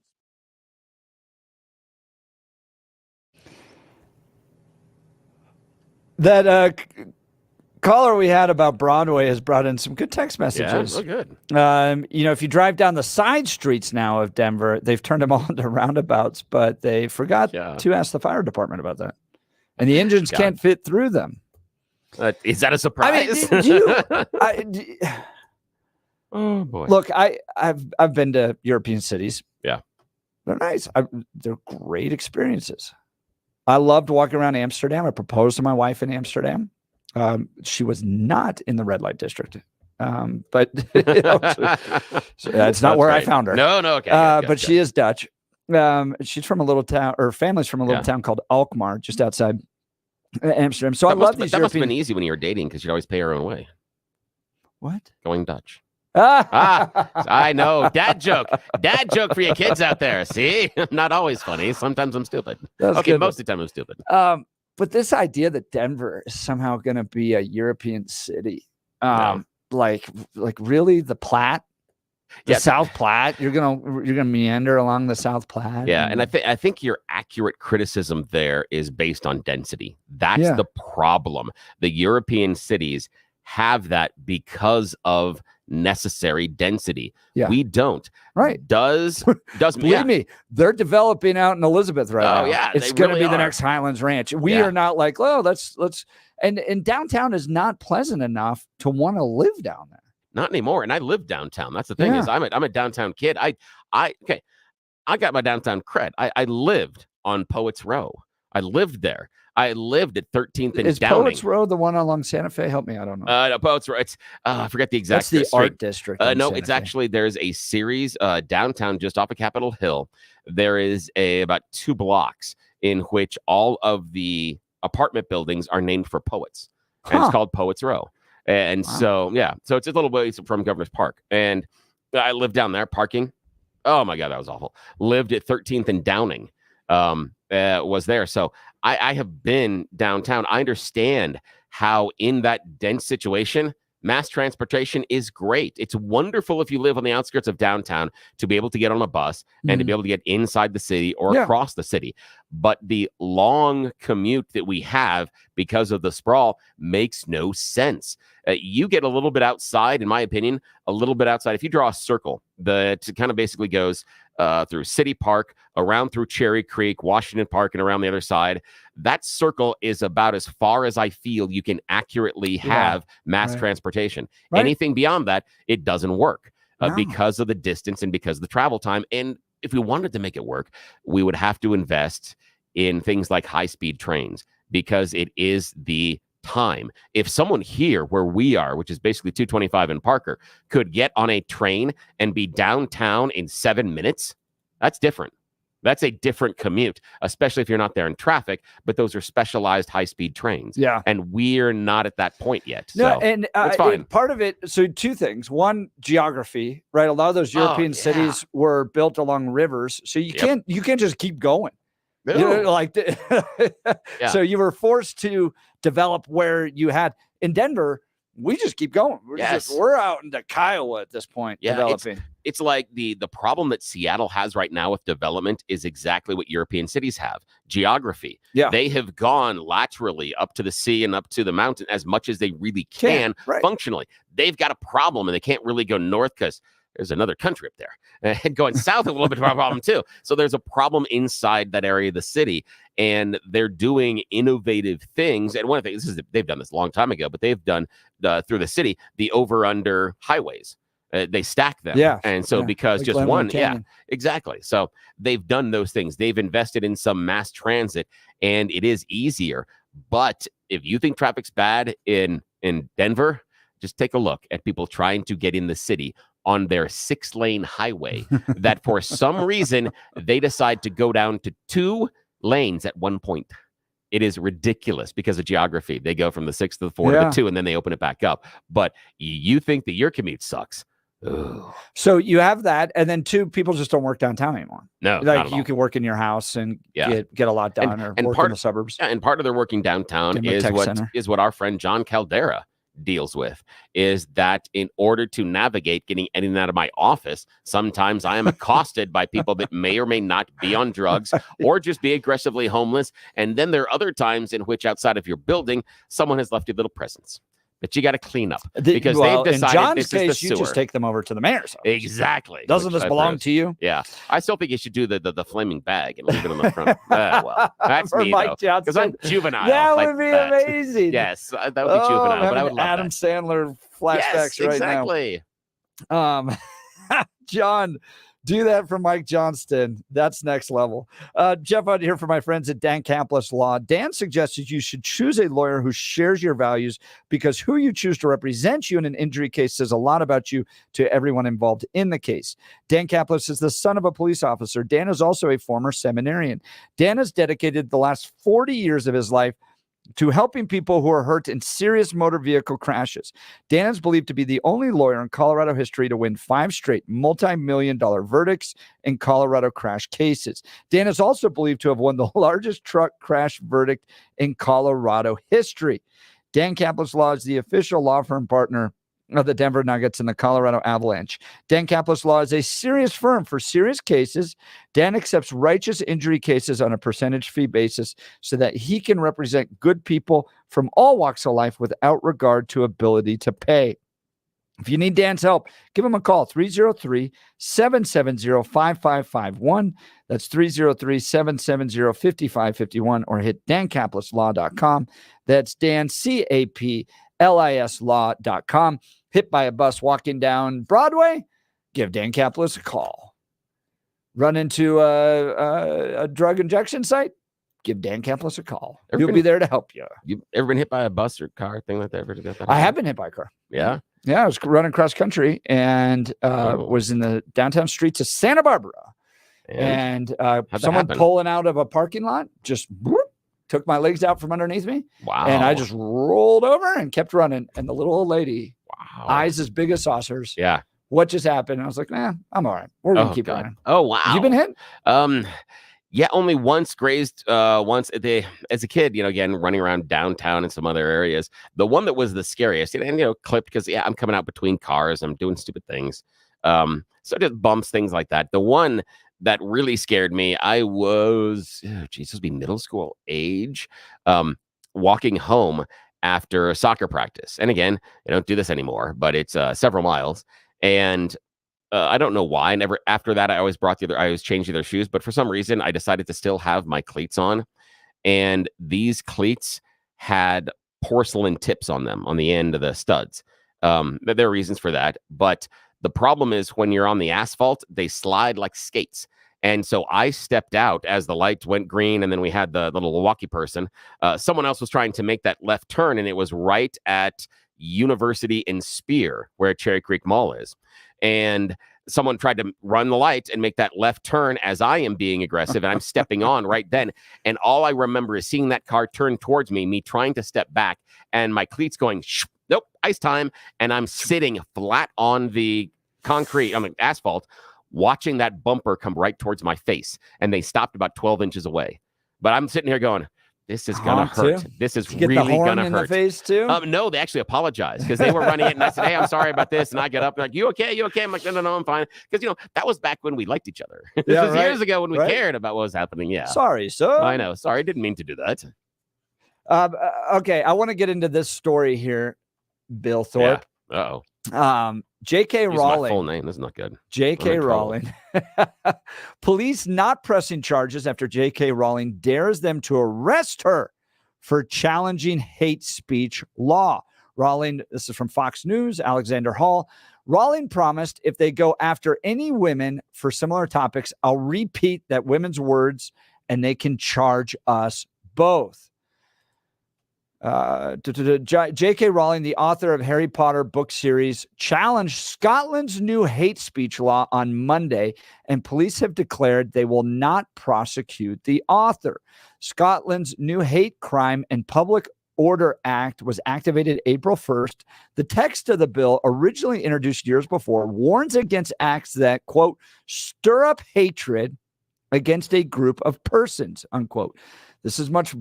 That caller we had about Broadway has brought in some good text messages.
Yeah, good.
If you drive down the side streets now of Denver, they've turned them all into roundabouts, but they forgot to ask the fire department about that. And the engines can't fit through them.
Is that a surprise? Oh boy!
Look, I've been to European cities.
Yeah,
they're nice. They're great experiences. I loved walking around Amsterdam. I proposed to my wife in Amsterdam. She was not in the red light district, but it's not where I found her.
No, okay.
But she is Dutch. She's from a little town, or family's from a little town called Alkmaar, just outside Amsterdam. So I love these.
That must have been easy when you were dating because you'd always pay her own way.
What?
Going Dutch. I know. Dad joke for your kids out there. See, I'm not always funny. Sometimes I'm stupid. Okay, most of the time I'm stupid.
But this idea that Denver is somehow going to be a European city, like really the Platte, South Platte, you're gonna meander along the South Platte.
Yeah, and I think your accurate criticism there is based on density. That's the problem. The European cities have that because of necessary density.
Yeah.
We don't.
Right.
Does
believe me, they're developing out in Elizabeth right now.
Oh yeah,
it's going to be the next Highlands Ranch. We are not like, oh, let's and downtown is not pleasant enough to want to live down there.
Not anymore. And I live downtown. That's the thing is I'm a downtown kid. I got my downtown cred. I lived on Poets Row. I lived there. I lived at 13th and
Is
Downing.
Poets Row the one along Santa Fe? Help me, I don't know.
No, Poets Row. It's I forget the exact.
That's the
street.
art district.
No, it's actually there's a series downtown just off of Capitol Hill. There is about 2 blocks in which all of the apartment buildings are named for poets, and it's called Poets Row. And so so it's a little ways from Governor's Park, and I lived down there parking. Oh my God, that was awful. Lived at 13th and Downing. Was there. So I have been downtown. I understand how in that dense situation, mass transportation is great. It's wonderful if you live on the outskirts of downtown to be able to get on a bus and to be able to get inside the city or across the city. But the long commute that we have because of the sprawl makes no sense. You get a little bit outside, in my opinion, a little bit outside. If you draw a circle, it kind of basically goes through City Park, around through Cherry Creek, Washington Park, and around the other side. That circle is about as far as I feel you can accurately have mass transportation. Anything beyond that, it doesn't work because of the distance and because of the travel time. And if we wanted to make it work, we would have to invest in things like high-speed trains, because it is the time. If someone here where we are, which is basically 225 in Parker, could get on a train and be downtown in 7 minutes, that's different. That's a different commute, especially if you're not there in traffic, but those are specialized high-speed trains.
Yeah.
And we're not at that point yet.
No,
So
and
it's fine.
part of it, so two things. One, geography, right? A lot of those European cities were built along rivers, so you can't just keep going.
No.
You know, like so you were forced to develop where you had in Denver. We just keep going. We're out into Kiowa at this point developing.
It's like the problem that Seattle has right now with development is exactly what European cities have. Geography.
Yeah.
They have gone laterally up to the sea and up to the mountain as much as they really can functionally. They've got a problem and they can't really go north because there's another country up there. And going south a little bit of a problem too. So there's a problem inside that area of the city, and they're doing innovative things. And one of the things they've done this a long time ago, but they've done through the city, the over-under highways. They stack them.
Yeah.
And so because
like
just
Glenwood
one,
Canyon.
exactly. So they've done those things. They've invested in some mass transit, and it is easier. But if you think traffic's bad in Denver, just take a look at people trying to get in the city on their 6-lane highway that for some reason they decide to go down to 2 lanes at one point. It is ridiculous because of geography. They go from the 6 to the 4 to the 2, and then they open it back up. But you think that your commute sucks. Ugh.
So you have that, and then 2, people just don't work downtown anymore.
No,
like you can work in your house and get a lot done, or work in the suburbs.
Yeah, and part of their working downtown is what our friend John Caldera deals with, is that in order to navigate getting in and out of my office, sometimes I am accosted by people that may or may not be on drugs or just be aggressively homeless. And then there are other times in which outside of your building, someone has left you little presents that you got to clean up because they've decided
in John's
this
case,
is the
you
sewer.
just take them over to the mayor's office.
Exactly.
Doesn't this belong to you?
Yeah. I still think you should do the flaming bag and leave it on the front. Well, that's
For
me,
Mike
though. Because I'm juvenile.
That
like
would be
that.
amazing.
Yes, that would be juvenile, but I would love
Adam
that.
Sandler flashbacks right
exactly.
now. John, do that for Mike Johnston. That's next level. Jeff out here for my friends at Dan Campbell's Law. Dan suggested you should choose a lawyer who shares your values, because who you choose to represent you in an injury case says a lot about you to everyone involved in the case. Dan Kaplis is the son of a police officer. Dan is also a former seminarian. Dan has dedicated the last 40 years of his life to helping people who are hurt in serious motor vehicle crashes. Dan is believed to be the only lawyer in Colorado history to win 5 straight multi-million-dollar verdicts in Colorado crash cases. Dan is also believed to have won the largest truck crash verdict in Colorado history. Dan Kaplis Law is the official law firm partner of the Denver Nuggets and the Colorado Avalanche. Dan Kaplis Law is a serious firm for serious cases. Dan accepts righteous injury cases on a percentage fee basis so that he can represent good people from all walks of life without regard to ability to pay. If you need Dan's help, give him a call, 303-770-5551. That's 303-770-5551, or hit dankaplislaw.com. That's Dan, CAPLIS law.com. Hit by a bus walking down Broadway, give Dan Kaplis a call. Run into a drug injection site, give Dan Kaplis a call. He'll be there to help you.
You ever been hit by a bus or car, thing like that? Ever got that?
I have been hit by a car.
Yeah?
Yeah, I was running cross country and was in the downtown streets of Santa Barbara. And someone pulling out of a parking lot just took my legs out from underneath me.
Wow.
And I just rolled over and kept running. And the little old lady, eyes as big as saucers.
Yeah.
What just happened? I was like, nah, I'm all right. We're going to keep running.
Oh, wow.
You been hit?
Yeah, only once, grazed once as a kid, again, running around downtown and some other areas. The one that was the scariest, and clipped because, I'm coming out between cars. I'm doing stupid things. So just bumps, things like that. The one that really scared me, I was, this would be middle school age, walking home after a soccer practice. And again, I don't do this anymore, but it's several miles. And I don't know why. Never after that, I always changed their shoes. But for some reason, I decided to still have my cleats on. And these cleats had porcelain tips on them on the end of the studs. There are reasons for that. But the problem is when you're on the asphalt, they slide like skates. And so I stepped out as the lights went green, and then we had the little walkie person. Someone else was trying to make that left turn, and it was right at University in Spear, where Cherry Creek Mall is. And someone tried to run the light and make that left turn as I am being aggressive, and I'm stepping on right then. And all I remember is seeing that car turn towards me trying to step back, and my cleats going, nope, ice time. And I'm sitting flat on the concrete, on the asphalt, watching that bumper come right towards my face, and they stopped about 12 inches away. But I'm sitting here going, this is gonna hurt.
Too?
This is
Did you
really
get the horn
gonna
in
hurt.
The face too?
No, they actually apologized because they were running it, and I said, "Hey, I'm sorry about this." And I get up, and like, "You okay? You okay?" I'm like, "No, I'm fine." Because that was back when we liked each other. This was years ago when we cared about what was happening. Yeah.
Sorry, sir.
I know. Sorry, didn't mean to do that.
Okay, I want to get into this story here, Bill Thorpe.
Yeah. Uh-oh.
J.K. Rowling.
My full name. That's not good.
J.K. Rowling. Police not pressing charges after J.K. Rowling dares them to arrest her for challenging hate speech law. Rowling, this is from Fox News, Alexander Hall. Rowling promised if they go after any women for similar topics, I'll repeat that women's words and they can charge us both. J.K. Rowling, the author of Harry Potter book series, challenged Scotland's new hate speech law on Monday, and police have declared they will not prosecute the author. Scotland's new Hate Crime and Public Order Act was activated April 1st. The text of the bill, originally introduced years before, warns against acts that, quote, stir up hatred against a group of persons, unquote. This is much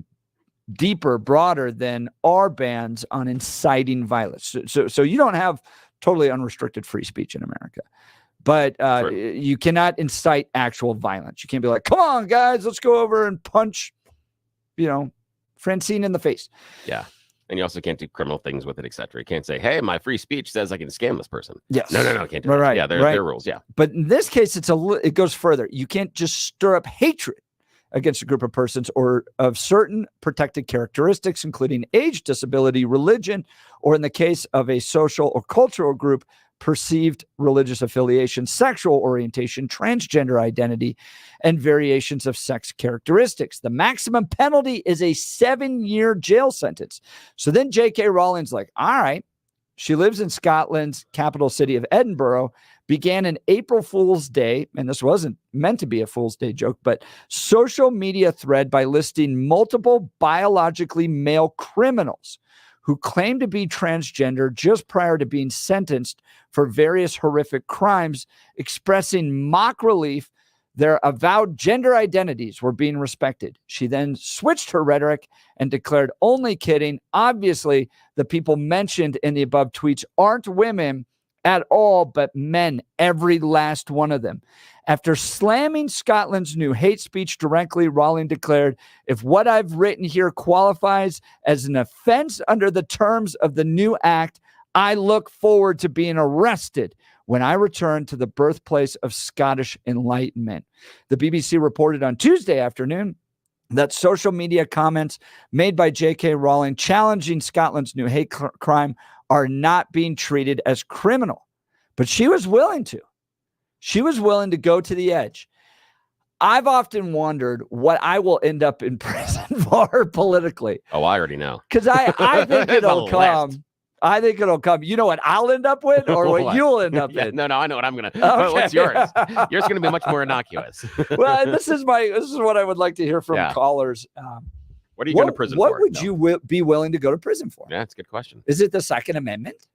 deeper, broader than our bans on inciting violence. So you don't have totally unrestricted free speech in America, but you cannot incite actual violence. You can't be like, come on, guys, let's go over and punch, Francine in the face.
Yeah. And you also can't do criminal things with it, etc. You can't say, hey, my free speech says I can scam this person.
Yes.
No, can't do that.
Right.
Yeah, there are rules. Yeah.
But in this case, it goes further. You can't just stir up hatred against a group of persons or of certain protected characteristics, including age, disability, religion, or in the case of a social or cultural group, perceived religious affiliation, sexual orientation, transgender identity, and variations of sex characteristics. The maximum penalty is a 7-year jail sentence. So then J.K. Rowling's like, all right. She lives in Scotland's capital city of Edinburgh, began an April Fool's Day, and this wasn't meant to be a Fool's Day joke, but social media thread by listing multiple biologically male criminals who claim to be transgender just prior to being sentenced for various horrific crimes, expressing mock relief their avowed gender identities were being respected. She then switched her rhetoric and declared, only kidding. Obviously, the people mentioned in the above tweets aren't women at all, but men, every last one of them. After slamming Scotland's new hate speech directly, Rowling declared, if what I've written here qualifies as an offense under the terms of the new act, I look forward to being arrested when I return to the birthplace of Scottish Enlightenment. The BBC reported on Tuesday afternoon that social media comments made by J.K. Rowling challenging Scotland's new hate crime are not being treated as criminal. But she was willing to. She was willing to go to the edge. I've often wondered what I will end up in prison for politically.
Oh, I already know.
Because I think it'll come. I think it'll come. You know what I'll end up with or what you'll end up in?
No, I know what I'm going to.
Okay.
What's yours? Yours going to be much more innocuous.
Well, this is what I would like to hear from callers.
What are you going to prison
for?
for?
What would you be willing to go to prison for?
Yeah, that's a good question.
Is it the Second Amendment?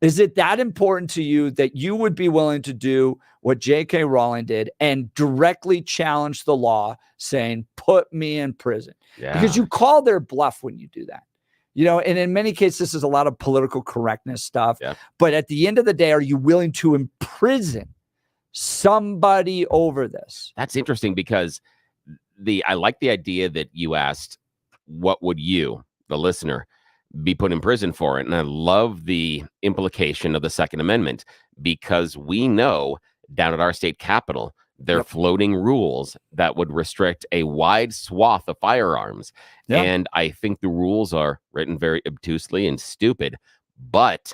Is it that important to you that you would be willing to do what J.K. Rowling did and directly challenge the law saying, put me in prison?
Yeah.
Because you call their bluff when you do that. And in many cases, this is a lot of political correctness stuff.
Yeah.
But at the end of the day, are you willing to imprison somebody over this?
That's interesting because I like the idea that you asked, what would you, the listener, be put in prison for it. And I love the implication of the Second Amendment, because we know down at our state capitol, they're floating rules that would restrict a wide swath of firearms.
Yeah.
And I think the rules are written very obtusely and stupid, but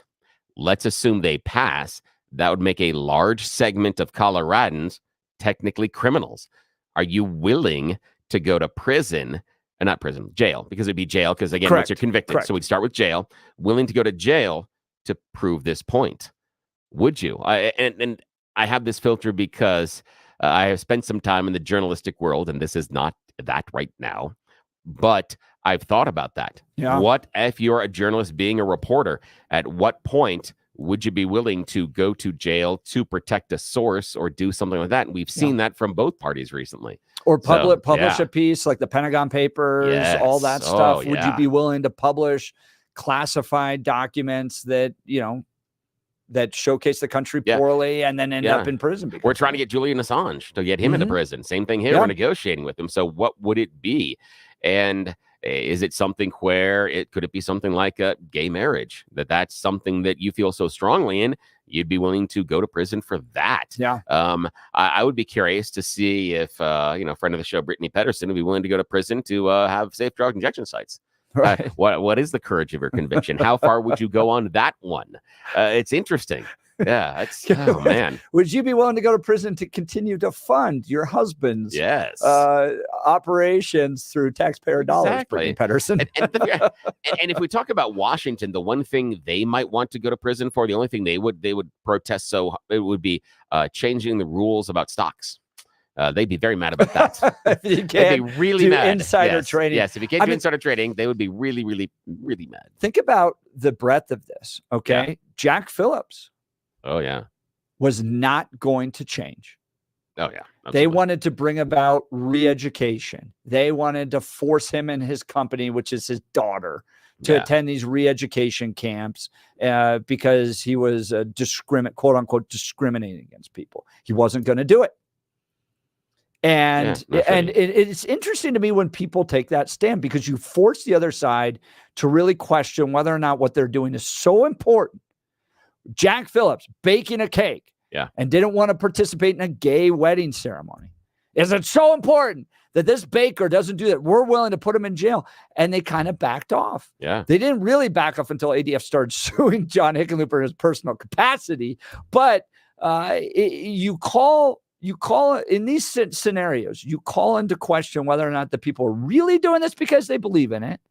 let's assume they pass. That would make a large segment of Coloradans technically criminals. Are you willing to go to prison? Not prison, jail, because it'd be jail, because again, once you're convicted.
Correct.
So we'd start with jail. Willing to go to jail to prove this point. Would you? And I have this filter because I have spent some time in the journalistic world, and this is not that right now, but I've thought about that.
Yeah.
What if you're a journalist being a reporter? At what point would you be willing to go to jail to protect a source or do something like that? And we've seen that from both parties recently.
Or publish a piece like the Pentagon Papers, all that stuff.
Oh,
Would you be willing to publish classified documents that, that showcase the country poorly and then end up in prison?
We're trying to get Julian Assange to get him into prison. Same thing here. We're negotiating with him. So what would it be? And is it something where could it be something like a gay marriage? That's something that you feel so strongly in, you'd be willing to go to prison for that.
Yeah.
I would be curious to see if, friend of the show, Brittany Pedersen, would be willing to go to prison to have safe drug injection sites.
Right.
What is the courage of your conviction? How far would you go on that one? It's interesting. Yeah, that's oh man.
Would you be willing to go to prison to continue to fund your husband's operations through taxpayer dollars, Brittany Pedersen?
And if we talk about Washington, the one thing they might want to go to prison for, the only thing they would protest, so it would be changing the rules about stocks. They'd be very mad about that.
If you
They'd
can't
be really
do
mad.
insider trading.
Yes, if you can't do insider trading, they would be really, really, really mad.
Think about the breadth of this. Okay.
Yeah.
Jack Phillips.
Oh, yeah.
Was not going to change.
Oh, yeah.
They
Absolutely.
wanted to bring about re-education. They wanted to force him and his company, which is his daughter, to attend these re-education camps because he was quote unquote discriminating against people. He wasn't going to do it. And it's interesting to me when people take that stand, because you force the other side to really question whether or not what they're doing is so important. Jack Phillips baking a cake and didn't want to participate in a gay wedding ceremony. Is it so important that this baker doesn't do that? We're willing to put him in jail. And they kind of backed off.
Yeah.
They didn't really back off until ADF started suing John Hickenlooper in his personal capacity. But you call in these scenarios, you call into question whether or not the people are really doing this because they believe in it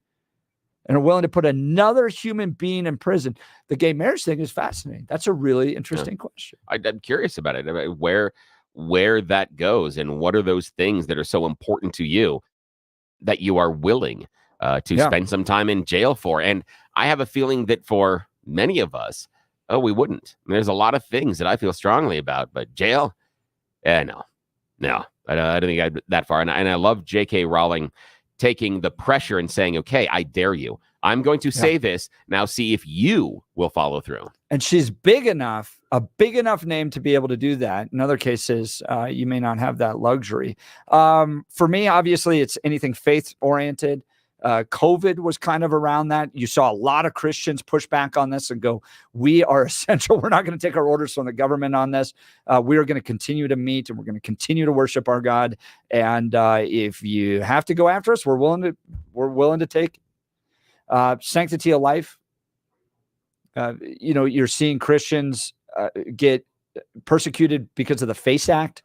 and are willing to put another human being in prison. The gay marriage thing is fascinating. That's a really interesting question.
I'm curious about it, about where that goes, and what are those things that are so important to you that you are willing to spend some time in jail for. And I have a feeling that for many of us, we wouldn't. There's a lot of things that I feel strongly about, but jail, no, I don't think I'd that far. And I love J.K. Rowling taking the pressure and saying, okay, I dare you. I'm going to say this. Now see if you will follow through.
And she's a big enough name to be able to do that. In other cases, you may not have that luxury. For me, obviously, it's anything faith-oriented. COVID was kind of around that. You saw a lot of Christians push back on this and go, we are essential. We're not going to take our orders from the government on this. We are going to continue to meet, and we're going to continue to worship our God. And if you have to go after us, we're willing to take sanctity of life. You're seeing Christians get persecuted because of the FACE Act.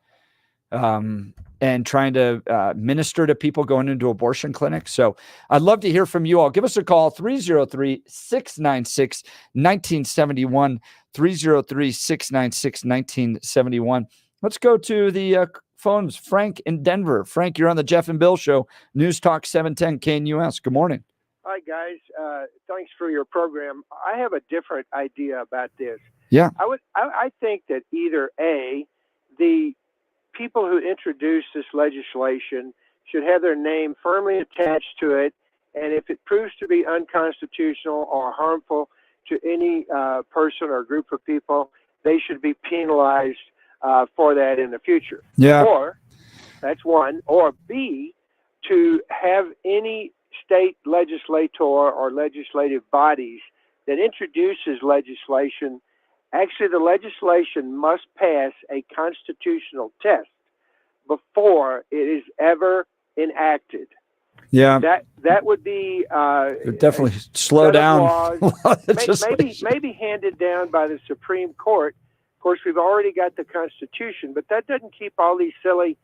And trying to minister to people going into abortion clinics. So I'd love to hear from you all. Give us a call, 303-696-1971, 303-696-1971. Let's go to the phones. Frank in Denver. Frank, you're on the Jeff and Bill Show, News Talk 710 KNUS. Good morning.
Hi, guys. Thanks for your program. I have a different idea about this.
Yeah.
I think that either A, the people who introduced this legislation should have their name firmly attached to it, and if it proves to be unconstitutional or harmful to any person or group of people, they should be penalized for that in the future.
Yeah.
Or, that's one. Or B, to have any state legislator or legislative bodies that introduces legislation, actually the legislation must pass a constitutional test before it is ever enacted.
Yeah,
that would be
definitely slow down.
Maybe handed down by the Supreme Court. Of course, we've already got the Constitution, but that doesn't keep all these silly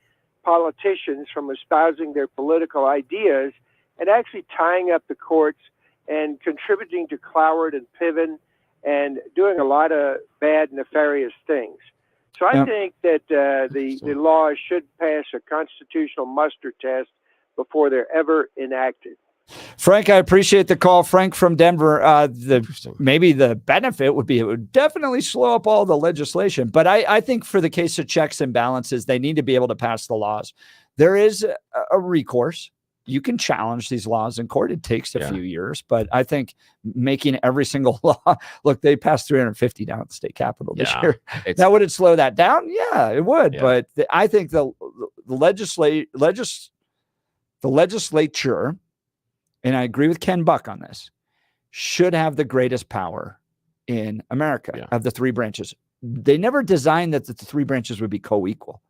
politicians from espousing their political ideas and actually tying up the courts and contributing to Cloward and Piven and doing a lot of bad, nefarious things. So I think that the laws should pass a constitutional muster test before they're ever enacted.
Frank, I appreciate the call. Frank from Denver. Maybe the benefit would be it would definitely slow up all the legislation. But I think for the case of checks and balances, they need to be able to pass the laws. There is a recourse. You can challenge these laws in court. It takes a few years, but I think making every single law, look, they passed 350 down at the state capitol this year. Now, would it slow that down? Yeah, it would. Yeah. But I think the legislature, and I agree with Ken Buck on this, should have the greatest power in America of the three branches. They never designed that the three branches would be co-equal.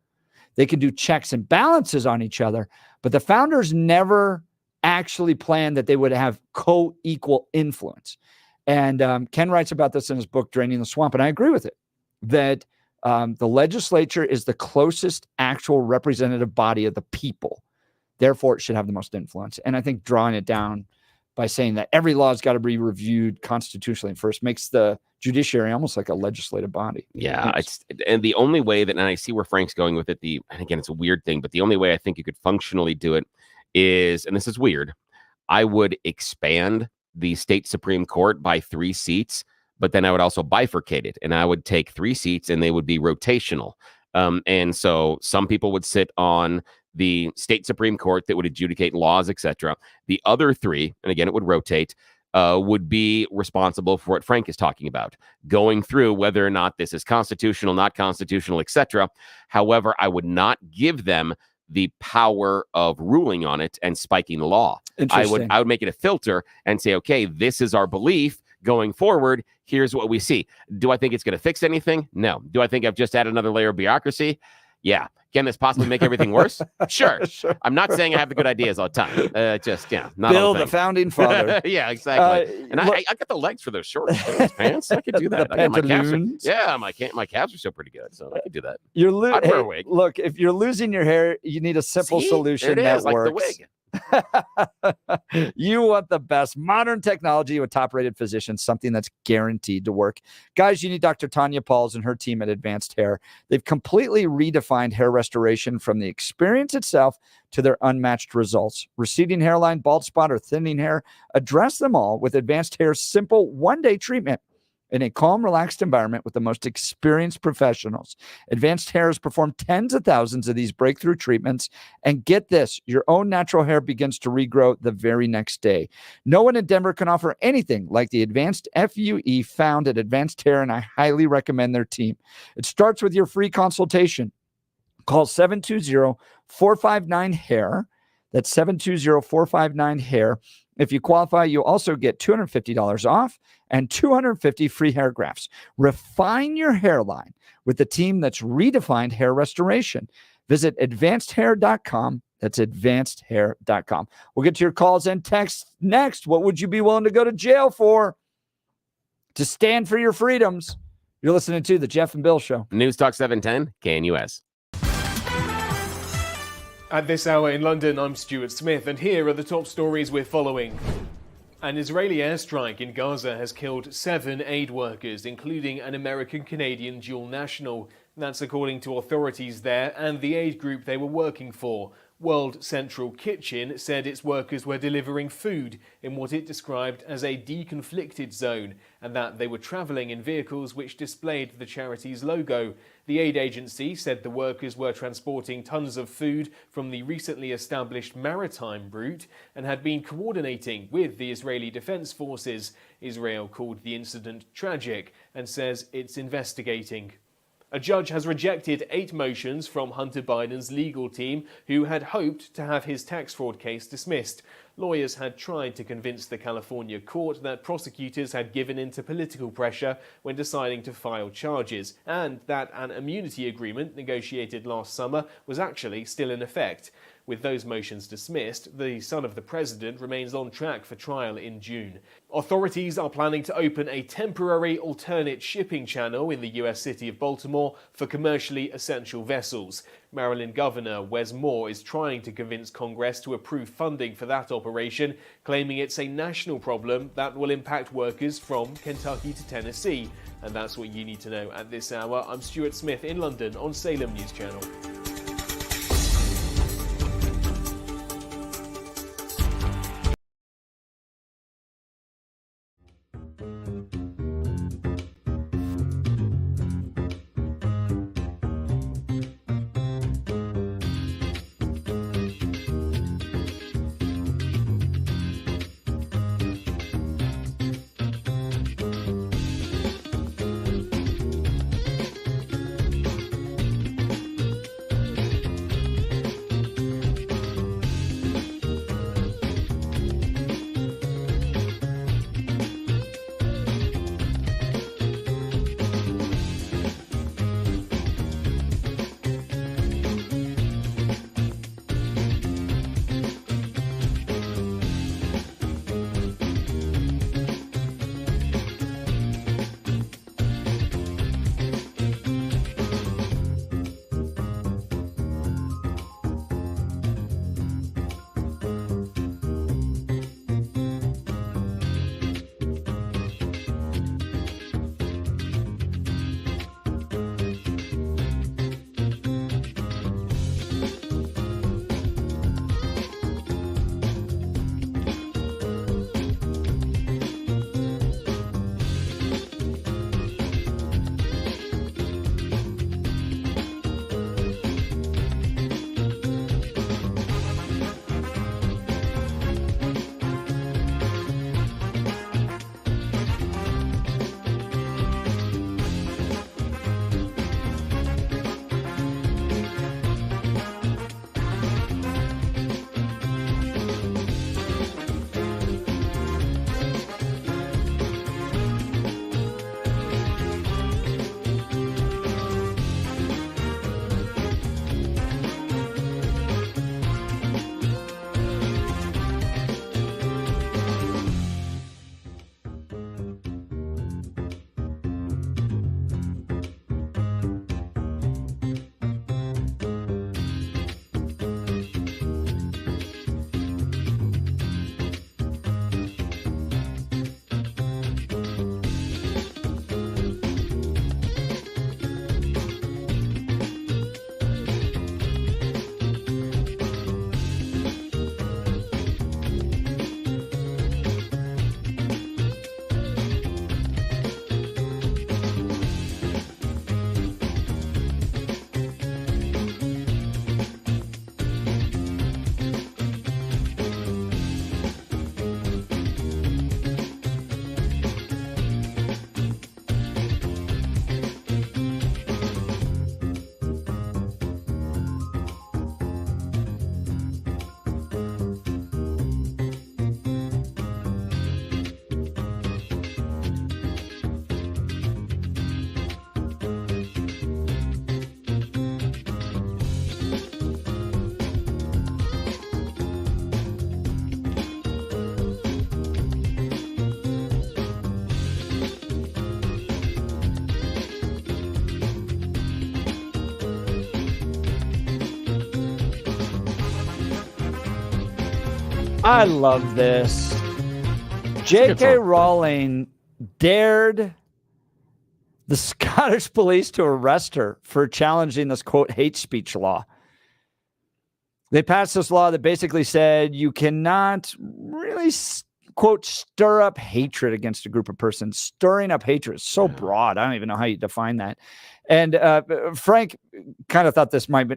They can do checks and balances on each other, but the founders never actually planned that they would have co-equal influence. And Ken writes about this in his book, Draining the Swamp, and I agree with it, that the legislature is the closest actual representative body of the people. Therefore, it should have the most influence. And I think drawing it down by saying that every law has got to be reviewed constitutionally first makes the judiciary almost like a legislative body.
Yeah. And the only way that, and I see where Frank's going with it, and again, it's a weird thing, but the only way I think you could functionally do it is, and this is weird, I would expand the state Supreme Court by 3 seats, but then I would also bifurcate it, and I would take 3 seats and they would be rotational. And so some people would sit on the state Supreme Court that would adjudicate laws, etc. The other 3, and again, it would rotate, would be responsible for what Frank is talking about, going through whether or not this is constitutional, not constitutional, etc. However, I would not give them the power of ruling on it and spiking the law. I would make it a filter and say, okay, this is our belief going forward. Here's what we see. Do I think it's going to fix anything? No. Do I think I've just added another layer of bureaucracy? Yeah. Can this possibly make everything worse? Sure. I'm not saying I have the good ideas all the time. Not
Bill, the founding father.
Yeah, exactly. And I got the legs for those short pants. I could do that. My calves are still pretty good, so I could do that. I'd wear a wig.
Look, if you're losing your hair, you need a simple solution that works. Like the wig. You want the best modern technology with top-rated physicians, something that's guaranteed to work. Guys, you need Dr. Tanya Pauls and her team at Advanced Hair. They've completely redefined hair restoration from the experience itself to their unmatched results. Receding hairline, bald spot, or thinning hair, address them all with Advanced Hair's simple one-day treatment in a calm, relaxed environment with the most experienced professionals. Advanced Hair has performed tens of thousands of these breakthrough treatments. And get this, your own natural hair begins to regrow the very next day. No one in Denver can offer anything like the Advanced FUE found at Advanced Hair, and I highly recommend their team. It starts with your free consultation. Call 720-459-HAIR. That's 720-459-HAIR. If you qualify, you'll also get $250 off and 250 free hair grafts. Refine your hairline with the team that's redefined hair restoration. Visit advancedhair.com. That's advancedhair.com. We'll get to your calls and texts next. What would you be willing to go to jail for? To stand for your freedoms. You're listening to The Jeff and Bill Show.
News Talk 710, KNUS.
At this hour in London, I'm Stuart Smith, and here are the top stories we're following. An Israeli airstrike in Gaza has killed 7 aid workers, including an American-Canadian dual national. That's according to authorities there and the aid group they were working for. World Central Kitchen said its workers were delivering food in what it described as a deconflicted zone, and that they were travelling in vehicles which displayed the charity's logo. The aid agency said the workers were transporting tons of food from the recently established maritime route and had been coordinating with the Israeli Defense Forces. Israel called the incident tragic and says it's investigating. A judge has rejected 8 motions from Hunter Biden's legal team, who had hoped to have his tax fraud case dismissed. lawyers had tried to convince the California court that prosecutors had given in to political pressure when deciding to file charges, and that an immunity agreement negotiated last summer was actually still in effect. With those motions dismissed, the son of the president remains on track for trial in June. Authorities are planning to open a temporary alternate shipping channel in the US city of Baltimore for commercially essential vessels. Maryland Governor Wes Moore is trying to convince Congress to approve funding for that operation, claiming it's a national problem that will impact workers from Kentucky to Tennessee. And that's what you need to know at this hour. I'm Stuart Smith in London on Salem News Channel.
I love this. J.K. Rowling dared the Scottish police to arrest her for challenging this, quote, hate speech law. They passed this law that basically said you cannot really, quote, stir up hatred against a group of persons. Stirring up hatred is so broad. I don't even know how you define that. And Frank kind of thought this might be,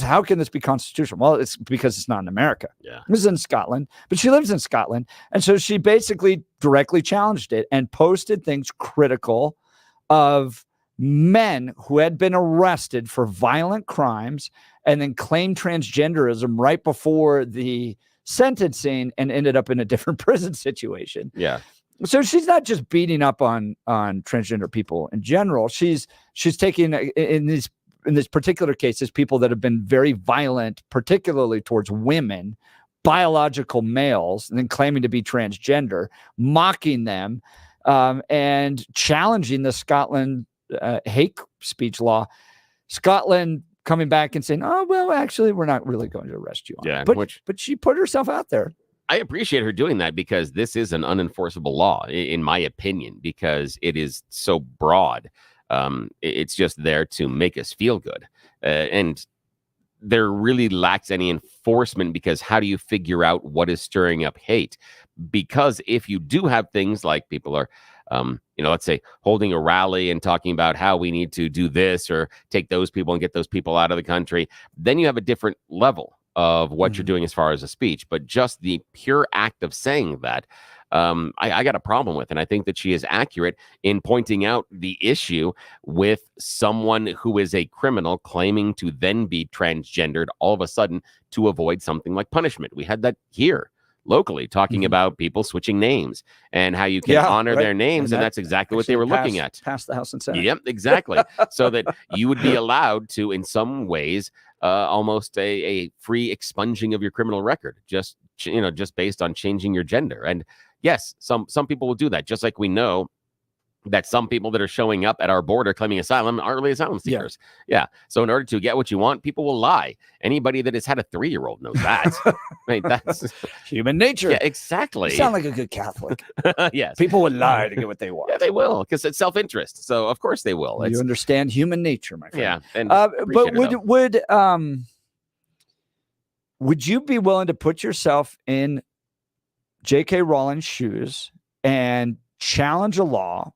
how can this be constitutional? Well, it's because it's not in America.
Yeah.
This is in Scotland, but she lives in Scotland. And so she basically directly challenged it and posted things critical of men who had been arrested for violent crimes and then claimed transgenderism right before the sentencing and ended up in a different prison situation.
Yeah.
So she's not just beating up on transgender people in general. She's taking in these particular cases people that have been very violent, particularly towards women, biological males, and then claiming to be transgender, mocking them, and challenging the Scotland hate speech law. Scotland coming back and saying, "Oh well, actually, we're not really going to arrest you on it." But she put herself out there.
I appreciate her doing that because this is an unenforceable law, in my opinion, because it is so broad. It's just there to make us feel good. And there really lacks any enforcement because how do you figure out what is stirring up hate? Because if you do have things like people are, let's say holding a rally and talking about how we need to do this or take those people and get those people out of the country, then you have a different level of what you're doing as far as a speech. But just the pure act of saying that, I got a problem with. And I think that she is accurate in pointing out the issue with someone who is a criminal claiming to then be transgendered all of a sudden to avoid something like punishment. We had that here locally talking about people switching names and how you can honor their names. And that's exactly what they were looking at.
Past the House and Senate.
Yep, exactly. So that you would be allowed to, in some ways, almost a free expunging of your criminal record, just based on changing your gender. And yes, some people will do that, just like we know that some people that are showing up at our border claiming asylum are really asylum seekers. Yeah. So in order to get what you want, people will lie. Anybody that has had a 3-year-old knows that. Right? That's
human nature.
Yeah, exactly.
You sound like a good Catholic.
Yes.
People would lie to get what they want.
Yeah, they will, because it's self-interest. So of course they will.
You understand human nature, my friend.
Yeah. And
but would you be willing to put yourself in J.K. Rowling's shoes and challenge a law?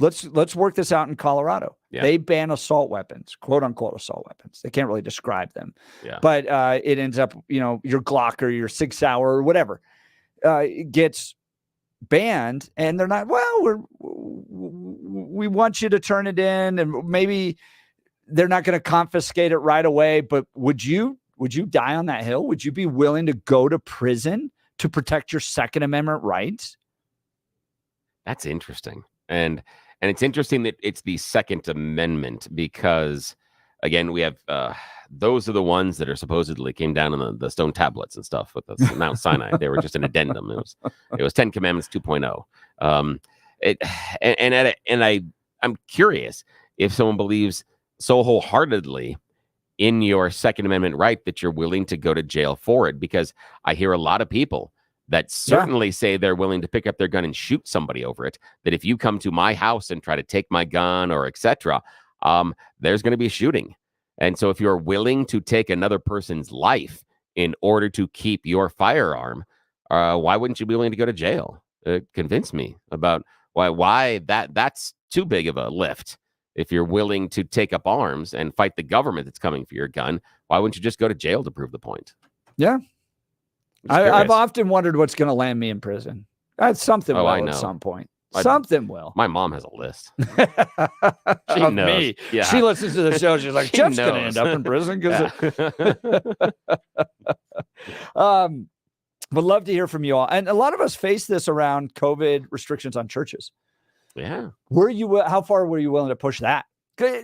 Let's work this out in Colorado. Yeah. They ban assault weapons, quote unquote assault weapons. They can't really describe them. Yeah. But it ends up, your Glock or your Sig Sauer or whatever gets banned, and they're not, we want you to turn it in, and maybe they're not going to confiscate it right away. But would you die on that hill? Would you be willing to go to prison to protect your Second Amendment rights?
That's interesting. And it's interesting that it's the Second Amendment because, again, we have those are the ones that are supposedly came down on the stone tablets and stuff with the Mount Sinai. They were just an addendum. It was 10 Commandments 2.0. I'm curious if someone believes so wholeheartedly in your Second Amendment right that you're willing to go to jail for it, because I hear a lot of people that certainly say they're willing to pick up their gun and shoot somebody over it, that if you come to my house and try to take my gun or etc., there's going to be shooting. And so if you're willing to take another person's life in order to keep your firearm, why wouldn't you be willing to go to jail? Convince me about why that's too big of a lift. If you're willing to take up arms and fight the government that's coming for your gun, why wouldn't you just go to jail to prove the point?
Yeah. I've often wondered what's going to land me in prison. Something will at some point. Something will.
My mom has a list. She
of
knows.
Me.
Yeah.
She listens to the show. She's like, Jeff's going to end up in prison. Would love to hear from you all. And a lot of us face this around COVID restrictions on churches.
Yeah.
How far were you willing to push that?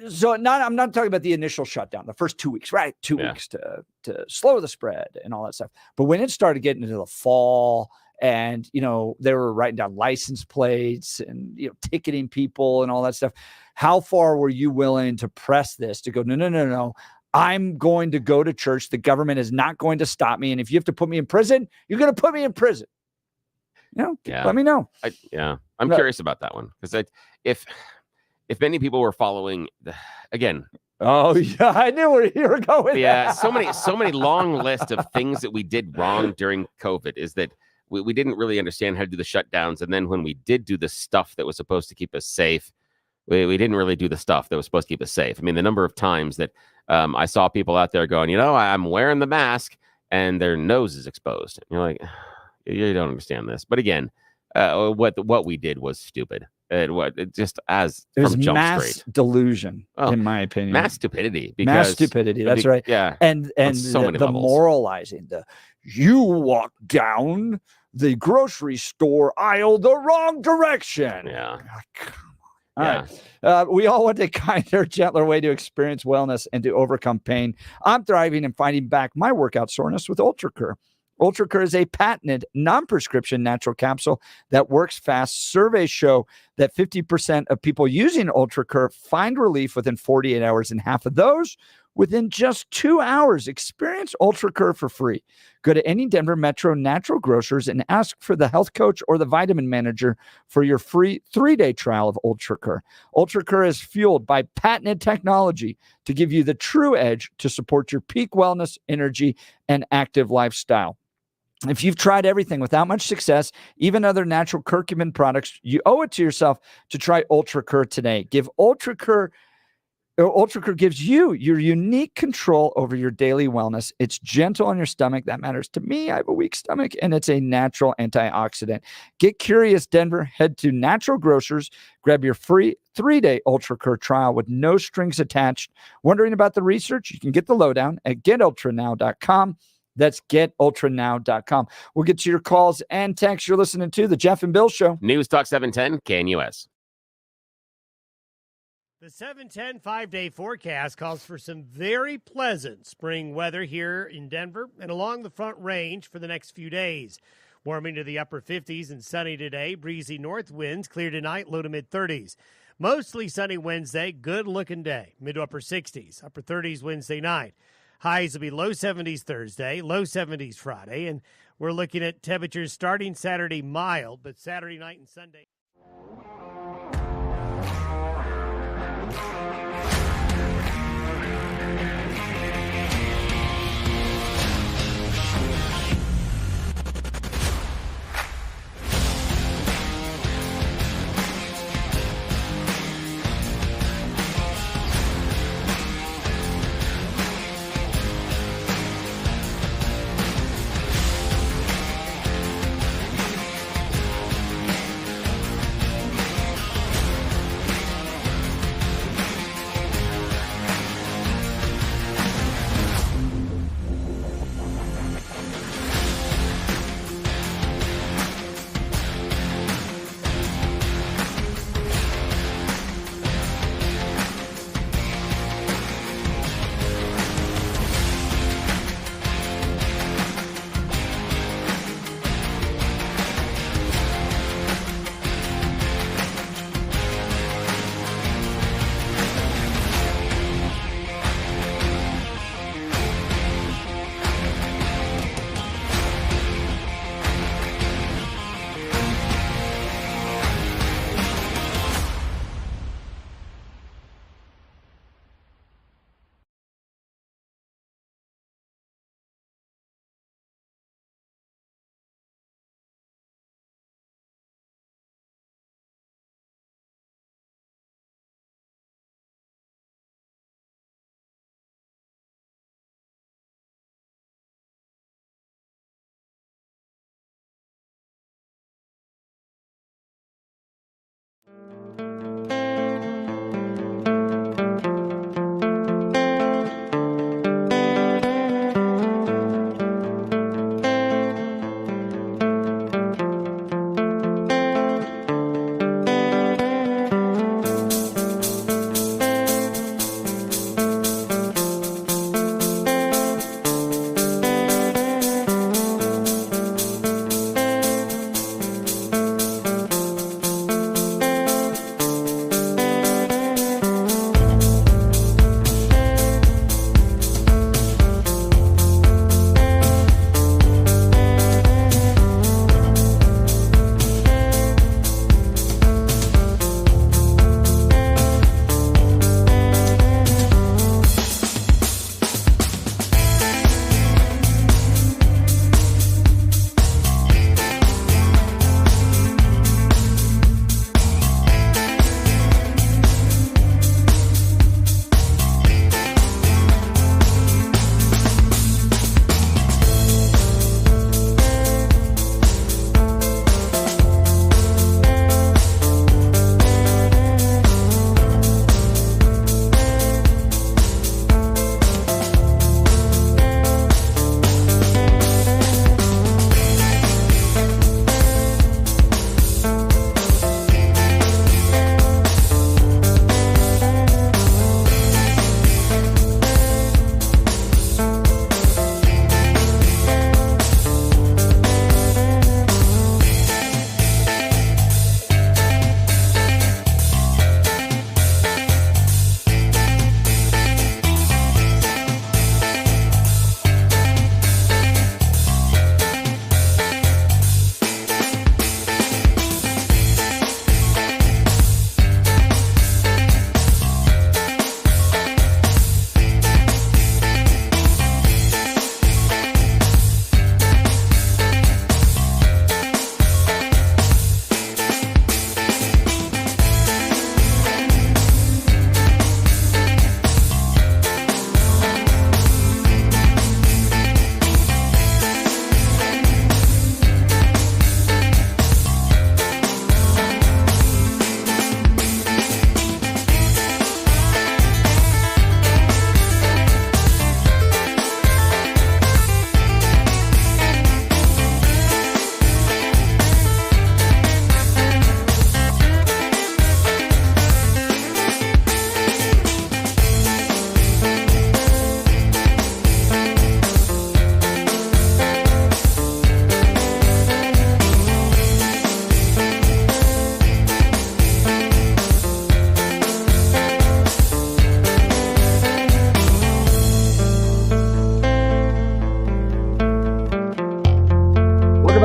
So I'm not talking about the initial shutdown, the first 2 weeks, right? 2 weeks to slow the spread and all that stuff. But when it started getting into the fall and, they were writing down license plates and, ticketing people and all that stuff, how far were you willing to press this to go, no, I'm going to go to church. The government is not going to stop me. And if you have to put me in prison, you're going to put me in prison. Let me know.
I'm curious about that one because if many people were following, again.
Oh yeah, I knew where you were going.
Yeah, so many long list of things that we did wrong during COVID is that we didn't really understand how to do the shutdowns, and then when we did do the stuff that was supposed to keep us safe, we didn't really do the stuff that was supposed to keep us safe. I mean, the number of times that I saw people out there going, I'm wearing the mask, and their nose is exposed. And you're like, you don't understand this. But again, what we did was stupid. It just as
There's
from Jump
mass
Street.
delusion,
Oh,
in my opinion.
Mass stupidity.
Mass stupidity. That's right.
Yeah.
And
so many
the
levels.
moralizing, you walk down the grocery store aisle the wrong direction.
Yeah.
All right. We all want a kinder, gentler way to experience wellness and to overcome pain. I'm thriving and fighting back my workout soreness with UltraCur. UltraCur is a patented non-prescription natural capsule that works fast. Surveys show that 50% of people using UltraCur find relief within 48 hours, and half of those within just 2 hours. Experience UltraCur for free. Go to any Denver Metro natural grocers and ask for the health coach or the vitamin manager for your free 3-day trial of UltraCur. UltraCur is fueled by patented technology to give you the true edge to support your peak wellness, energy, and active lifestyle. If you've tried everything without much success, even other natural curcumin products, you owe it to yourself to try UltraCur today. UltraCur gives you your unique control over your daily wellness. It's gentle on your stomach. That matters to me. I have a weak stomach, and it's a natural antioxidant. Get curious, Denver. Head to Natural Grocers. Grab your free 3-day UltraCur trial with no strings attached. Wondering about the research? You can get the lowdown at getultranow.com. That's getultranow.com. We'll get to your calls and texts. You're listening to the Jeff and Bill Show.
News Talk 710 KNUS.
The 710 5-day forecast calls for some very pleasant spring weather here in Denver and along the Front Range for the next few days. Warming to the upper 50s and sunny today. Breezy north winds, clear tonight, low to mid 30s. Mostly sunny Wednesday, good looking day. Mid to upper 60s, upper 30s Wednesday night. Highs will be low 70s Thursday, low 70s Friday, and we're looking at temperatures starting Saturday mild, but Saturday night and Sunday.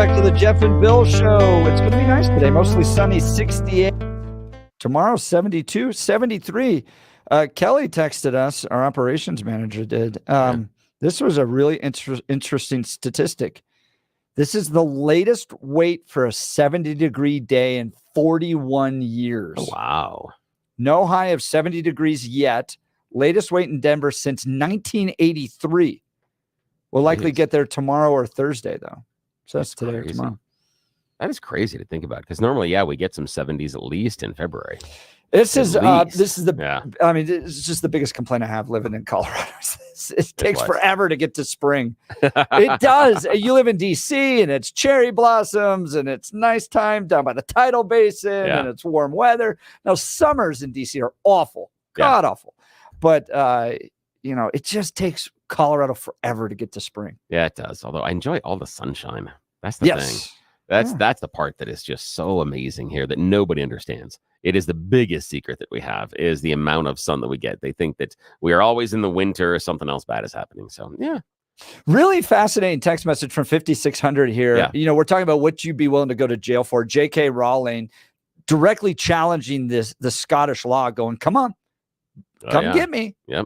back to the Jeff and Bill Show. It's going to be nice today. Mostly sunny, 68. Tomorrow, 72, 73. Kelly texted us, our operations manager did. This was a really interesting statistic. This is the latest wait for a 70-degree day in 41 years.
Oh, wow.
No high of 70 degrees yet. Latest wait in Denver since 1983. We'll likely get there tomorrow or Thursday, though. So that's today or tomorrow.
That is crazy to think about, because normally, we get some 70s at least in February.
This is the. I mean, it's just the biggest complaint I have living in Colorado. It takes forever to get to spring. It does. You live in DC, and it's cherry blossoms, and it's nice time down by the tidal basin, and it's warm weather. Now summers in DC are awful, god awful, but it just takes Colorado forever to get to spring.
Yeah, it does. Although I enjoy all the sunshine. That's the thing. That's the part that is just so amazing here that nobody understands. It is the biggest secret that we have, is the amount of sun that we get. They think that we are always in the winter or something else bad is happening. So,
Really fascinating text message from 5600 here. We're talking about what you'd be willing to go to jail for. J.K. Rowling directly challenging the Scottish law, going, come on, come get me.
Yep.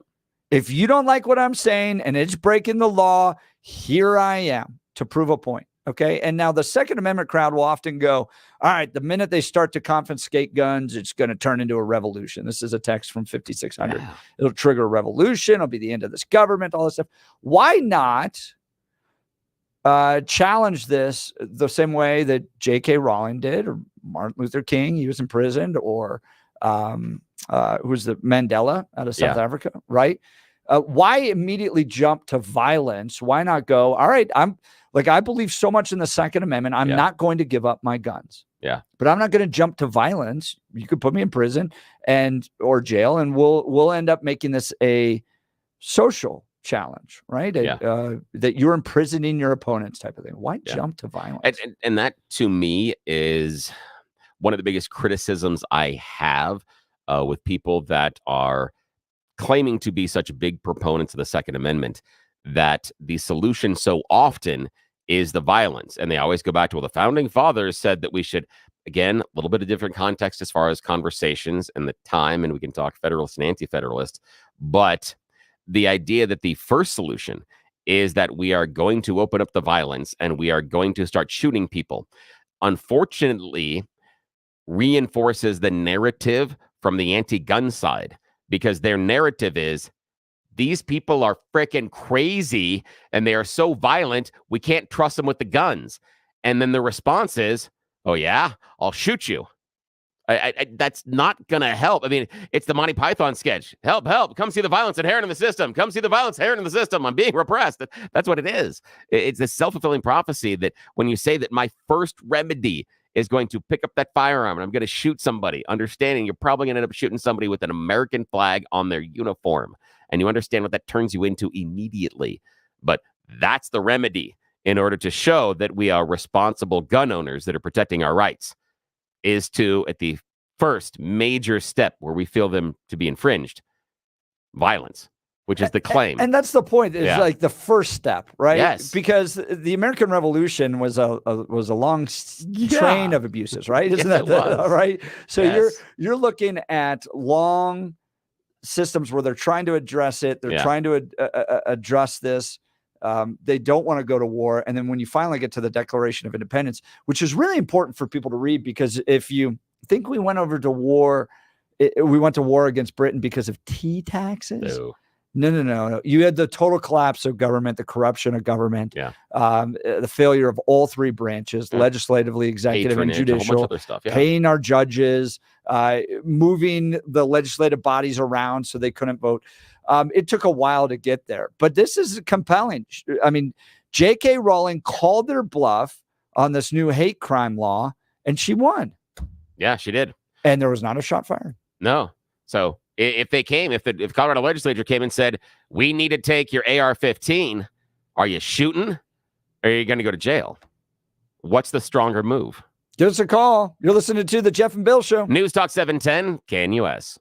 If you don't like what I'm saying and it's breaking the law, here I am to prove a point. Okay. And now the Second Amendment crowd will often go, all right, the minute they start to confiscate guns, it's going to turn into a revolution. This is a text from 5600. Yeah. It'll trigger a revolution. It'll be the end of this government, all this stuff. Why not challenge this the same way that J.K. Rowling did, or Martin Luther King? He was imprisoned, or who's the Mandela out of South Africa, right? Why immediately jump to violence? Why not go, all right, I believe so much in the Second Amendment. I'm not going to give up my guns.
Yeah.
But I'm not going to jump to violence. You could put me in prison or jail, and we'll end up making this a social challenge, right? That you're imprisoning your opponents type of thing. Why jump to violence?
And that, to me, is one of the biggest criticisms I have with people that are claiming to be such big proponents of the Second Amendment, that the solution so often is the violence. And they always go back to, well, the founding fathers said that we should, again, a little bit of different context as far as conversations and the time, and we can talk federalist and anti-federalist, but the idea that the first solution is that we are going to open up the violence and we are going to start shooting people, unfortunately, reinforces the narrative from the anti-gun side, because their narrative is, these people are freaking crazy and they are so violent, we can't trust them with the guns. And then the response is, oh yeah, I'll shoot you. That's not going to help. I mean, it's the Monty Python sketch. Help, help. Come see the violence inherent in the system. Come see the violence inherent in the system. I'm being repressed. That's what it is. It's a self-fulfilling prophecy that when you say that my first remedy is going to pick up that firearm and I'm going to shoot somebody, understanding you're probably going to end up shooting somebody with an American flag on their uniform. And you understand what that turns you into immediately. But that's the remedy in order to show that we are responsible gun owners that are protecting our rights, is to, at the first major step where we feel them to be infringed, violence, which is the claim.
And that's the point, is like the first step, right?
Yes.
Because the American Revolution was a long train of abuses, right? Isn't that right? So you're looking at long systems where they're trying to address it. They're trying to address this. They don't want to go to war. And then when you finally get to the Declaration of Independence, which is really important for people to read, because if you think we went over to war, we went to war against Britain because of tea taxes. No. You had the total collapse of government, the corruption of government, the failure of all three branches, legislatively, executive, and judicial, paying our judges, moving the legislative bodies around so they couldn't vote. It took a while to get there, but this is compelling. I mean, J.K. Rowling called their bluff on this new hate crime law, and she won.
Yeah, she did.
And there was not a shot fired.
No. So if Colorado legislature came and said, we need to take your AR-15, are you shooting or are you going to go to jail? What's the stronger move?
Give us a call. You're listening to the Jeff and Bill Show.
News Talk 710, KNUS.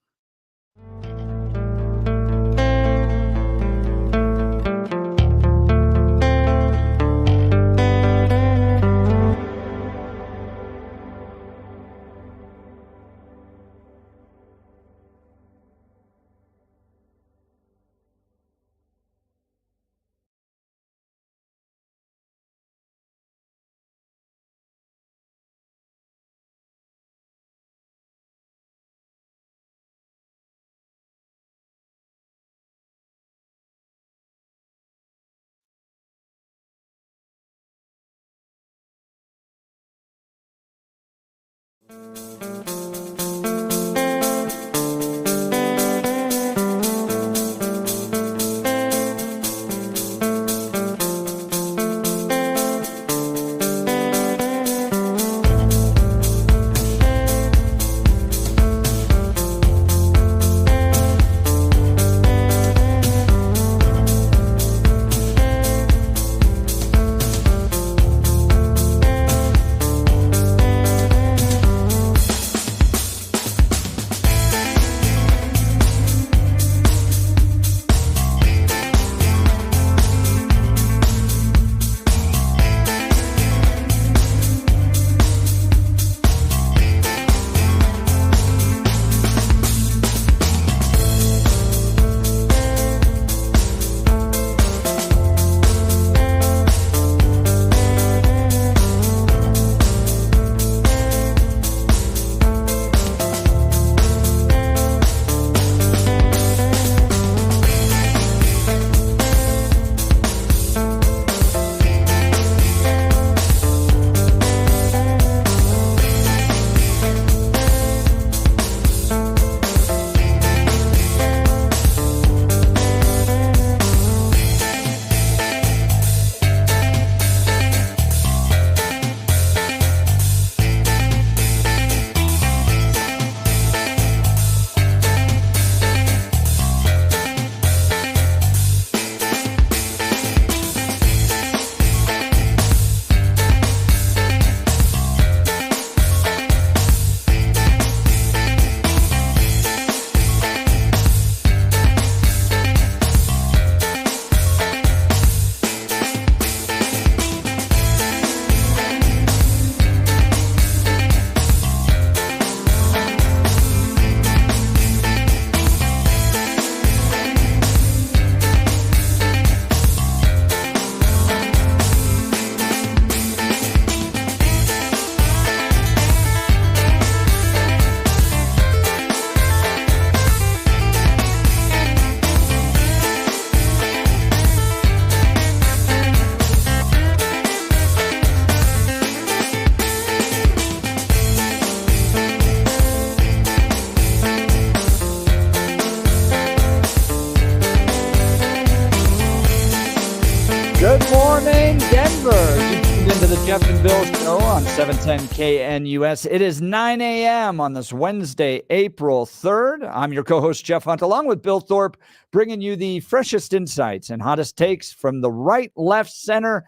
Good morning, Denver. You tuned into the Jeff and Bill Show on 710 KNUS. It is 9 a.m. on this Wednesday, April 3rd. I'm your co-host, Jeff Hunt, along with Bill Thorpe, bringing you the freshest insights and hottest takes from the right, left, center,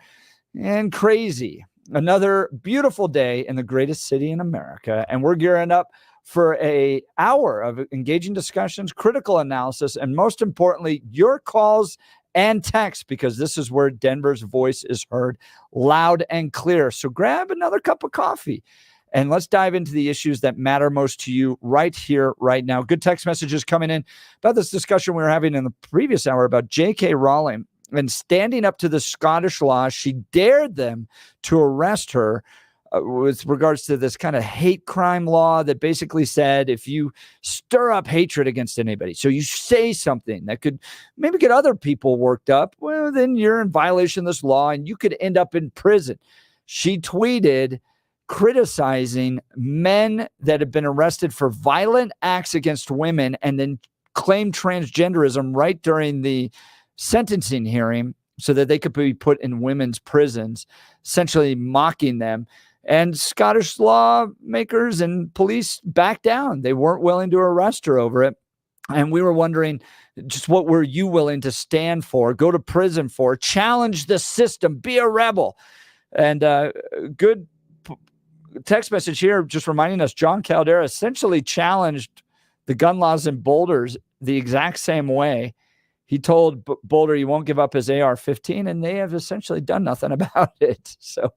and crazy. Another beautiful day in the greatest city in America, and we're gearing up for an hour of engaging discussions, critical analysis, and most importantly, your calls and text, because this is where Denver's voice is heard loud and clear. So grab another cup of coffee and let's dive into the issues that matter most to you right here, right now. Good text messages coming in about this discussion we were having in the previous hour about J.K. Rowling and standing up to the Scottish law. She dared them to arrest her with regards to this kind of hate crime law that basically said if you stir up hatred against anybody, so you say something that could maybe get other people worked up, well, then you're in violation of this law and you could end up in prison. She tweeted criticizing men that have been arrested for violent acts against women and then claimed transgenderism right during the sentencing hearing so that they could be put in women's prisons, essentially mocking them. And Scottish lawmakers and police backed down. They weren't willing to arrest her over it. And we were wondering, just what were you willing to stand for, go to prison for, challenge the system, be a rebel? And good text message here just reminding us, John Caldera essentially challenged the gun laws in Boulder the exact same way. He told Boulder he won't give up his AR-15, and they have essentially done nothing about it. So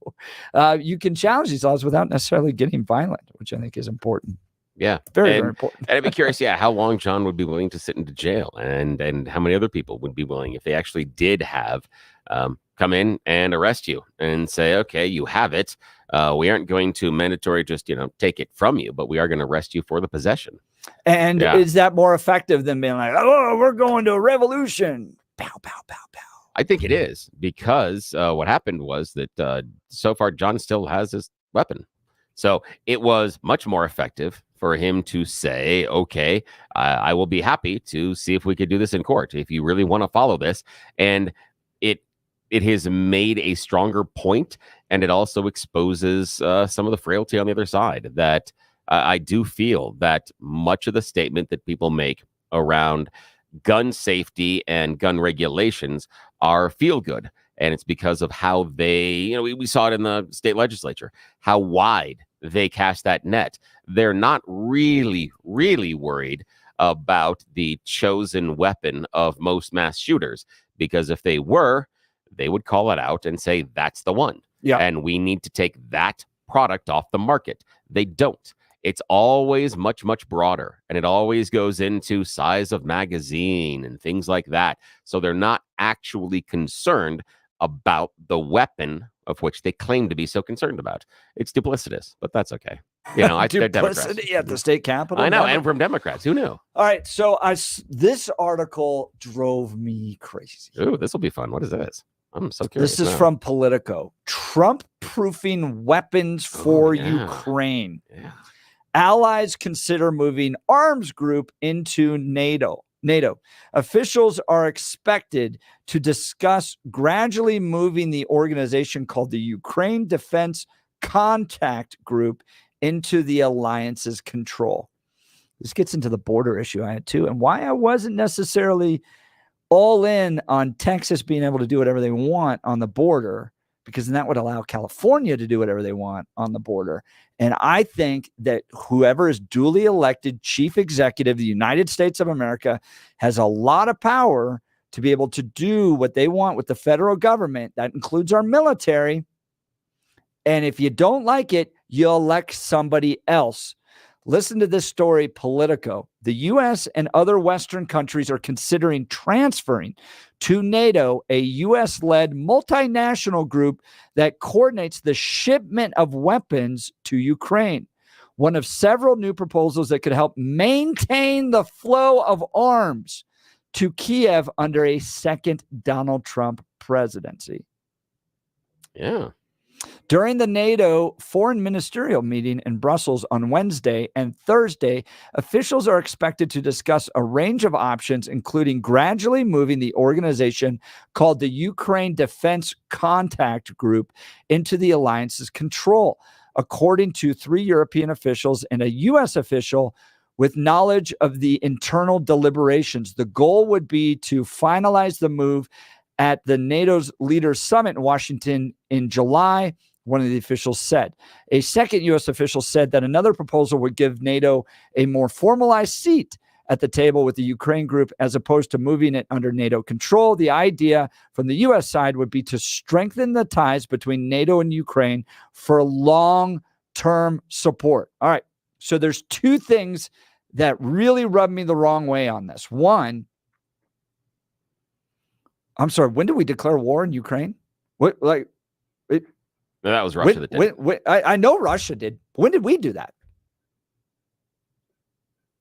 you can challenge these laws without necessarily getting violent, which I think is important.
Yeah.
Very important.
And I'd be curious, how long John would be willing to sit into jail and how many other people would be willing if they actually did have come in and arrest you and say, okay, you have it. We aren't going to mandatory just, take it from you, but we are going to arrest you for the possession.
And is that more effective than being like, oh, we're going to a revolution? Pow, pow, pow, pow.
I think it is because what happened was that so far John still has his weapon. So it was much more effective for him to say, okay, I will be happy to see if we could do this in court, if you really want to follow this. And it has made a stronger point, and it also exposes some of the frailty on the other side, that I do feel that much of the statement that people make around gun safety and gun regulations are feel good. And it's because of how they, we saw it in the state legislature, how wide they cast that net. They're not really, really worried about the chosen weapon of most mass shooters, because if they were, they would call it out and say, that's the one.
Yeah.
And we need to take that product off the market. They don't. It's always much, much broader, and it always goes into size of magazine and things like that. So they're not actually concerned about the weapon of which they claim to be so concerned about. It's duplicitous, but that's okay. They're Democrats.
Duplicity at the state capitol.
I know, and from Democrats. Who knew?
All right, so this article drove me crazy.
Ooh, this will be fun. What is this? I'm so curious.
This is from Politico. Trump proofing weapons for Ukraine.
Yeah.
Allies consider moving arms group into NATO. Officials are expected to discuss gradually moving the organization called the Ukraine Defense Contact Group into the alliance's control. This gets into the border issue I had too, and why I wasn't necessarily all in on Texas being able to do whatever they want on the border, because then that would allow California to do whatever they want on the border. And I think that whoever is duly elected chief executive of the United States of America has a lot of power to be able to do what they want with the federal government. That includes our military. And if you don't like it, you elect somebody else. Listen to this story, Politico. The U.S. and other Western countries are considering transferring to NATO a U.S.-led multinational group that coordinates the shipment of weapons to Ukraine. One of several new proposals that could help maintain the flow of arms to Kiev under a second Donald Trump presidency.
Yeah.
During the NATO foreign ministerial meeting in Brussels on Wednesday and Thursday, officials are expected to discuss a range of options, including gradually moving the organization called the Ukraine Defense Contact Group into the alliance's control, according to 3 European officials and a U.S. official with knowledge of the internal deliberations. The goal would be to finalize the move at the NATO's Leaders Summit in Washington in July, one of the officials said. A second U.S. official said that another proposal would give NATO a more formalized seat at the table with the Ukraine group as opposed to moving it under NATO control. The idea from the U.S. side would be to strengthen the ties between NATO and Ukraine for long-term support. All right, so there's 2 things that really rub me the wrong way on this. One, I'm sorry, when did we declare war in Ukraine?
No, that was Russia that did.
I know Russia did. When did we do that?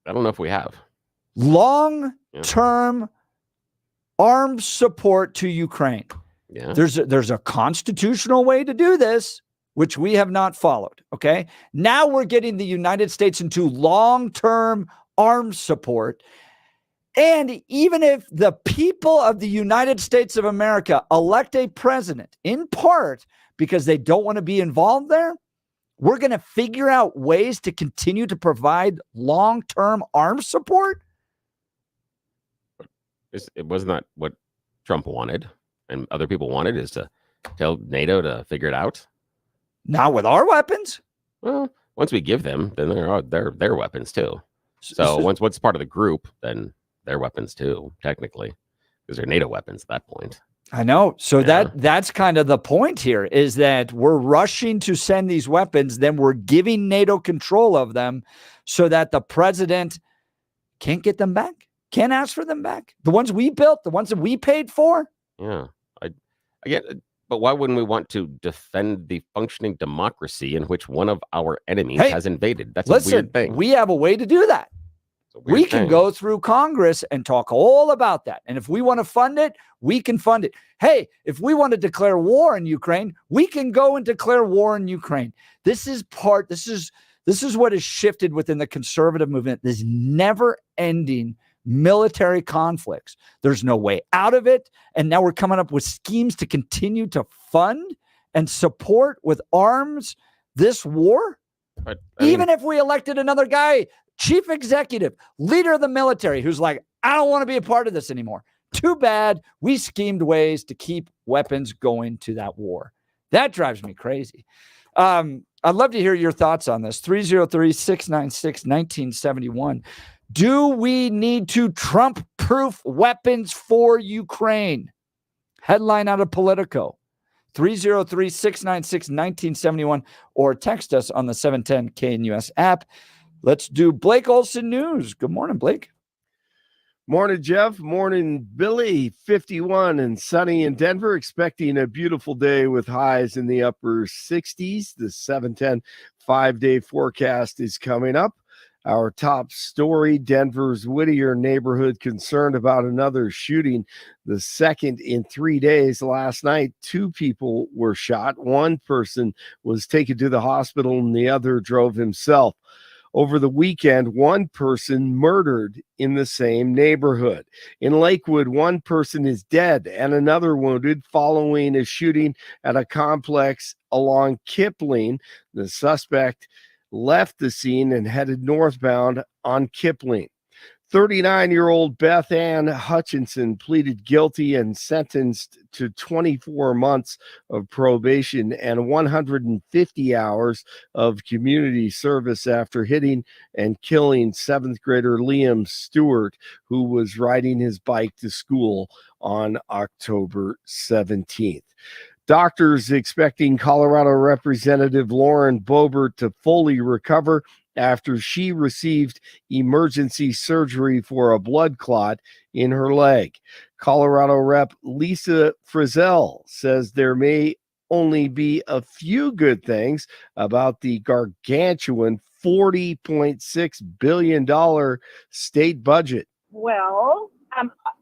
I don't know if we have.
Long-term armed support to Ukraine.
Yeah.
There's a constitutional way to do this, which we have not followed. Okay. Now we're getting the United States into long-term arms support. And even if the people of the United States of America elect a president, in part because they don't want to be involved there, we're going to figure out ways to continue to provide long-term arms support?
It wasn't that what Trump wanted and other people wanted, is to tell NATO to figure it out?
Not with our weapons.
Well, once we give them, then they're their weapons too. So once part of the group, then their weapons too, technically, because they're NATO weapons at that point.
I know. So that's kind of the point here, is that we're rushing to send these weapons, then we're giving NATO control of them so that the president can't get them back, can't ask for them back. The ones we built, the ones that we paid for.
Yeah, I get it. But why wouldn't we want to defend the functioning democracy in which one of our enemies has invaded? That's a weird thing.
We have a way to do that. We can go through Congress and talk all about that. And if we want to fund it, we can fund it. Hey, if we want to declare war in Ukraine, we can go and declare war in Ukraine. This is what has shifted within the conservative movement. This never-ending military conflicts. There's no way out of it. And now we're coming up with schemes to continue to fund and support with arms this war.
But,
even if we elected another guy, chief executive, leader of the military, who's like, I don't want to be a part of this anymore. Too bad we schemed ways to keep weapons going to that war. That drives me crazy. I'd love to hear your thoughts on this. 303-696-1971. Do we need to Trump-proof weapons for Ukraine? Headline out of Politico. 303-696-1971 or text us on the 710 KNUS app. Let's do Blake Olson News. Good morning, Blake.
Morning, Jeff. Morning, Billy. 51 and sunny in Denver. Expecting a beautiful day with highs in the upper 60s. The 710 5-day forecast is coming up. Our top story, Denver's Whittier neighborhood concerned about another shooting, the second in 3 days. Last night, 2 people were shot. One person was taken to the hospital and the other drove himself. Over the weekend, one person murdered in the same neighborhood. In Lakewood, one person is dead and another wounded following a shooting at a complex along Kipling. The suspect left the scene and headed northbound on Kipling. 39-year-old Beth Ann Hutchinson pleaded guilty and sentenced to 24 months of probation and 150 hours of community service after hitting and killing 7th grader Liam Stewart, who was riding his bike to school on October 17th. Doctors expecting Colorado Representative Lauren Boebert to fully recover after she received emergency surgery for a blood clot in her leg. Colorado Rep. Lisa Frizzell says there may only be a few good things about the gargantuan $40.6 billion state budget.
Well,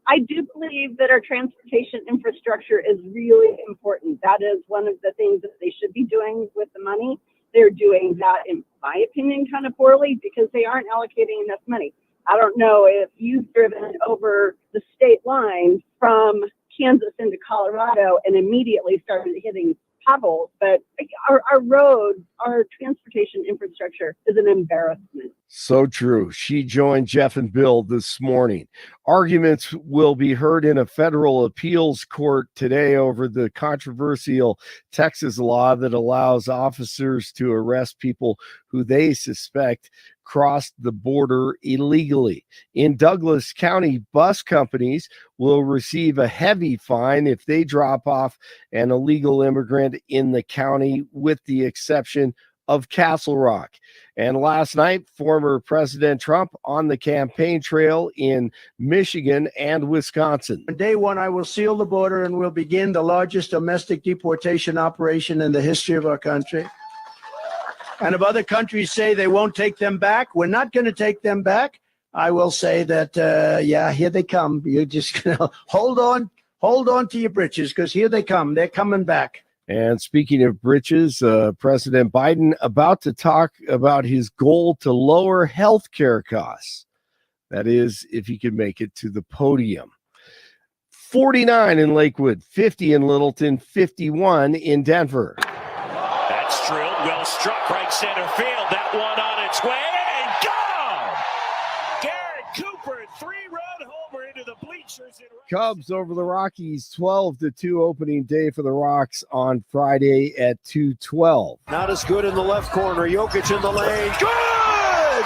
I do believe that our transportation infrastructure is really important. That is one of the things that they should be doing with the money. They're doing that, in my opinion, kind of poorly because they aren't allocating enough money. I don't know if you've driven over the state line from Kansas into Colorado and immediately started hitting potholes, but our roads, our transportation infrastructure is an embarrassment.
So true. She joined Jeff and Bill this morning. Arguments will be heard in a federal appeals court today over the controversial Texas law that allows officers to arrest people who they suspect crossed the border illegally. In Douglas County, bus companies will receive a heavy fine if they drop off an illegal immigrant in the county, with the exception of Castle Rock. And last night, former President Trump on the campaign trail in Michigan and Wisconsin.
On day one, I will seal the border and we'll begin the largest domestic deportation operation in the history of our country. And if other countries say they won't take them back, we're not going to take them back. I will say that, here they come. You're just going to hold on to your britches, because here they come. They're coming back.
And speaking of britches, President Biden about to talk about his goal to lower health care costs. That is, if he can make it to the podium. 49 in Lakewood, 50 in Littleton, 51 in Denver.
That's drilled, well struck, right center field. That one on its way, and gone! Garrett Cooper, 3-run homer into the bleachers.
Cubs over the Rockies, 12-2 opening day for the Rocks on Friday at 2:12.
Not as good in the left corner. Jokic in the lane. Good!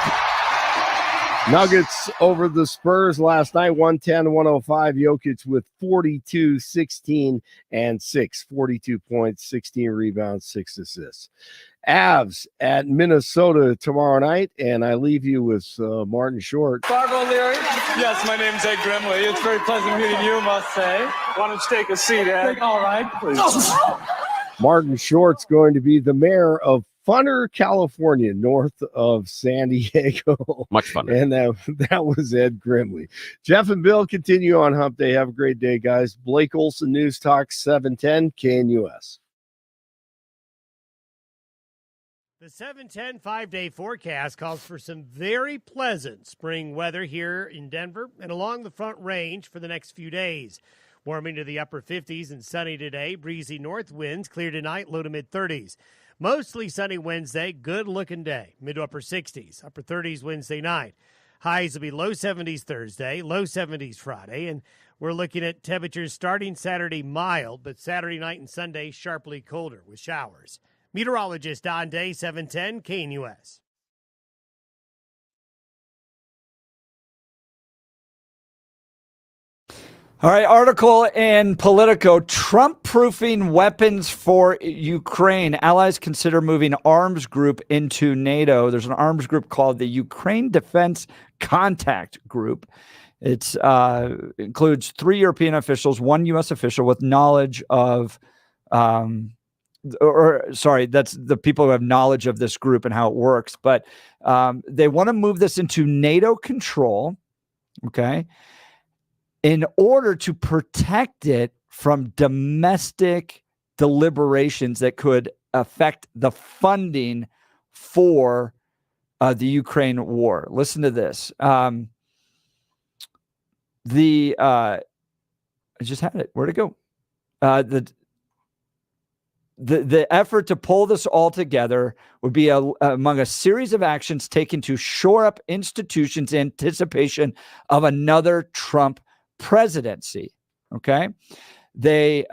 Nuggets over the Spurs last night, 110-105. Jokic with 42, 16, and 6. 42 points, 16 rebounds, 6 assists. Avs at Minnesota tomorrow night, and I leave you with Martin Short.
Fargo Leary? Yes, my name's Ed Grimley. It's very pleasant meeting you, must say. Why don't you take a seat, Ed? All right, please.
Martin Short's going to be the mayor of Funner, California, north of San Diego.
Much funner.
And that was Ed Grimley. Jeff and Bill continue on Hump Day. Have a great day, guys. Blake Olson, News Talk 710 KNUS.
The 710 5-day forecast calls for some very pleasant spring weather here in Denver and along the Front Range for the next few days. Warming to the upper 50s and sunny today. Breezy north winds, clear tonight, low to mid 30s. Mostly sunny Wednesday, good looking day. Mid to upper 60s, upper 30s Wednesday night. Highs will be low 70s Thursday, low 70s Friday. And we're looking at temperatures starting Saturday mild, but Saturday night and Sunday sharply colder with showers. Meteorologist Don Day, 710 KNUS.
All right, article in Politico, Trump-proofing weapons for Ukraine. Allies consider moving arms group into NATO. There's an arms group called the Ukraine Defense Contact Group. It includes 3 European officials, 1 U.S. official with knowledge of that's the people who have knowledge of this group and how it works. But they want to move this into NATO control, okay, in order to protect it from domestic deliberations that could affect the funding for the Ukraine war. Listen to this. I just had it. Where'd it go? The effort to pull this all together would be among a series of actions taken to shore up institutions in anticipation of another Trump presidency. Okay. They,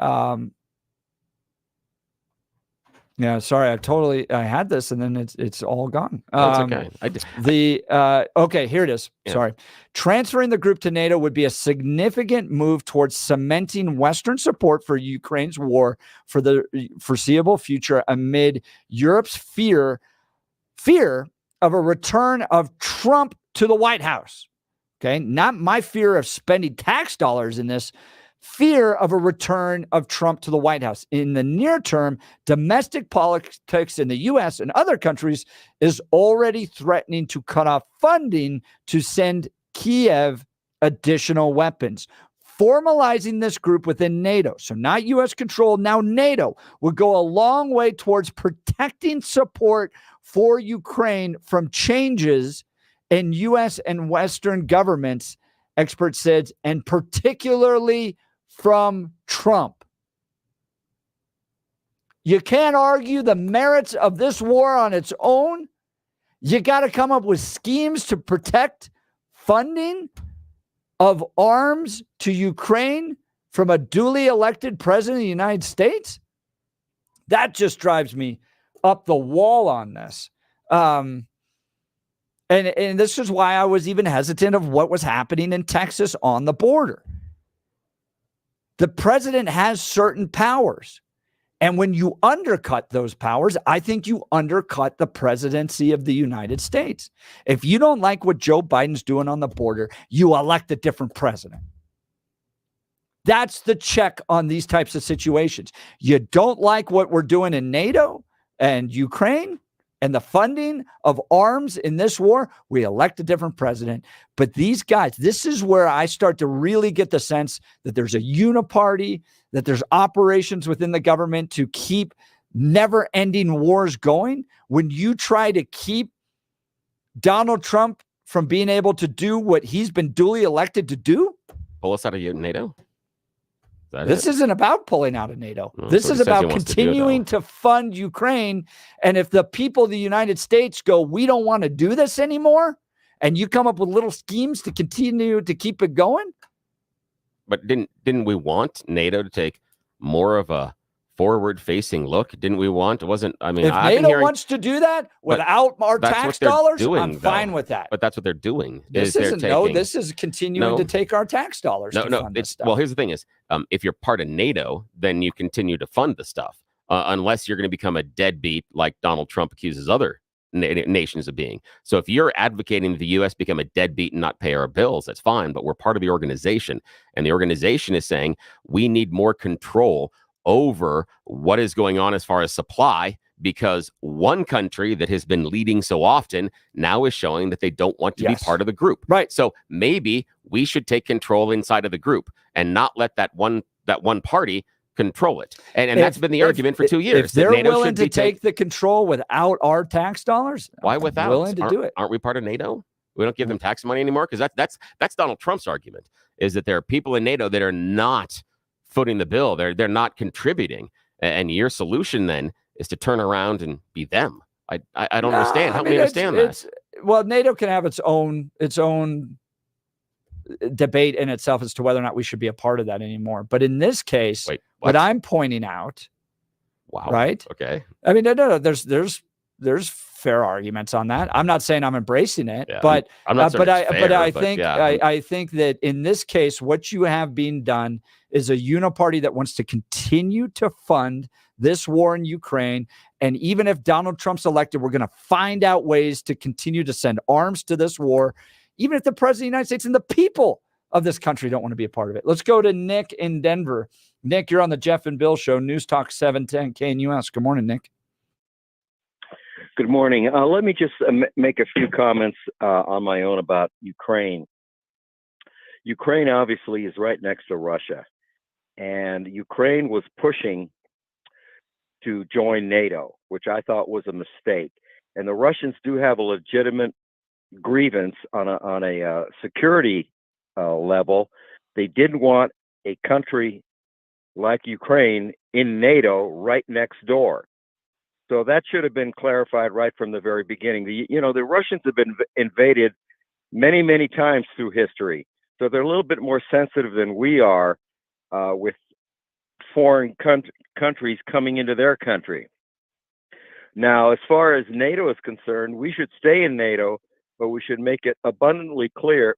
sorry, I had this and then it's all gone.
That's okay.
Okay, here it is. Yeah. Sorry. Transferring the group to NATO would be a significant move towards cementing Western support for Ukraine's war for the foreseeable future amid Europe's fear of a return of Trump to the White House. Okay, not my fear of spending tax dollars in this. Fear of a return of Trump to the White House. In the near term, domestic politics in the U.S. and other countries is already threatening to cut off funding to send Kiev additional weapons. Formalizing this group within NATO, so not U.S. control, now NATO, would go a long way towards protecting support for Ukraine from changes in U.S. and Western governments, experts said, and particularly from Trump. You can't argue the merits of this war on its own. You got to come up with schemes to protect funding of arms to Ukraine from a duly elected president of the United States. That just drives me up the wall on this. And this is why I was even hesitant of what was happening in Texas on the border. The president has certain powers. And when you undercut those powers, I think you undercut the presidency of the United States. If you don't like what Joe Biden's doing on the border, you elect a different president. That's the check on these types of situations. You don't like what we're doing in NATO and Ukraine and the funding of arms in this war, we elect a different president. But these guys, this is where I start to really get the sense that there's a uniparty, that there's operations within the government to keep never-ending wars going. When you try to keep Donald Trump from being able to do what he's been duly elected to do.
Pull us out of NATO?
This isn't about pulling out of NATO. This is about continuing to fund Ukraine. And if the people of the United States go, we don't want to do this anymore, and you come up with little schemes to continue to keep it going.
But didn't we want NATO to take more of a forward-facing look? Didn't we want? If
NATO wants to do that without our tax dollars, I'm fine with that.
But that's what they're doing.
This is continuing to take our tax dollars.
Well, here's the thing is, if you're part of NATO, then you continue to fund the stuff, unless you're going to become a deadbeat like Donald Trump accuses other nations of being. So if you're advocating that the U.S. become a deadbeat and not pay our bills, that's fine. But we're part of the organization, and the organization is saying we need more control over what is going on as far as supply, because one country that has been leading so often now is showing that they don't want to be part of the group.
Right.
So maybe we should take control inside of the group and not let that one party control it. And that's been the argument for 2 years.
If they're willing to take the control without our tax dollars,
why without?
Willing to do it?
Aren't we part of NATO? We don't give them tax money anymore? Because that's Donald Trump's argument, is that there are people in NATO that are not footing the bill. They're not contributing. And your solution then is to turn around and be them. I don't understand. Help me understand that.
Well, NATO can have its own debate in itself as to whether or not we should be a part of that anymore. But in this case, what I'm pointing out, right?
Okay.
I mean, no. There's fair arguments on that. I'm not saying I'm embracing it, but I think that in this case, what you have being done is a uniparty that wants to continue to fund this war in Ukraine. And even if Donald Trump's elected, we're going to find out ways to continue to send arms to this war, even if the president of the United States and the people of this country don't want to be a part of it. Let's go to Nick in Denver. Nick, you're on the Jeff and Bill Show, News Talk 710 KNUS. Good morning, Nick.
Good morning. Let me just make a few comments on my own about Ukraine. Ukraine obviously is right next to Russia, and Ukraine was pushing to join NATO, which I thought was a mistake. And the Russians do have a legitimate grievance on a security level. They didn't want a country like Ukraine in NATO right next door. So that should have been clarified right from the very beginning. The Russians have been invaded many, many times through history. So they're a little bit more sensitive than we are with foreign countries coming into their country. Now, as far as NATO is concerned, we should stay in NATO, but we should make it abundantly clear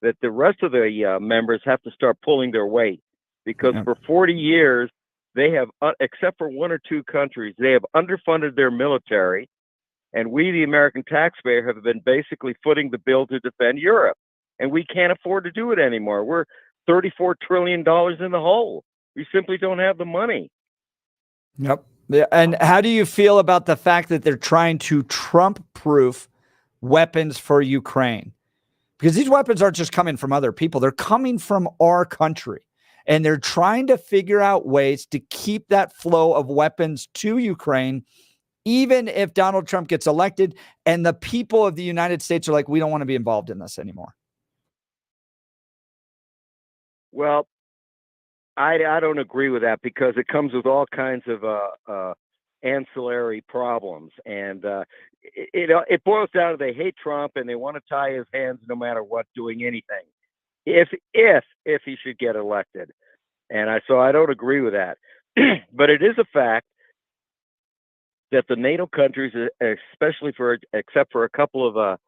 that the rest of the members have to start pulling their weight, because for 40 years, they have, except for one or two countries, they have underfunded their military, and we, the American taxpayer, have been basically footing the bill to defend Europe, and we can't afford to do it anymore. We're $34 trillion in the hole. We simply don't have the money.
Yep. Yeah. And how do you feel about the fact that they're trying to Trump-proof weapons for Ukraine? Because these weapons aren't just coming from other people. They're coming from our country. And they're trying to figure out ways to keep that flow of weapons to Ukraine, even if Donald Trump gets elected and the people of the United States are like, we don't want to be involved in this anymore.
Well, I don't agree with that, because it comes with all kinds of ancillary problems. And it boils down to they hate Trump and they want to tie his hands no matter what, doing anything. If he should get elected. So I don't agree with that. But it is a fact that the NATO countries, except for a couple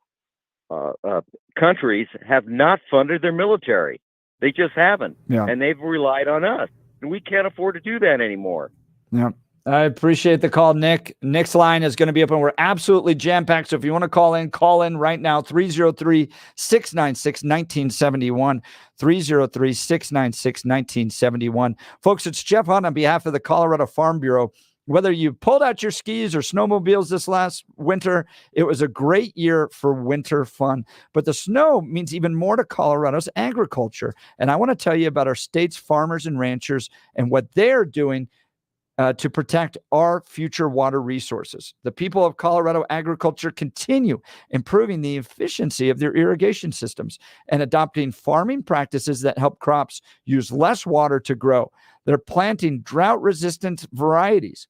of countries, have not funded their military. They just haven't. Yeah. And they've relied on us. And we can't afford to do that anymore.
Yeah. I appreciate the call, Nick. Nick's line is going to be open. We're absolutely jam-packed. So if you want to call in right now, 303-696-1971, 303-696-1971. Folks, it's Jeff Hunt on behalf of the Colorado Farm Bureau. Whether you pulled out your skis or snowmobiles this last winter, it was a great year for winter fun. But the snow means even more to Colorado's agriculture. And I want to tell you about our state's farmers and ranchers and what they're doing to protect our future water resources. The people of Colorado agriculture continue improving the efficiency of their irrigation systems and adopting farming practices that help crops use less water to grow. They're planting drought-resistant varieties,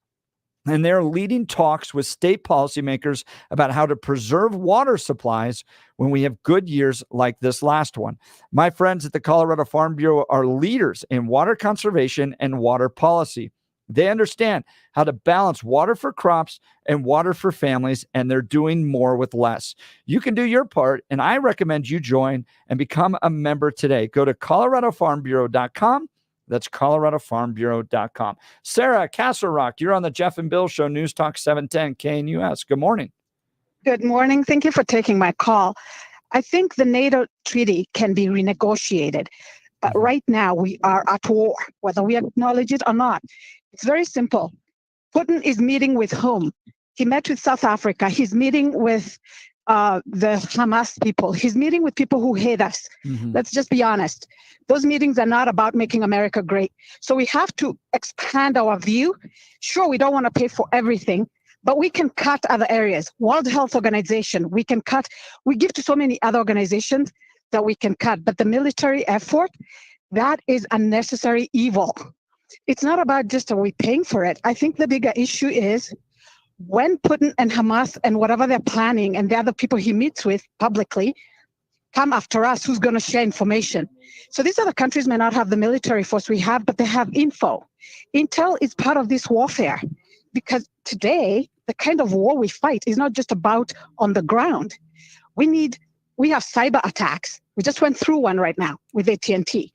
and they're leading talks with state policymakers about how to preserve water supplies when we have good years like this last one. My friends at the Colorado Farm Bureau are leaders in water conservation and water policy. They understand how to balance water for crops and water for families, and they're doing more with less. You can do your part, and I recommend you join and become a member today. Go to coloradofarmbureau.com. That's coloradofarmbureau.com. Sarah Castle Rock, you're on the Jeff and Bill Show, News Talk 710 KNUS. Good morning.
Good morning. Thank you for taking my call. I think the NATO treaty can be renegotiated, but right now we are at war, whether we acknowledge it or not. It's very simple. Putin is meeting with whom? He met with South Africa. He's meeting with the Hamas people. He's meeting with people who hate us. Let's just be honest. Those meetings are not about making America great. So we have to expand our view. Sure, we don't want to pay for everything, but we can cut other areas. World Health Organization, we can cut. We give to so many other organizations that we can cut. But the military effort, that is unnecessary evil. It's not about just are we paying for it. I think the bigger issue is when Putin and Hamas and whatever they're planning and the other people he meets with publicly come after us, who's going to share information? So these other countries may not have the military force we have, but they have info. Intel is part of this warfare because today, the kind of war we fight is not just about on the ground. We have cyber attacks. We just went through one right now with AT&T.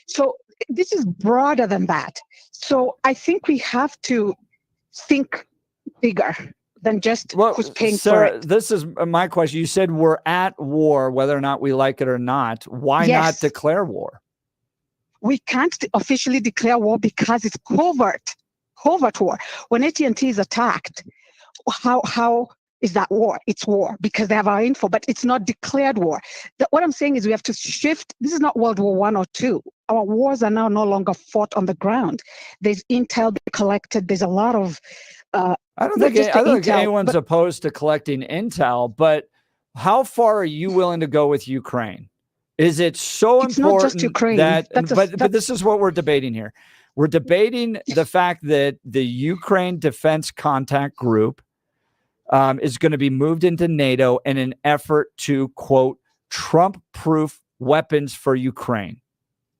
So this is broader than that. So I think we have to think bigger than just who's paying
Sarah,
for it.
This is my question. You said we're at war, whether or not we like it or not. Why not declare war?
We can't officially declare war because it's covert war. When AT&T is attacked, how is that war? It's war because they have our info, but it's not declared war. What I'm saying is we have to shift. This is not World War I or II. Our wars are now no longer fought on the ground. There's intel collected. There's a lot of
I don't think anyone's opposed to collecting intel, but how far are you willing to go with Ukraine? Is it so important
not just Ukraine.
But this is what we're debating here. We're debating the fact that the Ukraine Defense Contact Group is going to be moved into NATO in an effort to, quote, Trump-proof weapons for Ukraine.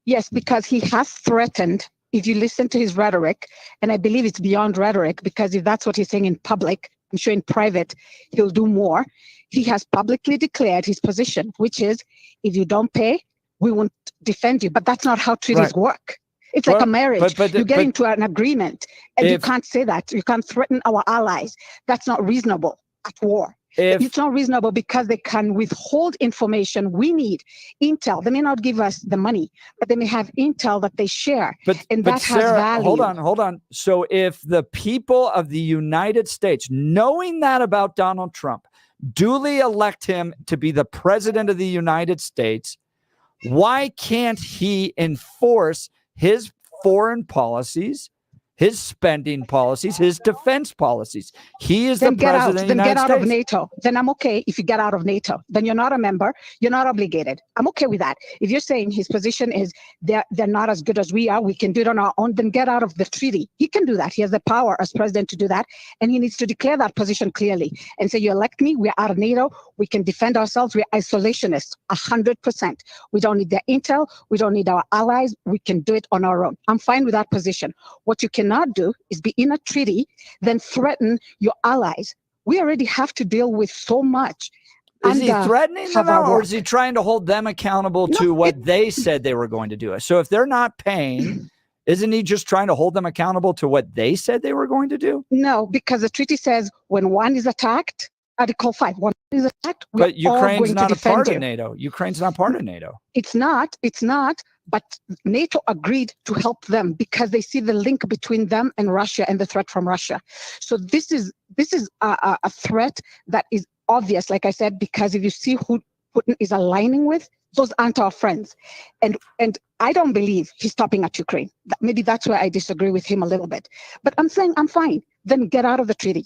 Yes, because he has threatened, if you listen to his rhetoric, and I believe it's beyond rhetoric, because if that's what he's saying in public, I'm sure in private, he'll do more. He has publicly declared his position, which is, if you don't pay, we won't defend you. But that's not how treaties work. It's like a marriage. You get into an agreement, and you can't say that. You can't threaten our allies. That's not reasonable at war. It's not reasonable because they can withhold information we need. Intel, they may not give us the money, but they may have intel that they share. And that has value.
Hold on. So if the people of the United States, knowing that about Donald Trump, duly elect him to be the president of the United States, why can't he enforce his foreign policies, his spending policies, his defense policies? He is the president of the United States.
Then get out of NATO. Then I'm okay if you get out of NATO. Then you're not a member. You're not obligated. I'm okay with that. If you're saying his position is they're not as good as we are, we can do it on our own, then get out of the treaty. He can do that. He has the power as president to do that. And he needs to declare that position clearly and say, you elect me, we're out of NATO, we can defend ourselves, we're isolationists, 100%. We don't need their intel, we don't need our allies, we can do it on our own. I'm fine with that position. What you cannot do is be in a treaty, then threaten your allies. We already have to deal with so much.
Is he threatening them, or is he trying to hold them accountable to what they said they were going to do? So if they're not paying, isn't he just trying to hold them accountable to what they said they were going to do?
No, because the treaty says when one is attacked, Article 5, one is attacked,
but Ukraine's not a part of NATO. Ukraine's not part of NATO.
It's not, but NATO agreed to help them because they see the link between them and Russia and the threat from Russia. So this is a threat that is obvious, like I said, because if you see who Putin is aligning with, those aren't our friends. And I don't believe he's stopping at Ukraine. Maybe that's where I disagree with him a little bit. But I'm saying I'm fine. Then get out of the treaty.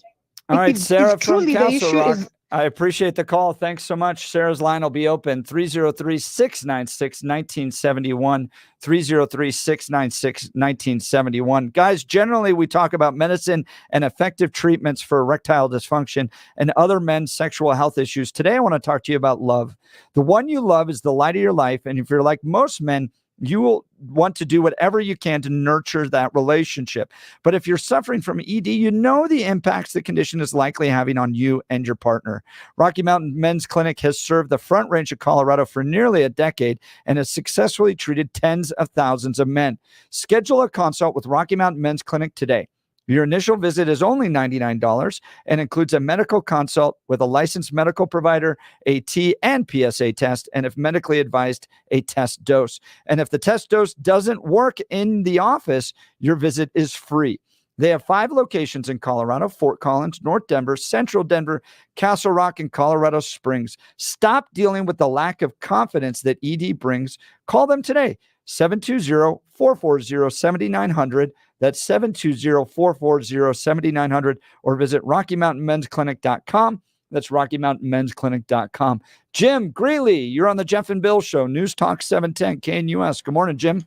All right, Sarah from Castle Rock. I appreciate the call. Thanks so much. Sarah's line will be open, 303-696-1971, 303-696-1971. Guys, generally we talk about medicine and effective treatments for erectile dysfunction and other men's sexual health issues. Today I want to talk to you about love. The one you love is the light of your life, and if you're like most men, you will want to do whatever you can to nurture that relationship. But if you're suffering from ED, you know the impacts the condition is likely having on you and your partner. Rocky Mountain Men's Clinic has served the Front Range of Colorado for nearly a decade and has successfully treated tens of thousands of men. Schedule a consult with Rocky Mountain Men's Clinic today. Your initial visit is only $99 and includes a medical consult with a licensed medical provider, a T and PSA test, and if medically advised, a test dose. And if the test dose doesn't work in the office, your visit is free. They have 5 locations in Colorado: Fort Collins, North Denver, Central Denver, Castle Rock, and Colorado Springs. Stop dealing with the lack of confidence that ED brings. Call them today, 720-440-7900. That's 720-440-7900, or visit RockyMountainMen'sClinic.com. That's RockyMountainMen'sClinic.com. Jim Greeley, you're on the Jeff and Bill Show, News Talk 710 KNUS. Good morning, Jim.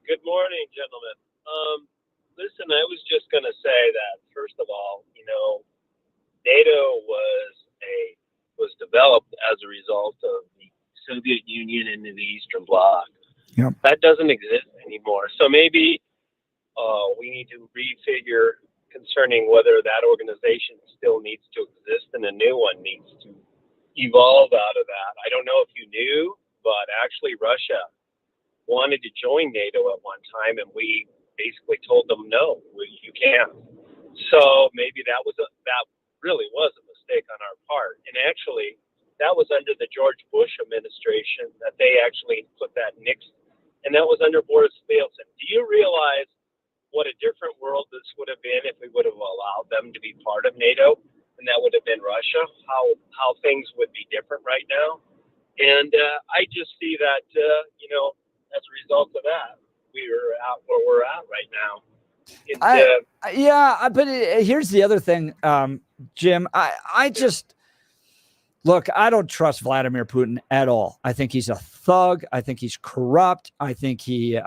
Good morning, gentlemen. Listen, I was just going to say that, first of all, NATO was developed as a result of the Soviet Union and the Eastern Bloc.
Yep.
That doesn't exist anymore. So maybe we need to refigure concerning whether that organization still needs to exist and a new one needs to evolve out of that. I don't know if you knew, but actually Russia wanted to join NATO at one time, and we basically told them, no, you can't. So maybe that really was a mistake on our part. And actually, that was under the George Bush administration that they actually put that nixed, and that was under Boris Yeltsin. Do you realize what a different world this would have been if we would have allowed them to be part of NATO, and that would have been Russia? How things would be different right now? And I just see that, as a result of that, we're at where we're at right now.
But here's the other thing, Jim. I just look. I don't trust Vladimir Putin at all. I think he's a thug. I think he's corrupt. I think he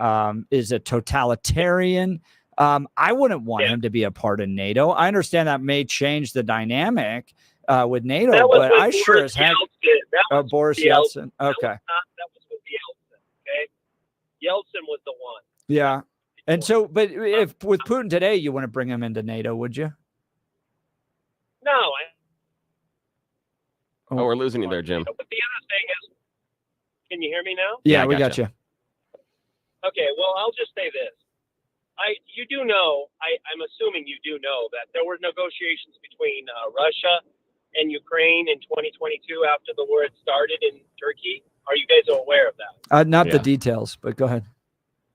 is a totalitarian. I wouldn't want him to be a part of NATO. I understand that may change the dynamic with NATO, but I sure as heck. Boris Yeltsin. Okay.
That was with Yeltsin. Okay. Yeltsin was the one.
Yeah. And so, but if with Putin today, you wouldn't bring him into NATO, would you?
No.
We're losing you there, Jim.
But the other thing is, can you hear me now?
Yeah, we got you.
Okay. Well, I'll just say this. You do know, I'm assuming you do know that there were negotiations between Russia and Ukraine in 2022 after the war had started in Turkey. Are you guys aware of that?
Not the details, but go ahead.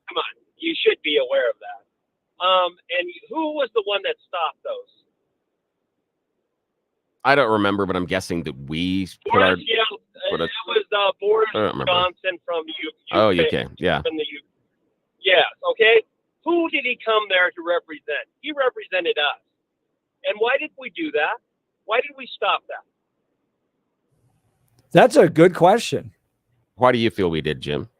Come on. You should be aware of that. And who was the one that stopped those?
I don't remember, but I'm guessing that we put our.
It was Boris Johnson from the UK.
Oh, UK, yeah.
From the UK. Yes, okay. Who did he come there to represent? He represented us. And why did we do that? Why did we stop that?
That's a good question.
Why do you feel we did, Jim?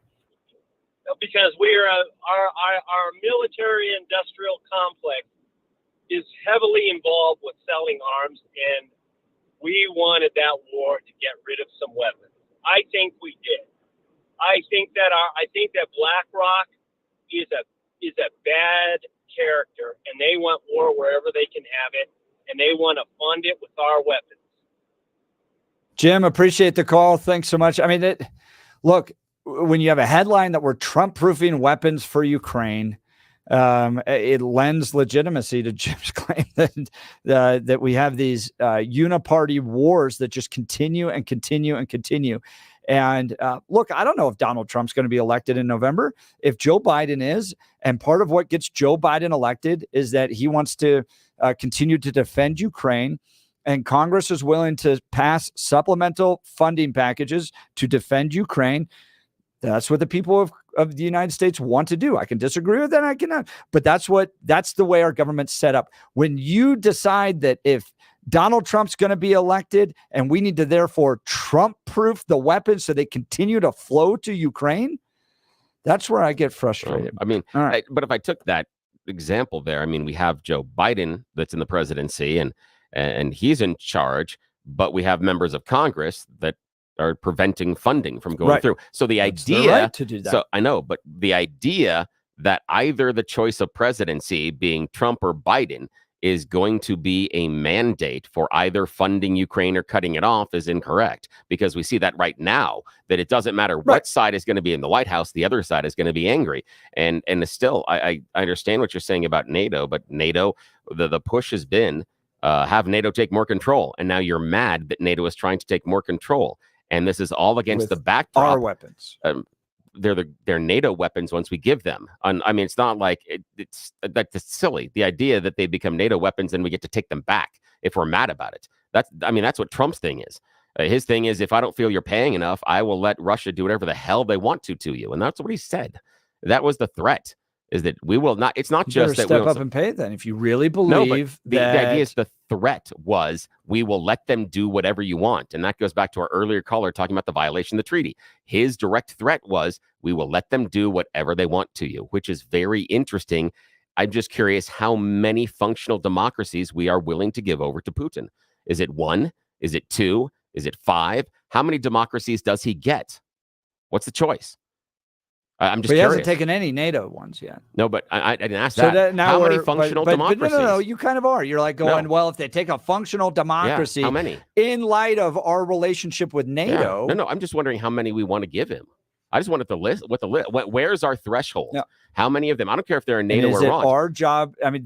Because our military industrial complex is heavily involved with selling arms, and we wanted that war to get rid of some weapons. I think we did. I think that BlackRock is a bad character, and they want war wherever they can have it, and they want to fund it with our weapons.
Jim, appreciate the call. Thanks so much. I mean, look, when you have a headline that we're Trump-proofing weapons for Ukraine, it lends legitimacy to Jim's claim that we have these uniparty wars that just continue and continue and continue. And look, I don't know if Donald Trump's going to be elected in November. If Joe Biden is, and part of what gets Joe Biden elected is that he wants to continue to defend Ukraine, and Congress is willing to pass supplemental funding packages to defend Ukraine. That's what the people of the United States want to do. I can disagree with that. I cannot, but that's the way our government's set up. When you decide that if Donald Trump's going to be elected and we need to therefore Trump-proof the weapons so they continue to flow to Ukraine, that's where I get frustrated.
I mean, all right. But if I took that example there, I mean, we have Joe Biden that's in the presidency and he's in charge, but we have members of Congress that are preventing funding from going through. So the idea
right to do that.
So I know, but the idea that either the choice of presidency being Trump or Biden is going to be a mandate for either funding Ukraine or cutting it off is incorrect, because we see that right now, that it doesn't matter what side is going to be in the White House, the other side is going to be angry. And still, I understand what you're saying about NATO, but NATO, the push has been have NATO take more control. And now you're mad that NATO is trying to take more control. And this is all against the backdrop.
Our weapons.
they're NATO weapons once we give them. I mean, it's not like that's silly. The idea that they become NATO weapons and we get to take them back if we're mad about it. That's what Trump's thing is. His thing is, if I don't feel you're paying enough, I will let Russia do whatever the hell they want to you. And that's what he said. That was the threat, is that we will not. It's not
You
just that
step up and pay then if you really believe
the idea is the threat was we will let them do whatever you want. And that goes back to our earlier caller talking about the violation of the treaty. His direct threat was we will let them do whatever they want to you, which is very interesting. I'm just curious how many functional democracies we are willing to give over to Putin. Is it 1? Is it 2? Is it 5? How many democracies does he get? What's the choice? I'm just
But he
curious.
hasn't taken any NATO ones yet.
No, but I didn't ask
So
that.
now
How many
we're-
functional
but
democracies?
no, you kind of are. You're like going,
No.
well, if they take a functional democracy,
Yeah, how many?
in light of our relationship with NATO?
Yeah. No, I'm just wondering how many we want to give him. I just wanted the list. Where's our threshold?
Yeah.
How many of them? I don't care if they're in
And
NATO
is
or
it
Iran.
our job? I mean,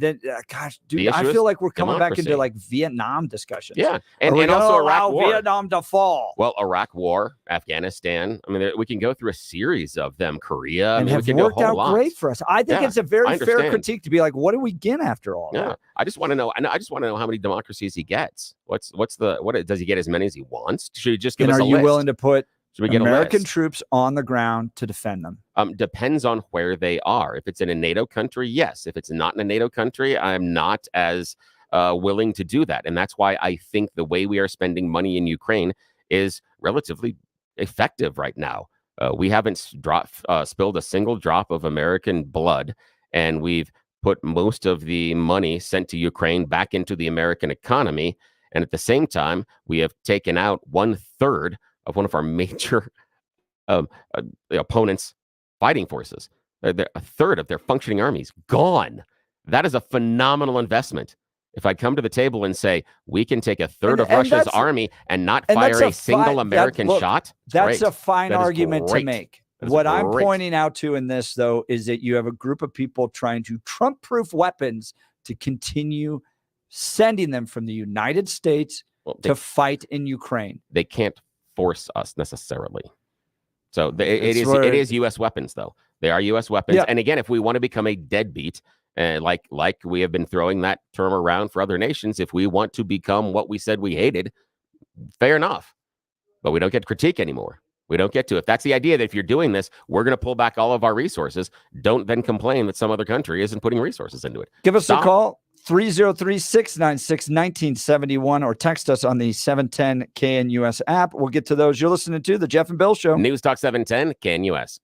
gosh,
The
dude, I
issue
feel
is
like we're coming back into
democracy.
like Vietnam discussions.
Yeah,
Are
and
we
also
gonna
Iraq
allow
War.
Vietnam to fall.
Well, Iraq War, Afghanistan. I mean, we can go through a series of them. Korea.
And
I mean, we
have
can do a
worked
whole
out
lot.
great for us. I think
Yeah,
it's a very
I
fair
understand.
critique to be like, what do we get after all
Yeah,
that?
I just want to know. I just want to know how many democracies he gets. What does he get as many as he wants? Should he just give
And
us
are
a
you
list?
willing to put
Should we get
American
a list?
troops on the ground to defend them?
Depends on where they are. If it's in a NATO country, yes. If it's not in a NATO country, I'm not as willing to do that. And that's why I think the way we are spending money in Ukraine is relatively effective right now. We haven't spilled a single drop of American blood, and we've put most of the money sent to Ukraine back into the American economy. And at the same time, we have taken out 1/3 of one of our major the opponent's fighting forces. A third of their functioning armies gone. That is a phenomenal investment. If I come to the table and say we can take a third of Russia's
that's-
army and not
and
fire
that's
a single American
look,
shot,
That's
great.
a fine
That is
argument to
great.
make.
That is
What I'm
great.
pointing out to in this, though, is that you have a group of people trying to Trump-proof weapons to continue sending them from the United States to fight in Ukraine.
They can't force us necessarily. So
It's
it
where-
is U.S. weapons, though. They are U.S. weapons.
Yeah.
And again, if we want to become a deadbeat, like we have been throwing that term around for other nations, if we want to become what we said we hated, fair enough. But we don't get critique anymore. We don't get to. If that's the idea that if you're doing this, we're going to pull back all of our resources, don't then complain that some other country isn't putting resources into it.
Give us
Stop.
a call, 303-696-1971, or text us on the 710 KNUS app. We'll get to those. You're listening to The Jeff and Bill Show.
News Talk 710, KNUS.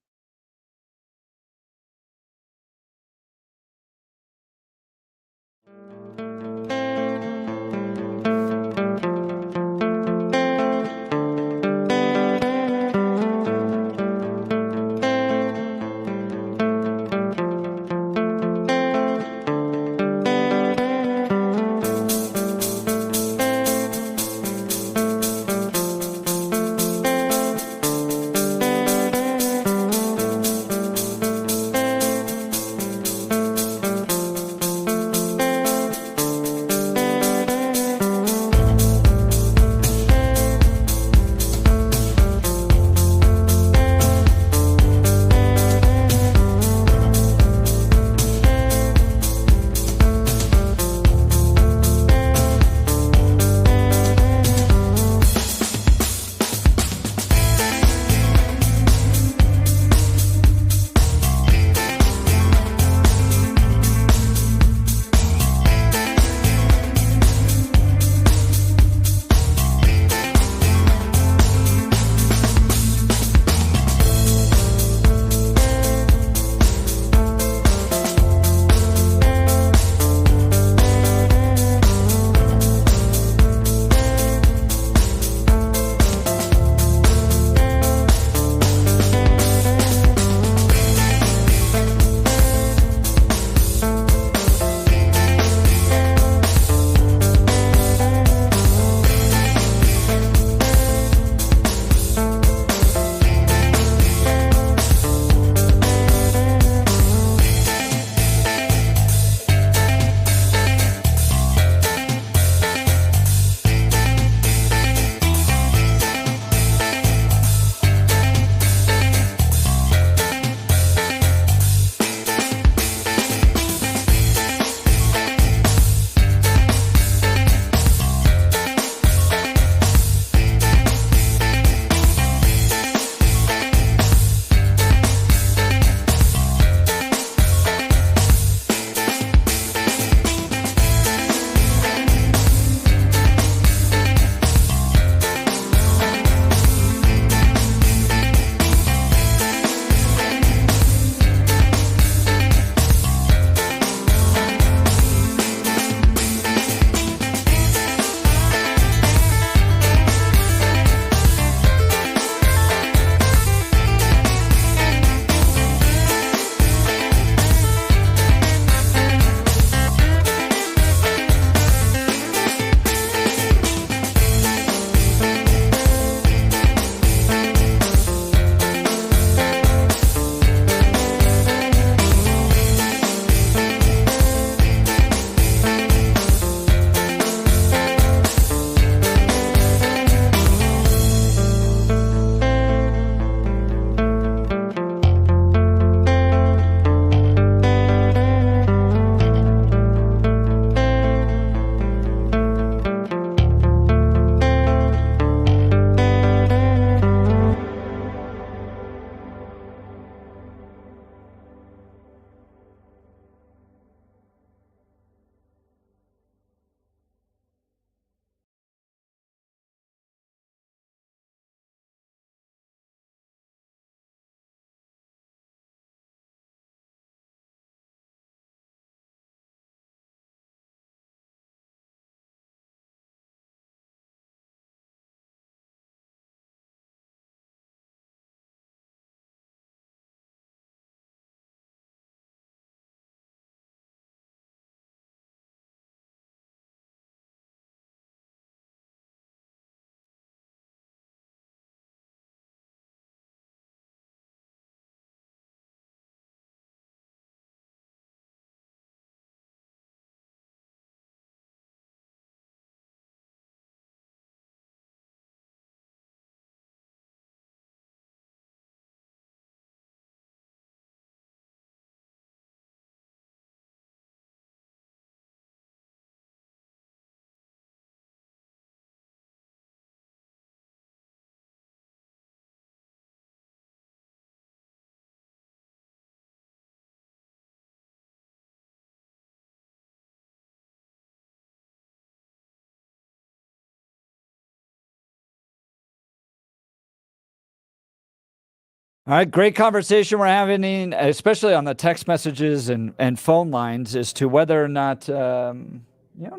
All right, great conversation we're having, especially on the text messages and phone lines, as to whether or not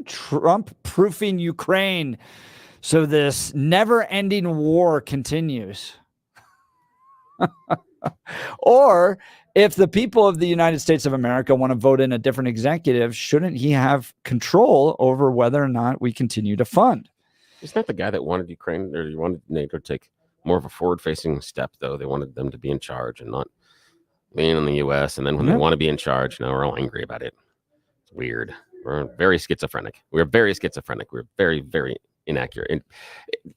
Trump proofing Ukraine so this never-ending war continues, or if the people of the United States of America want to vote in a different executive, shouldn't he have control over whether or not we continue to fund?
Isn't that the guy that wanted Ukraine, or he wanted NATO to take more of a forward-facing step, though? They wanted them to be in charge and not lean on the U.S., and then when they want to be in charge, now we're all angry about it. It's weird. We're very schizophrenic. We're very schizophrenic. We're very, very inaccurate and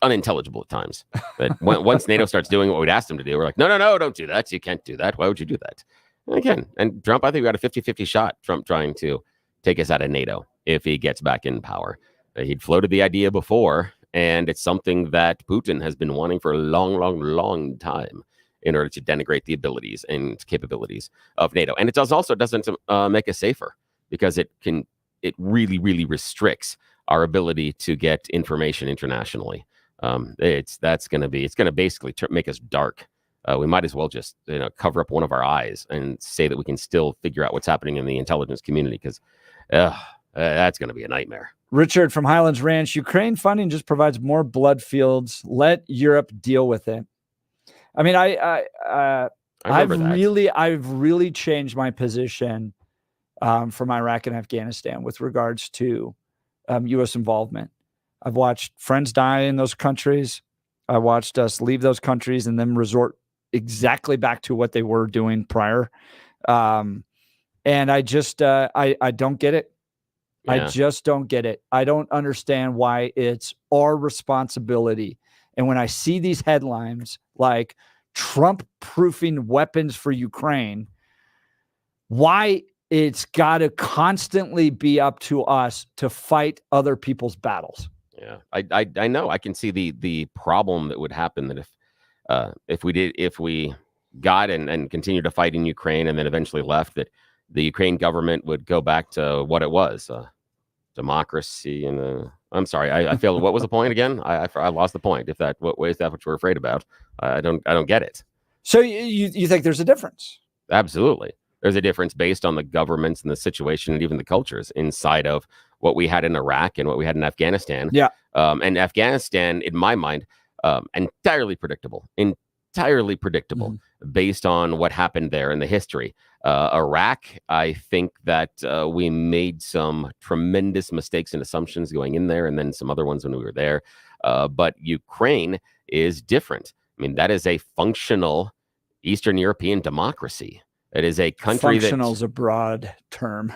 unintelligible at times. But once NATO starts doing what we'd asked them to do, we're like, no, don't do that. You can't do that. Why would you do that? And again, and Trump, I think we got a 50-50 shot. Trump trying to take us out of NATO if he gets back in power. He'd floated the idea before, and it's something that Putin has been wanting for a long, long, long time in order to denigrate the abilities and capabilities of NATO. And it doesn't make us safer, because it really, really restricts our ability to get information internationally. It's going to basically make us dark. We might as well just cover up one of our eyes and say that we can still figure out what's happening in the intelligence community, because that's going to be a nightmare.
Richard from Highlands Ranch, Ukraine funding just provides more blood fields. Let Europe deal with it. I mean, I've really changed my position from Iraq and Afghanistan with regards to U.S. involvement. I've watched friends die in those countries. I watched us leave those countries and then resort exactly back to what they were doing prior. And I just, I don't get it. Yeah. I just don't get it. I don't understand why it's our responsibility. And when I see these headlines like Trump proofing weapons for Ukraine, why it's got to constantly be up to us to fight other people's battles.
Yeah, I know. I can see the problem that would happen that if we got and continued to fight in Ukraine and then eventually left, that the Ukraine government would go back to what it was, democracy. And I'm sorry, I feel what was the point again? I lost the point. Is that what we're afraid about? I don't get it.
So you think there's a difference?
Absolutely. There's a difference based on the governments and the situation and even the cultures inside of what we had in Iraq and what we had in Afghanistan.
Yeah.
And Afghanistan, in my mind, entirely predictable based on what happened there in the history. Iraq, I think that we made some tremendous mistakes and assumptions going in there, and then some other ones when we were there. But Ukraine is different. I mean, that is a functional Eastern European democracy. It is a country that
functional is a broad term.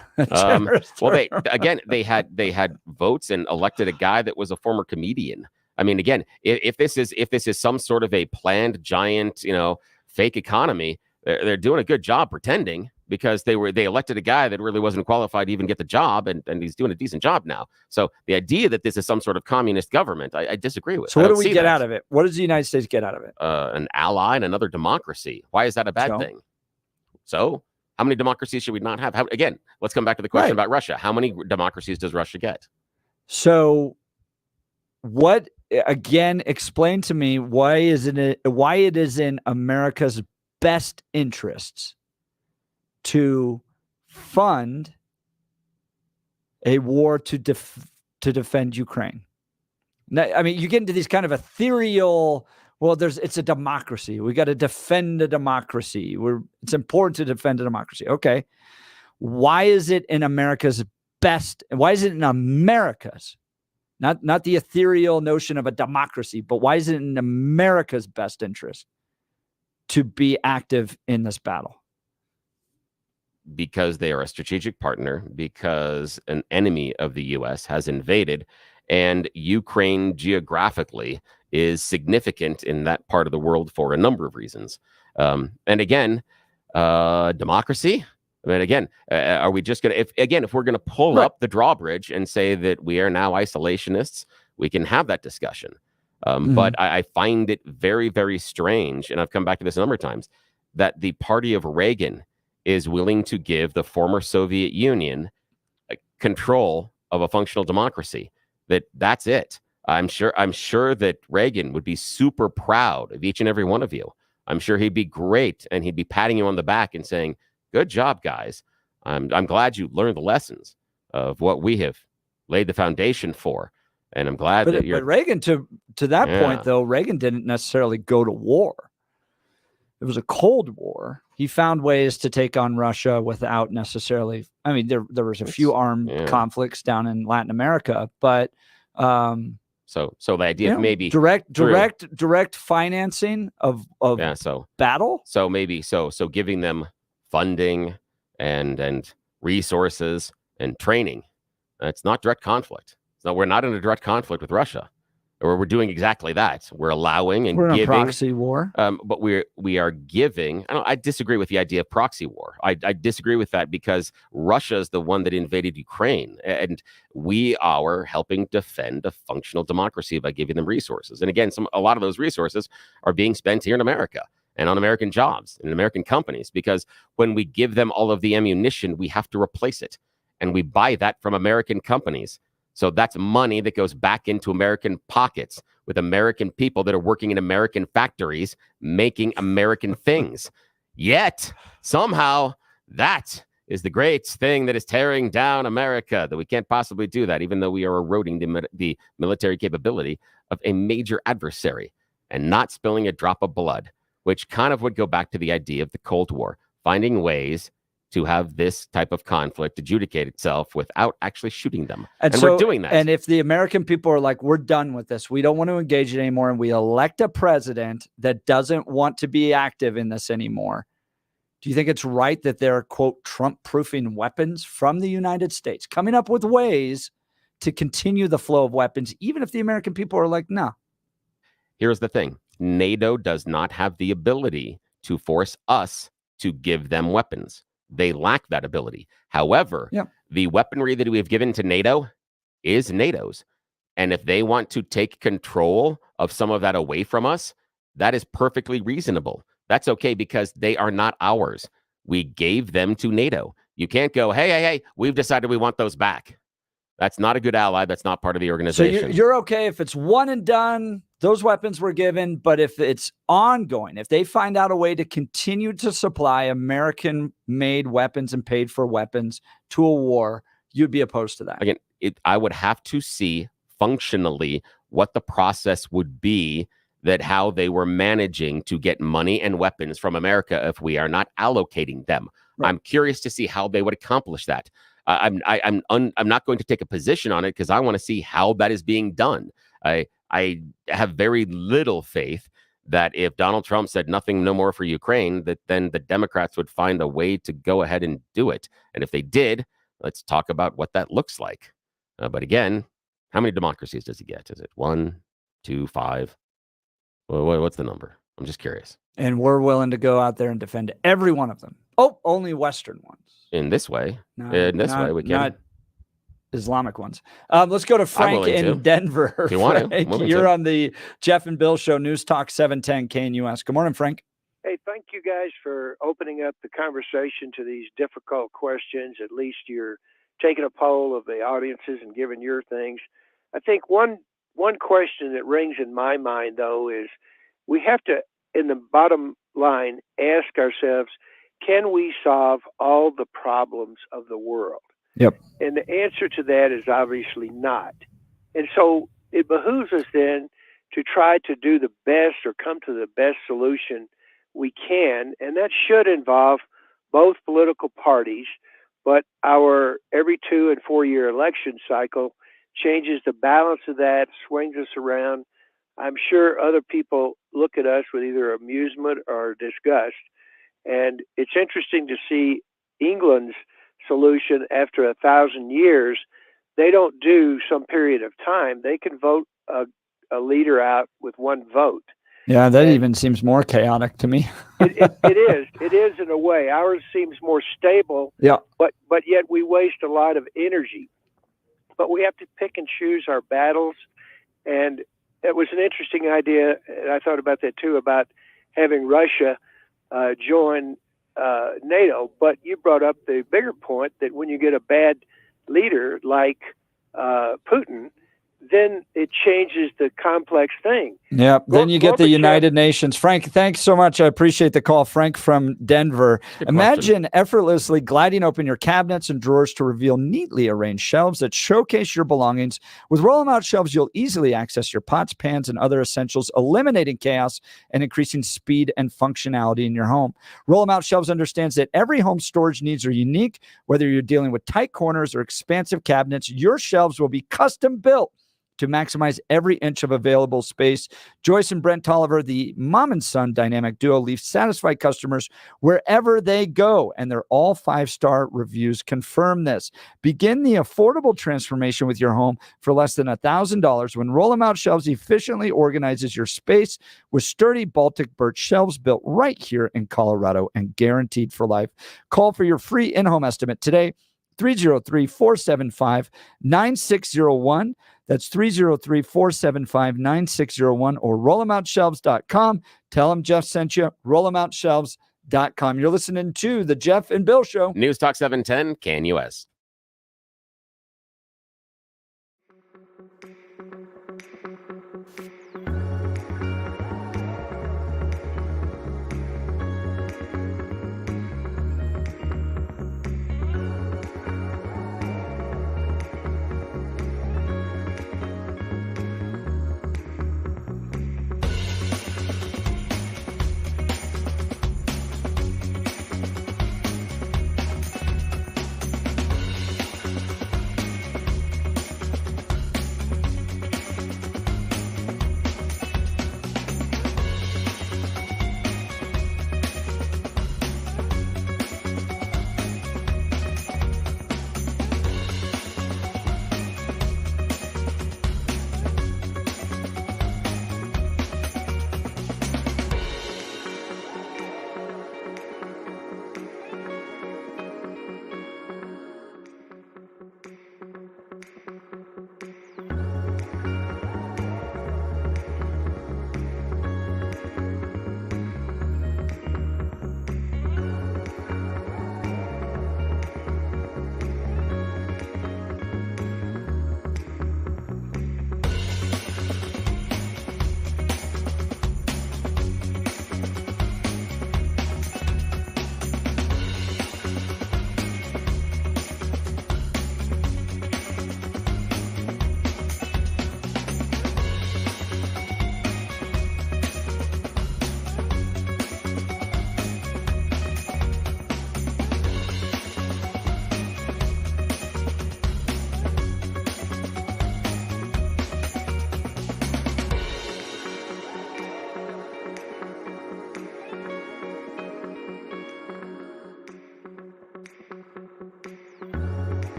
Well, they had votes and elected a guy that was a former comedian. I mean, again, if this is some sort of a planned giant, fake economy, they're doing a good job pretending, because they elected a guy that really wasn't qualified to even get the job, and he's doing a decent job now. So the idea that this is some sort of communist government, I disagree with.
So what do we get out of it? What does the United States get out of it?
An ally and another democracy. Why is that a bad thing? So how many democracies should we not have? Again, let's come back to the question about Russia. How many democracies does Russia get?
So explain to me why it is in America's best interests to fund a war to defend Ukraine. Now, I mean, you get into these kind of ethereal, it's a democracy. We got to defend a democracy. It's important to defend a democracy. Okay. Why is it in America's best? And why is it in America's, not the ethereal notion of a democracy, but why is it in America's best interest to be active in this battle?
Because they are a strategic partner, because an enemy of the U.S. has invaded, and Ukraine geographically is significant in that part of the world for a number of reasons. And again, democracy. I mean, again, are we just going to, if we're going to pull up the drawbridge and say that we are now isolationists, we can have that discussion. But I find it very, very strange, and I've come back to this a number of times, that the party of Reagan is willing to give the former Soviet Union control of a functional democracy. That's it. I'm sure that Reagan would be super proud of each and every one of you. I'm sure he'd be great, and he'd be patting you on the back and saying, "Good job, guys. I'm glad you learned the lessons of what we have laid the foundation for, and I'm glad that you're."
But Reagan, to that point, though, Reagan didn't necessarily go to war. It was a Cold War. He found ways to take on Russia without necessarily. I mean, there was a few armed conflicts down in Latin America, but
so the idea of maybe
direct financing of battle.
So maybe so giving them funding and resources and training. It's not direct conflict. So we're not in a direct conflict with Russia. Or we're doing exactly that. We're allowing and
we're in
giving
a proxy war.
But we are giving. I disagree with the idea of proxy war. I disagree with that because Russia is the one that invaded Ukraine, and we are helping defend a functional democracy by giving them resources. And again, a lot of those resources are being spent here in America and on American jobs and American companies. Because when we give them all of the ammunition, we have to replace it, and we buy that from American companies. So that's money that goes back into American pockets with American people that are working in American factories, making American things. Yet, somehow, that is the great thing that is tearing down America, that we can't possibly do that, even though we are eroding the military capability of a major adversary and not spilling a drop of blood, which kind of would go back to the idea of the Cold War, finding ways to have this type of conflict adjudicate itself without actually shooting them. And so, we're doing that.
And if the American people are like, we're done with this, we don't want to engage it anymore, and we elect a president that doesn't want to be active in this anymore, do you think it's right that they're, quote, Trump-proofing weapons from the United States, coming up with ways to continue the flow of weapons, even if the American people are like, no?
Here's the thing. NATO does not have the ability to force us to give them weapons. They lack that ability. However, the weaponry that we have given to NATO is NATO's. And if they want to take control of some of that away from us, that is perfectly reasonable. That's okay because they are not ours. We gave them to NATO. You can't go, hey, we've decided we want those back. That's not a good ally. That's not part of the organization.
So you're okay if it's one and done, those weapons were given, but if it's ongoing, if they find out a way to continue to supply American-made weapons and paid for weapons to a war, you'd be opposed to that.
Again, I would have to see functionally what the process would be, that how they were managing to get money and weapons from America if we are not allocating them. Right. I'm curious to see how they would accomplish that. I'm not going to take a position on it because I want to see how that is being done. I have very little faith that if Donald Trump said nothing, no more for Ukraine, that then the Democrats would find a way to go ahead and do it. And if they did, let's talk about what that looks like. But again, how many democracies does he get? Is it 1, 2, 5? Well, what's the number? I'm just curious.
And we're willing to go out there and defend every one of them. Oh, only Western ones.
In this way. We can.
Not Islamic ones. Let's go to Frank in Denver.
If you want
Frank,
to.
You're on the Jeff and Bill Show, News Talk 710 KNUS. Good morning, Frank.
Hey, thank you guys for opening up the conversation to these difficult questions. At least you're taking a poll of the audiences and giving your things. I think one question that rings in my mind, though, is we have to, in the bottom line, ask ourselves, can we solve all the problems of the world?
Yep.
And the answer to that is obviously not. And so it behooves us then to try to do the best or come to the best solution we can. And that should involve both political parties, but our every 2 and 4 year election cycle changes the balance of that, swings us around. I'm sure other people look at us with either amusement or disgust. And it's interesting to see England's solution after 1,000 years. They don't do some period of time. They can vote a leader out with one vote.
Yeah, that even seems more chaotic to me.
It is in a way. Ours seems more stable.
Yeah.
But yet we waste a lot of energy. But we have to pick and choose our battles. And it was an interesting idea, and I thought about that too, about having Russia join NATO. But you brought up the bigger point that when you get a bad leader like Putin, then it changes the complex thing.
Yep. Then you get the
Gorbachev-
United Nations. Frank, thanks so much. I appreciate the call. Frank from Denver. Imagine effortlessly gliding open your cabinets and drawers to reveal neatly arranged shelves that showcase your belongings. With roll-em-out shelves, you'll easily access your pots, pans, and other essentials, eliminating chaos and increasing speed and functionality in your home. Roll-em-out shelves understands that every home storage needs are unique. Whether you're dealing with tight corners or expansive cabinets, your shelves will be custom built to maximize every inch of available space. Joyce and Brent Tolliver, the mom and son dynamic duo, leave satisfied customers wherever they go, and their all 5-star reviews confirm this. Begin the affordable transformation with your home for less than $1,000 when Roll-em-out Shelves efficiently organizes your space with sturdy Baltic birch shelves built right here in Colorado and guaranteed for life. Call for your free in-home estimate today, 303-475-9601. That's 303-475-9601 or rollemoutshelves.com. Tell them Jeff sent you, rollemoutshelves.com. You're listening to the Jeff and Bill Show.
News Talk 710, KNUS.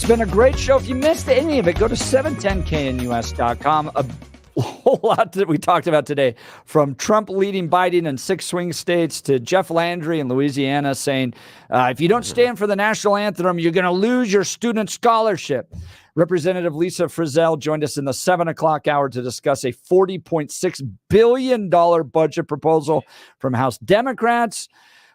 It's been a great show. If you missed any of it, go to 710knus.com. A whole lot that we talked about today, from Trump leading Biden in 6 swing states to Jeff Landry in Louisiana saying, if you don't stand for the national anthem, you're going to lose your student scholarship. Representative Lisa Frizzell joined us in the 7 o'clock hour to discuss a $40.6 billion budget proposal from House Democrats.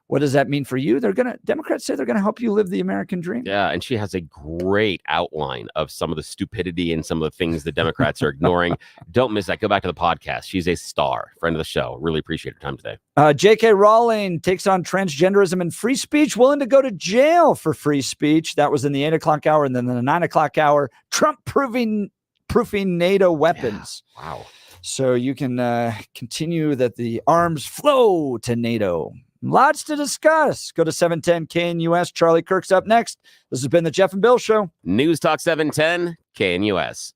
What does that mean for you? Democrats say they're going to help you live the American dream.
Yeah, and she has a great outline of some of the stupidity and some of the things the Democrats are ignoring. Don't miss that. Go back to the podcast. She's a star, friend of the show. Really appreciate her time today.
J.K. Rowling takes on transgenderism and free speech, willing to go to jail for free speech. That was in the 8 o'clock hour. And then in the 9 o'clock hour, Trump proofing NATO weapons.
Yeah. Wow.
So you can continue that the arms flow to NATO. Lots to discuss. Go to 710 KNUS. Charlie Kirk's up next. This has been the Jeff and Bill Show.
News Talk 710 KNUS.